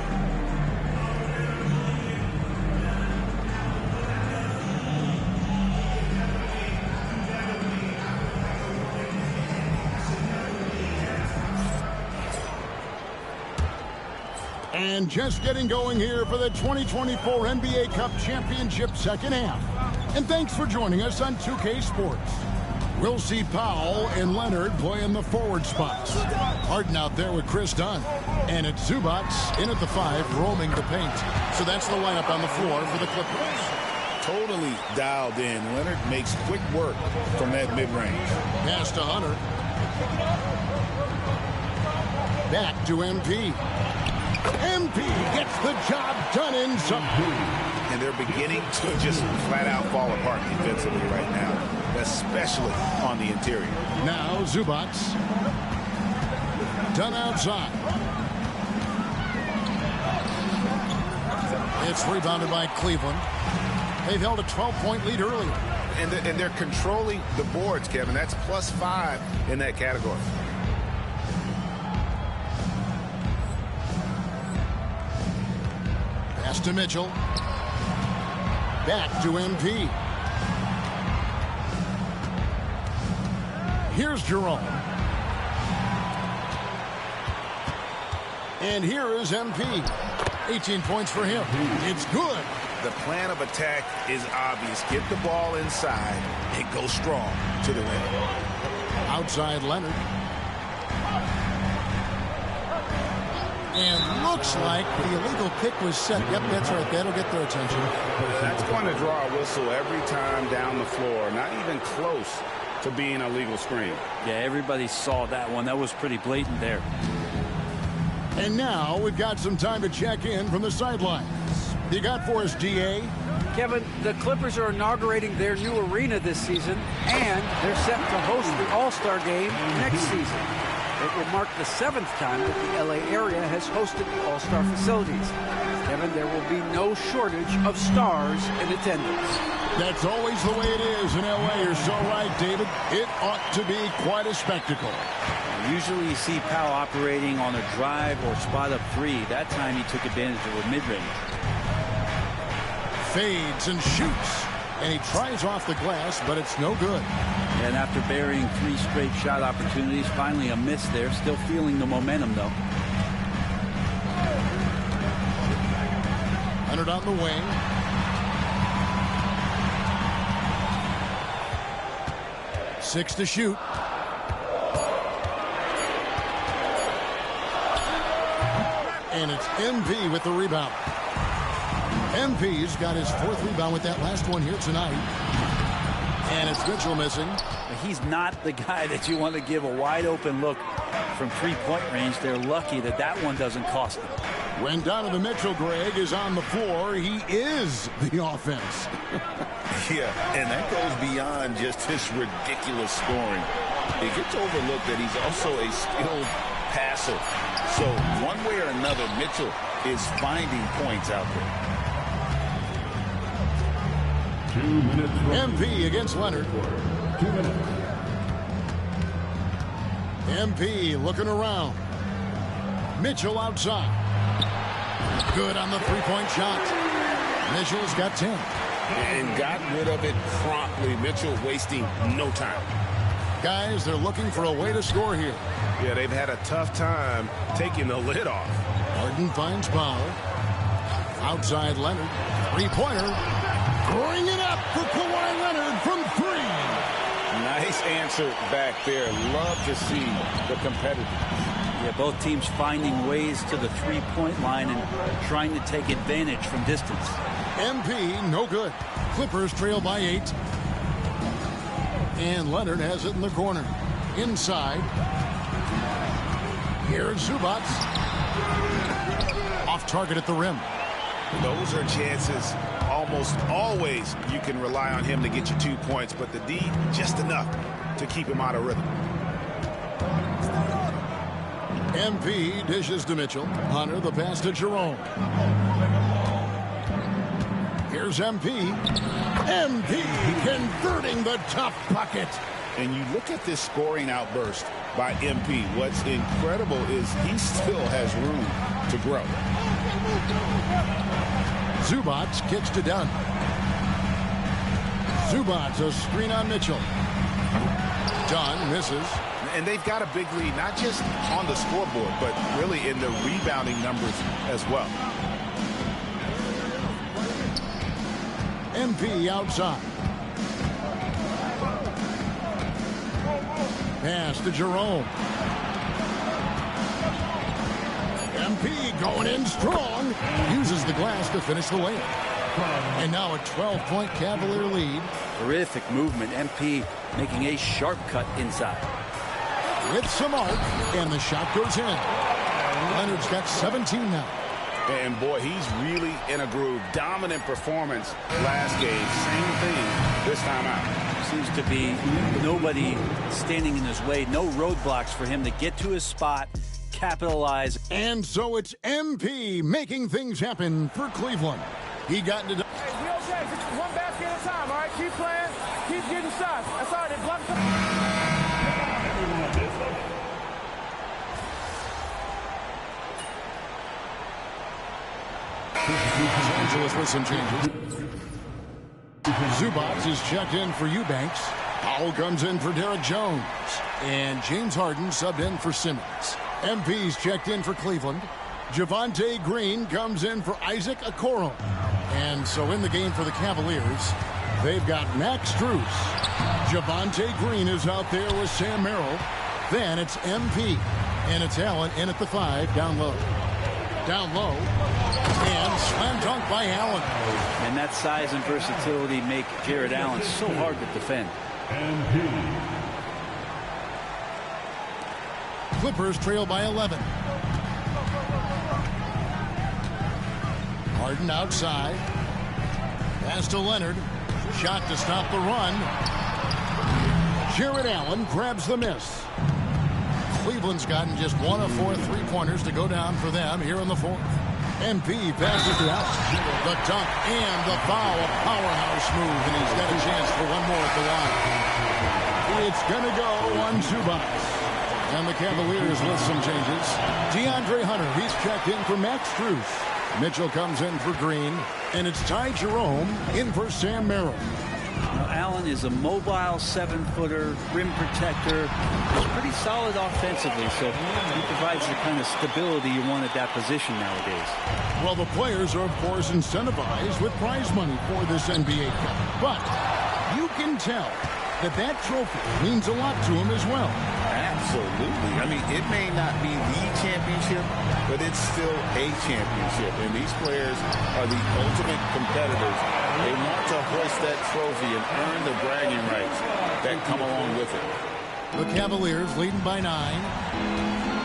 And just getting going here for the 2024 NBA Cup Championship second half. And thanks for joining us on 2K Sports. We'll see Powell and Leonard play in the forward spots. Harden out there with Chris Dunn. And it's Zubac in at the 5, roaming the paint. So that's the lineup on the floor for the Clippers. Totally dialed in. Leonard makes quick work from that mid-range. Pass to Hunter. Back to MP. MP gets the job done inside. And they're beginning to just flat out fall apart defensively right now, especially on the interior. Now Zubac. Done outside. It's rebounded by Cleveland. They've held a 12-point lead earlier. And they're controlling the boards, Kevin. That's +5 in that category. Pass to Mitchell. Back to MP. Here's Jerome. And here is MP. 18 points for him. It's good. The plan of attack is obvious. Get the ball inside and go strong to the rim. Outside Leonard. And looks like the illegal pick was set. Yep, that's right. That'll get their attention. That's going to draw a whistle every time down the floor. Not even close to being a legal screen. Yeah, everybody saw that one. That was pretty blatant there. And now we've got some time to check in from the sidelines. You got for us, DA? Kevin, the Clippers are inaugurating their new arena this season, and they're set to host the All-Star Game next season. It will mark the 7th time that the LA area has hosted the All-Star facilities. Kevin, there will be no shortage of stars in attendance. That's always the way it is in LA. You're so right, David. It ought to be quite a spectacle. Usually you see Powell operating on a drive or spot up 3. That time he took advantage of a mid-range. Fades and shoots. And he tries off the glass, but it's no good. And after burying 3 straight shot opportunities, finally a miss there. Still feeling the momentum, though. Leonard on the wing. Six to shoot. And it's MP with the rebound. MP's got his 4th rebound with that last one here tonight. And it's Mitchell missing. He's not the guy that you want to give a wide open look from three-point range. They're lucky that that one doesn't cost them. When Donovan Mitchell, Greg, is on the floor, he is the offense. Yeah, and that goes beyond just his ridiculous scoring. It gets overlooked that he's also a skilled passer. So one way or another, Mitchell is finding points out there. 2 minutes. MP against Leonard. 2 minutes. MP looking around. Mitchell outside. Good on the three-point shot. Mitchell's got 10. And got rid of it promptly. Mitchell wasting no time. Guys, they're looking for a way to score here. Yeah, they've had a tough time taking the lid off. Harden finds Powell. Outside Leonard. Three-pointer. Bring it up for Kawhi Leonard from 3. Nice answer back there. Love to see the competitiveness. Yeah, both teams finding ways to the three-point line and trying to take advantage from distance. MP, no good. Clippers trail by 8. And Leonard has it in the corner. Inside. Here's Zubac. Off target at the rim. Those are chances almost always you can rely on him to get you 2 points, but the D just enough to keep him out of rhythm. MP dishes to Mitchell. Hunter the pass to Jerome. Here's MP. MP converting the tough bucket. And you look at this scoring outburst by MP. What's incredible is he still has room to grow. Zubac kicks to Dunn. Zubac a screen on Mitchell. Dunn misses. And they've got a big lead, not just on the scoreboard, but really in the rebounding numbers as well. MP outside. Pass to Jerome. MP going in strong. Uses the glass to finish the layup. And now a 12-point Cavalier lead. Terrific movement. MP making a sharp cut inside. With some arc, and the shot goes in. Leonard's got 17 now. And boy, he's really in a groove. Dominant performance last game. Same thing this time out. Seems to be nobody standing in his way. No roadblocks for him to get to his spot, capitalize. And so it's MP making things happen for Cleveland. He got into... Hey, we okay. Just one basket at a time, all right? Keep playing. Keep getting shots. That's all right. They block Los Angeles with some changes. Zubac is checked in for Eubanks. Powell comes in for Derek Jones. And James Harden subbed in for Simmons. MP's checked in for Cleveland. Javonte Green comes in for Isaac Okoro. And so in the game for the Cavaliers, they've got Max Strus. Javonte Green is out there with Sam Merrill. Then it's MP. And it's Allen in at the 5, down low. Down low. And slam dunk by Allen. And that size and versatility make Jared Allen so hard to defend. Clippers trail by 11. Harden outside. Pass to Leonard. Shot to stop the run. Jared Allen grabs the miss. Cleveland's gotten just 1 of 4 three-pointers to go down for them here in the 4th. MP passes to Allen. The dunk and the foul. A powerhouse move, and he's got a chance for one more at the line. It's going to go on Zubac. And the Cavaliers with some changes. DeAndre Hunter, he's checked in for Max Strus. Mitchell comes in for Green. And it's Ty Jerome in for Sam Merrill. Now, Allen is a mobile 7-footer, rim protector. He's pretty solid offensively, so he provides the kind of stability you want at that position nowadays. Well, the players are, of course, incentivized with prize money for this NBA Cup. But you can tell that trophy means a lot to him as well. Absolutely. I mean, it may not be the championship, but it's still a championship. And these players are the ultimate competitors. They want to hoist that trophy and earn the bragging rights that come along with it. The Cavaliers leading by 9.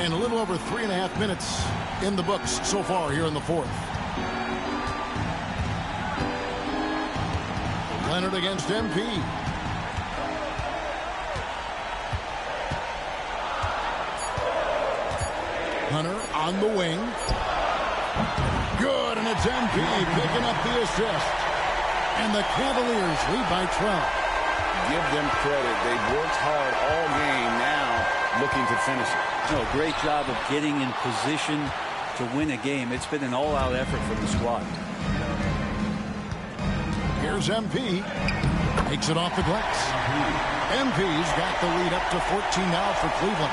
And a little over 3.5 minutes in the books so far here in the fourth. Leonard against MP. Hunter on the wing. Good, and it's MP picking up the assist. And the Cavaliers lead by 12. Give them credit. They've worked hard all game, now looking to finish it. No, great job of getting in position to win a game. It's been an all-out effort from the squad. Here's MP. Takes it off the glass. MP's got the lead up to 14 now for Cleveland.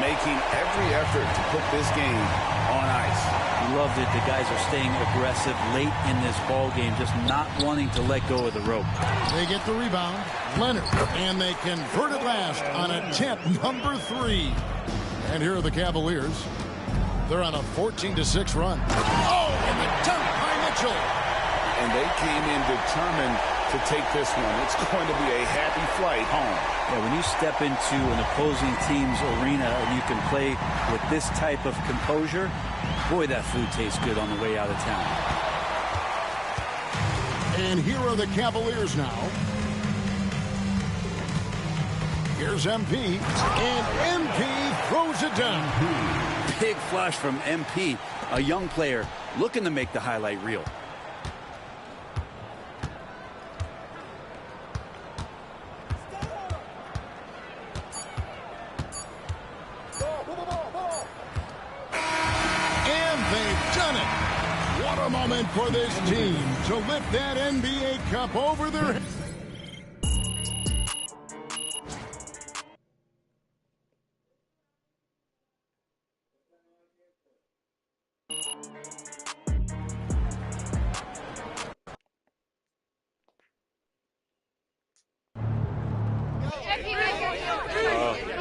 Making every effort to put this game on ice. Loved it. The guys are staying aggressive late in this ball game, just not wanting to let go of the rope. They get the rebound. Leonard, and they convert it last on attempt number 3. And here are the Cavaliers. They're on a 14-6 run. Oh, and the dunk by Mitchell. And they came in determined to take this one. It's going to be a happy flight home. Yeah, when you step into an opposing team's arena and you can play with this type of composure, boy, that food tastes good on the way out of town. And here are the Cavaliers now. Here's MP, and MP throws it down. Big flush from MP, a young player looking to make the highlight reel. Moment for this team to lift that NBA Cup over their head.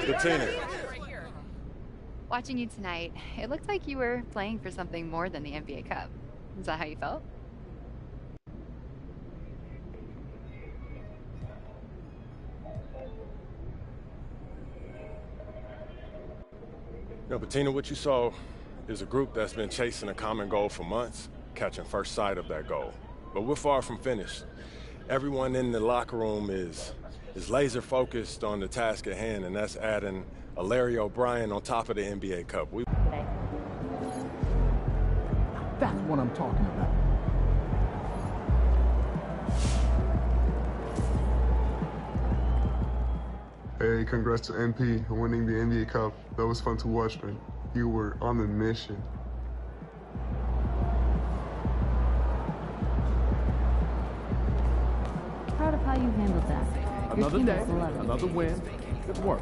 Bettina. Watching you tonight, it looked like you were playing for something more than the NBA Cup. Is that how you felt? No, Bettina, what you saw is a group that's been chasing a common goal for months, catching first sight of that goal. But we're far from finished. Everyone in the locker room is laser focused on the task at hand, and that's adding a Larry O'Brien on top of the NBA Cup. That's what I'm talking about. Hey, congrats to MP on winning the NBA Cup. That was fun to watch, man. You were on a mission. Proud of how you handled that. Another day, another win. Good work.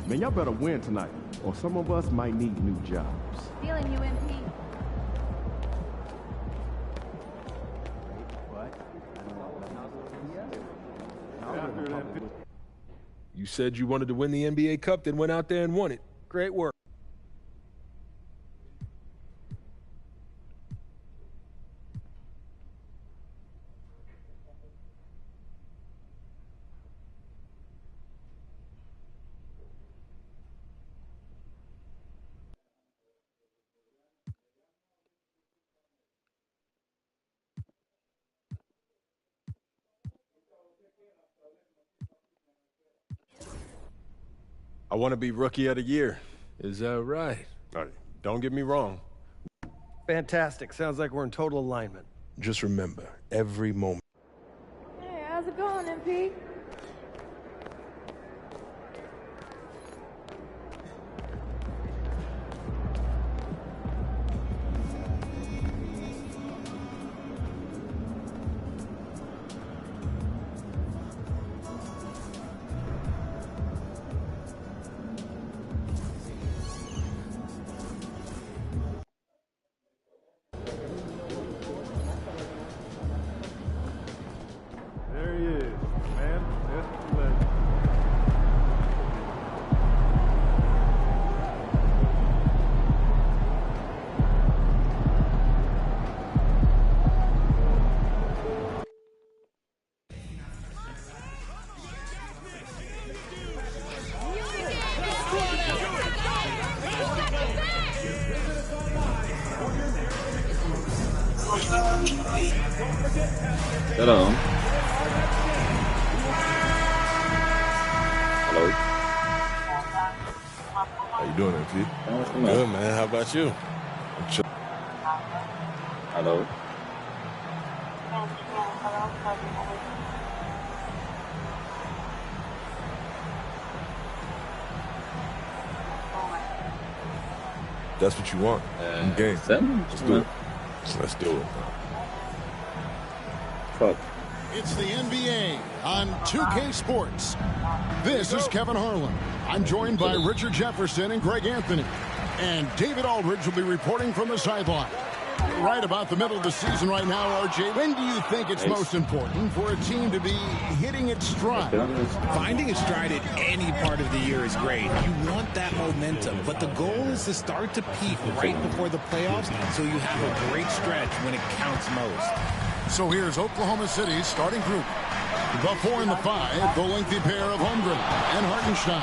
Man, y'all better win tonight, or some of us might need new jobs. Feeling you, MP. You said you wanted to win the NBA Cup, then went out there and won it. Great work. I want to be Rookie of the Year. Is that right? Don't get me wrong. Fantastic. Sounds like we're in total alignment. Just remember, every moment. Hey, how's it going, MP? Hello. Hello. How you doing, MP? Good, man. How about you? Hello. That's what you want. Game. Let's do it. Let's do it. Fuck. It's the NBA on 2K Sports. This is Kevin Harlan. I'm joined by Richard Jefferson and Greg Anthony. And David Aldridge will be reporting from the sideline. Right about the middle of the season right now, RJ. When do you think it's most important for a team to be hitting its stride? Finding its stride at any part of the year is great. You want that momentum, but the goal is to start to peak right before the playoffs so you have a great stretch when it counts most. So here's Oklahoma City's starting group. The 4 and the 5, the lengthy pair of Holmgren and Hartenstein.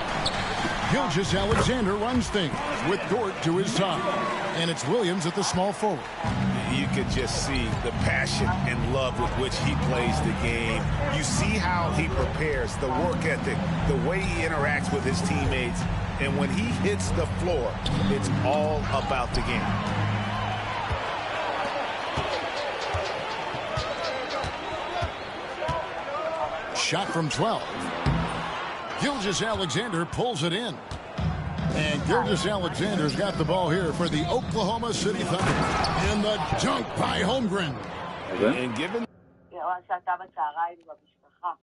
Gilgeous-Alexander runs things with Dort to his side. And it's Williams at the small forward. You could just see the passion and love with which he plays the game. You see how he prepares, the work ethic, the way he interacts with his teammates. And when he hits the floor, it's all about the game. Shot from 12. Gilgeous-Alexander pulls it in. And Gilgeous-Alexander's got the ball here for the Oklahoma City Thunder. And the dunk by Holmgren. And given...